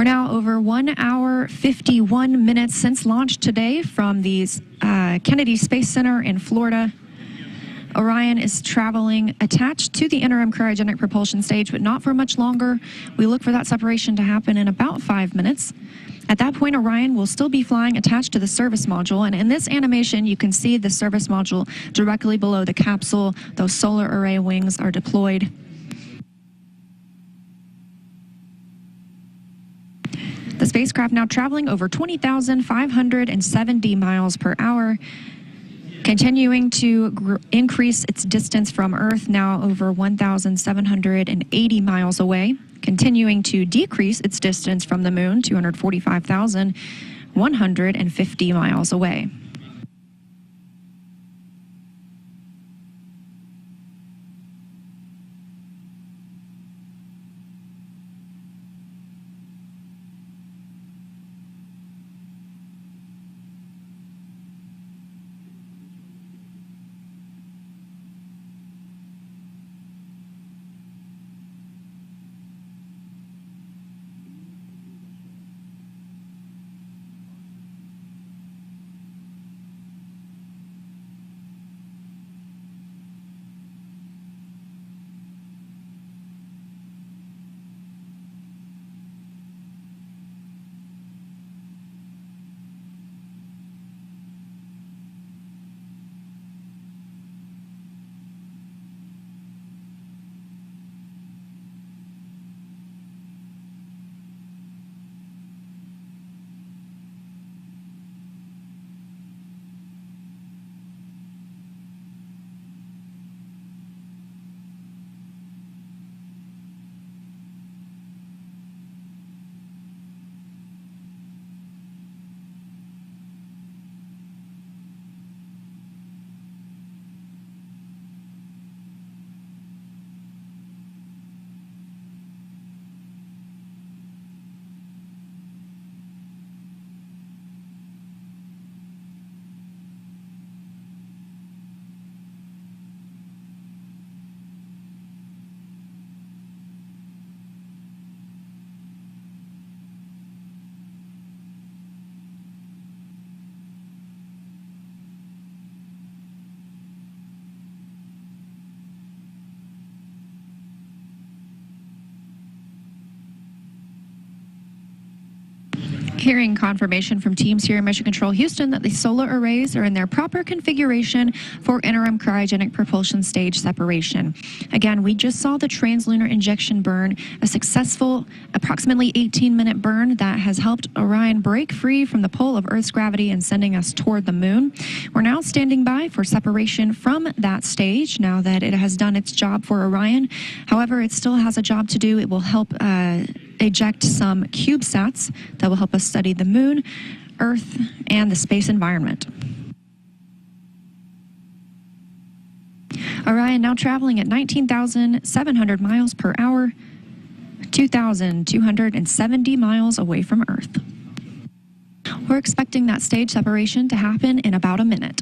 We're now over 1 hour, 51 minutes since launch today from the Kennedy Space Center in Florida. Orion is traveling attached to the interim cryogenic propulsion stage, but not for much longer. We look for that separation to happen in about 5 minutes. At that point, Orion will still be flying attached to the service module, and in this animation, you can see the service module directly below the capsule. Those solar array wings are deployed. The spacecraft now traveling over 20,570 miles per hour, continuing to increase its distance from Earth, now over 1,780 miles away, continuing to decrease its distance from the Moon, 245,150 miles away. Hearing confirmation from teams here in Mission Control Houston that the solar arrays are in their proper configuration for interim cryogenic propulsion stage separation. Again, we just saw the translunar injection burn, a successful approximately 18-minute burn that has helped Orion break free from the pull of Earth's gravity and sending us toward the Moon. We're now standing by for separation from that stage now that it has done its job for Orion. However, it still has a job to do. It will help eject some CubeSats that will help us study the Moon, Earth, and the space environment. Orion now traveling at 19,700 miles per hour, 2,270 miles away from Earth. We're expecting that stage separation to happen in about a minute.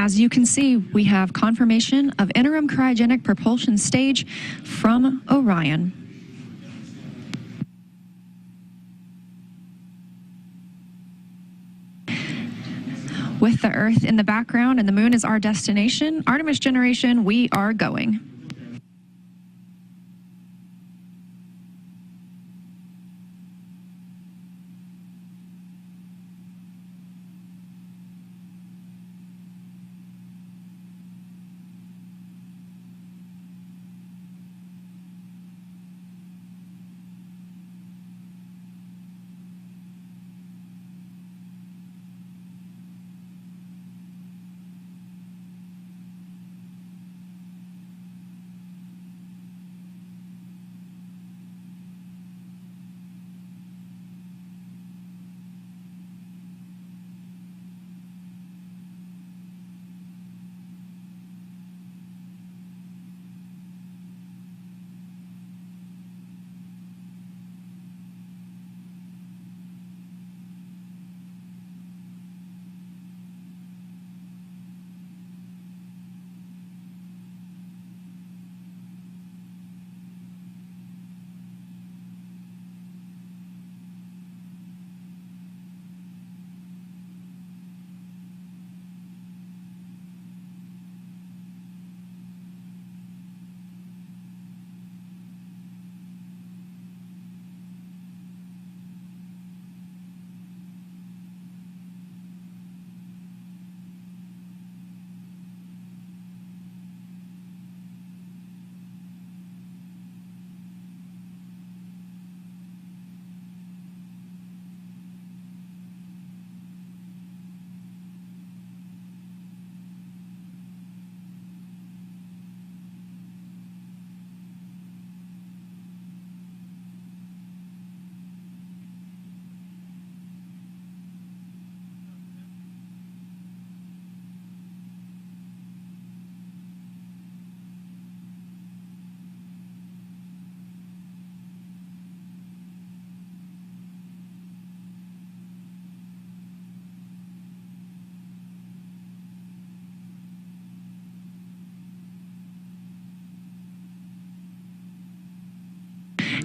As you can see, we have confirmation of interim cryogenic propulsion stage from Orion. With the Earth in the background and the Moon is our destination, Artemis generation, we are going.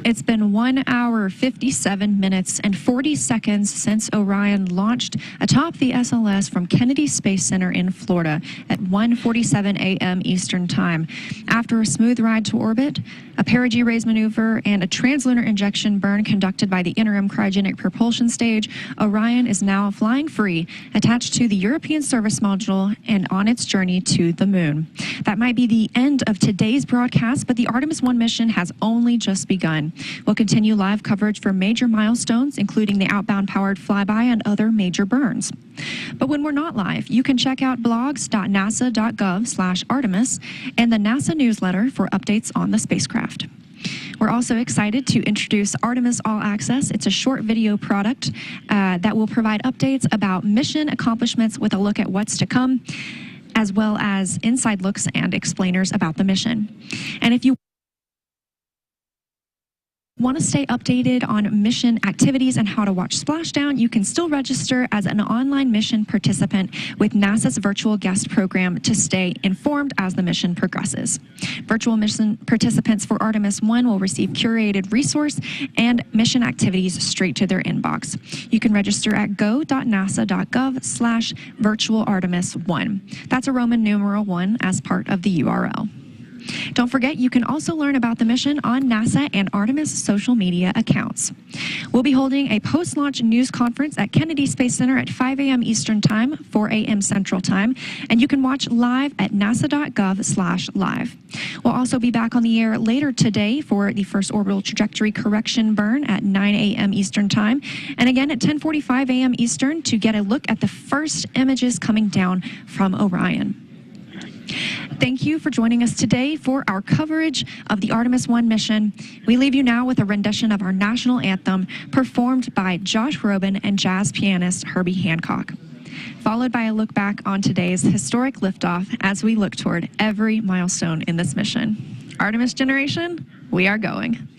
It's been 1 hour, 57 minutes, and 40 seconds since Orion launched atop the SLS from Kennedy Space Center in Florida at 1:47 a.m. Eastern Time. After a smooth ride to orbit, a perigee raise maneuver, and a translunar injection burn conducted by the interim cryogenic propulsion stage, Orion is now flying free, attached to the European Service Module and on its journey to the moon. That might be the end of today's broadcast, but the Artemis 1 mission has only just begun. We'll continue live coverage for major milestones, including the outbound powered flyby and other major burns. But when we're not live, you can check out blogs.nasa.gov/Artemis and the NASA newsletter for updates on the spacecraft. We're also excited to introduce Artemis All Access. It's a short video product that will provide updates about mission accomplishments with a look at what's to come, as well as inside looks and explainers about the mission. And if you want to stay updated on mission activities and how to watch splashdown, you can still register as an online mission participant with NASA's virtual guest program to stay informed as the mission progresses. Virtual mission participants for Artemis 1 will receive curated resource and mission activities straight to their inbox. You can register at go.nasa.gov/virtualartemis1. That's a Roman numeral 1 as part of the URL. Don't forget, you can also learn about the mission on NASA and Artemis social media accounts. We'll be holding a post-launch news conference at Kennedy Space Center at 5 a.m. Eastern Time, 4 a.m. Central Time, and you can watch live at nasa.gov/live. We'll also be back on the air later today for the first orbital trajectory correction burn at 9 a.m. Eastern Time, and again at 10:45 a.m. Eastern to get a look at the first images coming down from Orion. Thank you for joining us today for our coverage of the Artemis 1 mission. We leave you now with a rendition of our national anthem performed by Josh Groban and jazz pianist Herbie Hancock, followed by a look back on today's historic liftoff as we look toward every milestone in this mission. Artemis generation, we are going.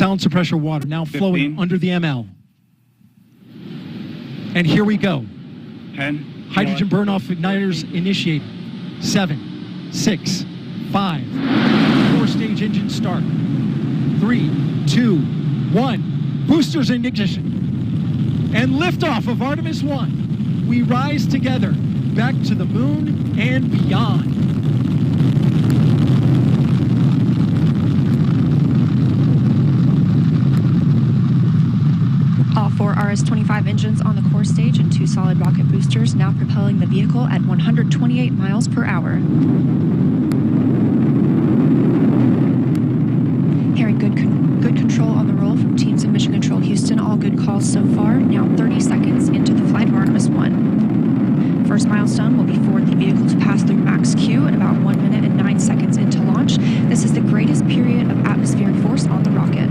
sound suppressor water now flowing 15. under the ML. And here we go. 10. Hydrogen burn-off igniters initiated. 7, 6, 5. 4-stage engine start. 3, 2, 1. Boosters in ignition. And liftoff of Artemis 1. We rise together back to the moon and beyond. All 4 RS-25 engines on the core stage and 2 solid rocket boosters now propelling the vehicle at 128 miles per hour. Hearing good control on the roll from teams in Mission Control Houston. All good calls so far. Now 30 seconds into the flight of Artemis 1. First milestone will be for the vehicle to pass through max Q at about 1 minute and 9 seconds into launch. This is the greatest period of atmospheric force on the rocket.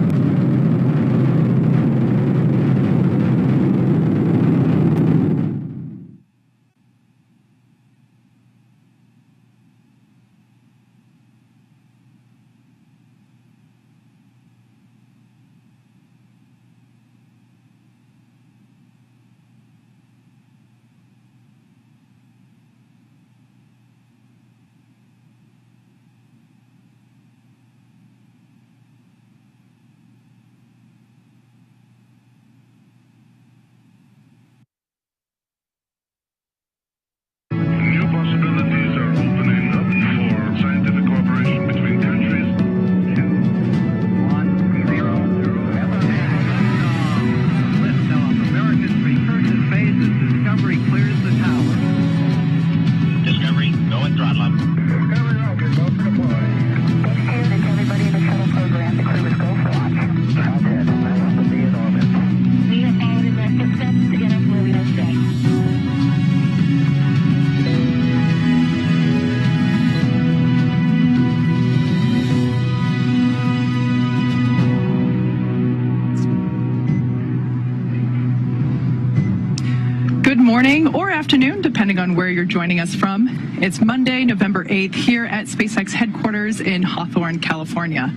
Morning or afternoon, depending on where you're joining us from. It's Monday, November 8th, here at SpaceX headquarters in Hawthorne, California.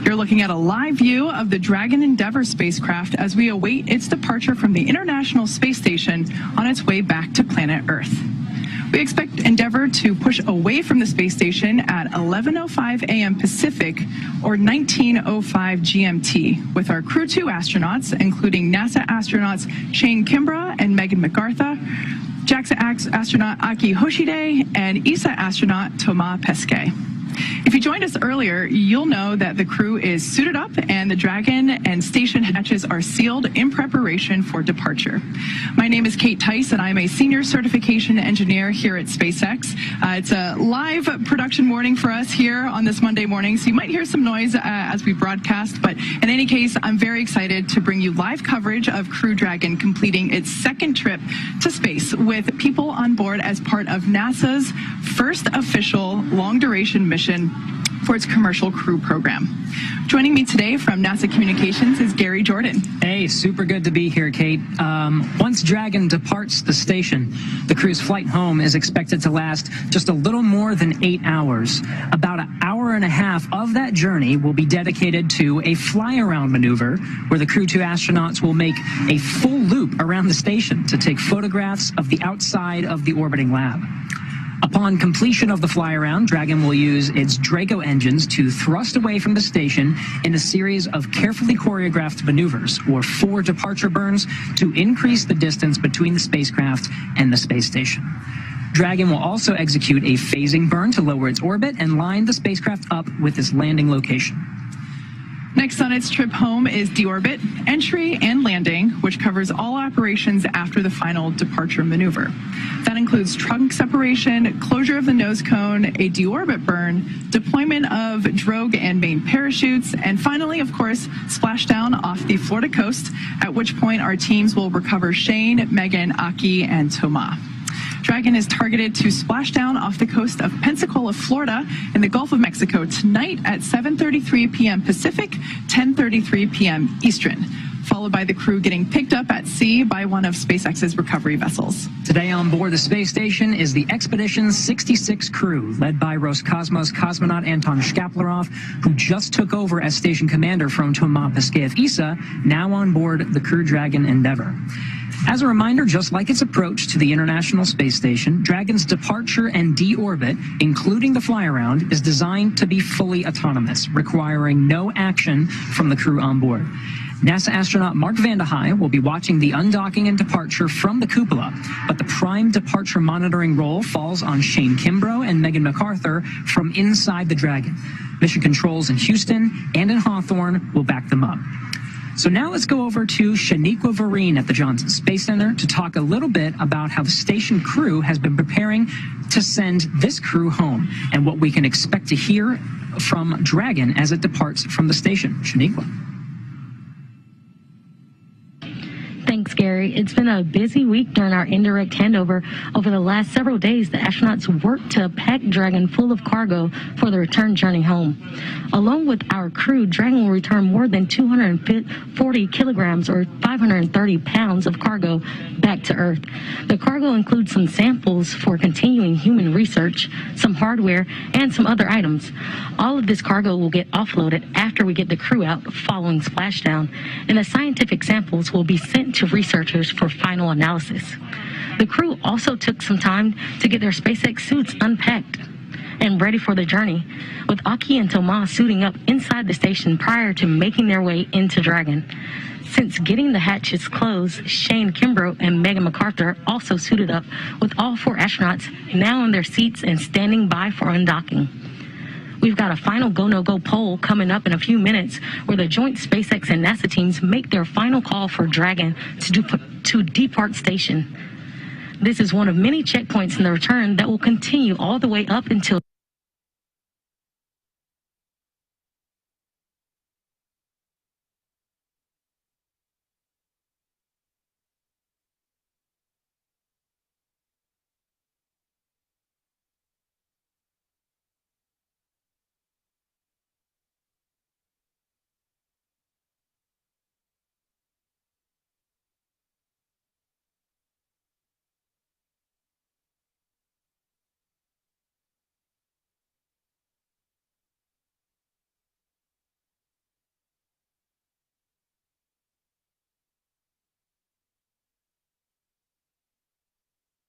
You're looking at a live view of the Dragon Endeavour spacecraft as we await its departure from the International Space Station on its way back to planet Earth. We expect Endeavour to push away from the space station at 11:05 a.m. Pacific or 19:05 GMT with our Crew 2 astronauts, including NASA astronauts Shane Kimbrough and Megan McArthur, JAXA astronaut Aki Hoshide, and ESA astronaut Thomas Pesquet. If you joined us earlier, you'll know that the crew is suited up and the Dragon and station hatches are sealed in preparation for departure. My name is Kate Tice, and I'm a senior certification engineer here at SpaceX. It's a live production morning for us here on this Monday morning, so you might hear some noise as we broadcast, but in any case, I'm very excited to bring you live coverage of Crew Dragon completing its second trip to space with people on board as part of NASA's first official long-duration mission for its commercial crew program. Joining me today from NASA Communications is Gary Jordan. Hey, super good to be here, Kate. Once Dragon departs the station, the crew's flight home is expected to last just a little more than 8 hours. About an hour and a half of that journey will be dedicated to a fly-around maneuver where the Crew 2 astronauts will make a full loop around the station to take photographs of the outside of the orbiting lab. Upon completion of the fly-around, Dragon will use its Draco engines to thrust away from the station in a series of carefully choreographed maneuvers, or 4 departure burns, to increase the distance between the spacecraft and the space station. Dragon will also execute a phasing burn to lower its orbit and line the spacecraft up with its landing location. Next on its trip home is deorbit, entry, and landing, which covers all operations after the final departure maneuver. That includes trunk separation, closure of the nose cone, a deorbit burn, deployment of drogue and main parachutes, and finally, of course, splashdown off the Florida coast, at which point our teams will recover Shane, Megan, Aki, and Thomas. Dragon is targeted to splash down off the coast of Pensacola, Florida, in the Gulf of Mexico tonight at 7:33 p.m. Pacific, 10:33 p.m. Eastern. followed by the crew getting picked up at sea by one of SpaceX's recovery vessels. Today on board the space station is the Expedition 66 crew, led by Roscosmos cosmonaut Anton Shkaplerov, who just took over as station commander from Tomas Pesqueyev Isa, now on board the Crew Dragon Endeavour. As a reminder, just like its approach to the International Space Station, Dragon's departure and deorbit, including the fly-around, is designed to be fully autonomous, requiring no action from the crew on board. NASA astronaut Mark Vande Hei will be watching the undocking and departure from the cupola, but the prime departure monitoring role falls on Shane Kimbrough and Megan MacArthur from inside the Dragon. Mission controls in Houston and in Hawthorne will back them up. So now let's go over to Shaniqua Vereen at the Johnson Space Center to talk a little bit about how the station crew has been preparing to send this crew home and what we can expect to hear from Dragon as it departs from the station. Shaniqua. Thanks, Gary. It's been a busy week during our indirect handover. Over the last several days, the astronauts worked to pack Dragon full of cargo for the return journey home. Along with our crew, Dragon will return more than 240 kilograms or 530 pounds of cargo back to Earth. The cargo includes some samples for continuing human research, some hardware, and some other items. All of this cargo will get offloaded after we get the crew out following splashdown, and the scientific samples will be sent to researchers for final analysis. The crew also took some time to get their SpaceX suits unpacked and ready for the journey, with Aki and Tomas suiting up inside the station prior to making their way into Dragon. Since getting the hatches closed, Shane Kimbrough and Megan MacArthur also suited up, with all 4 astronauts now in their seats and standing by for undocking. We've got a final go-no-go poll coming up in a few minutes where the joint SpaceX and NASA teams make their final call for Dragon to depart station. This is one of many checkpoints in the return that will continue all the way up until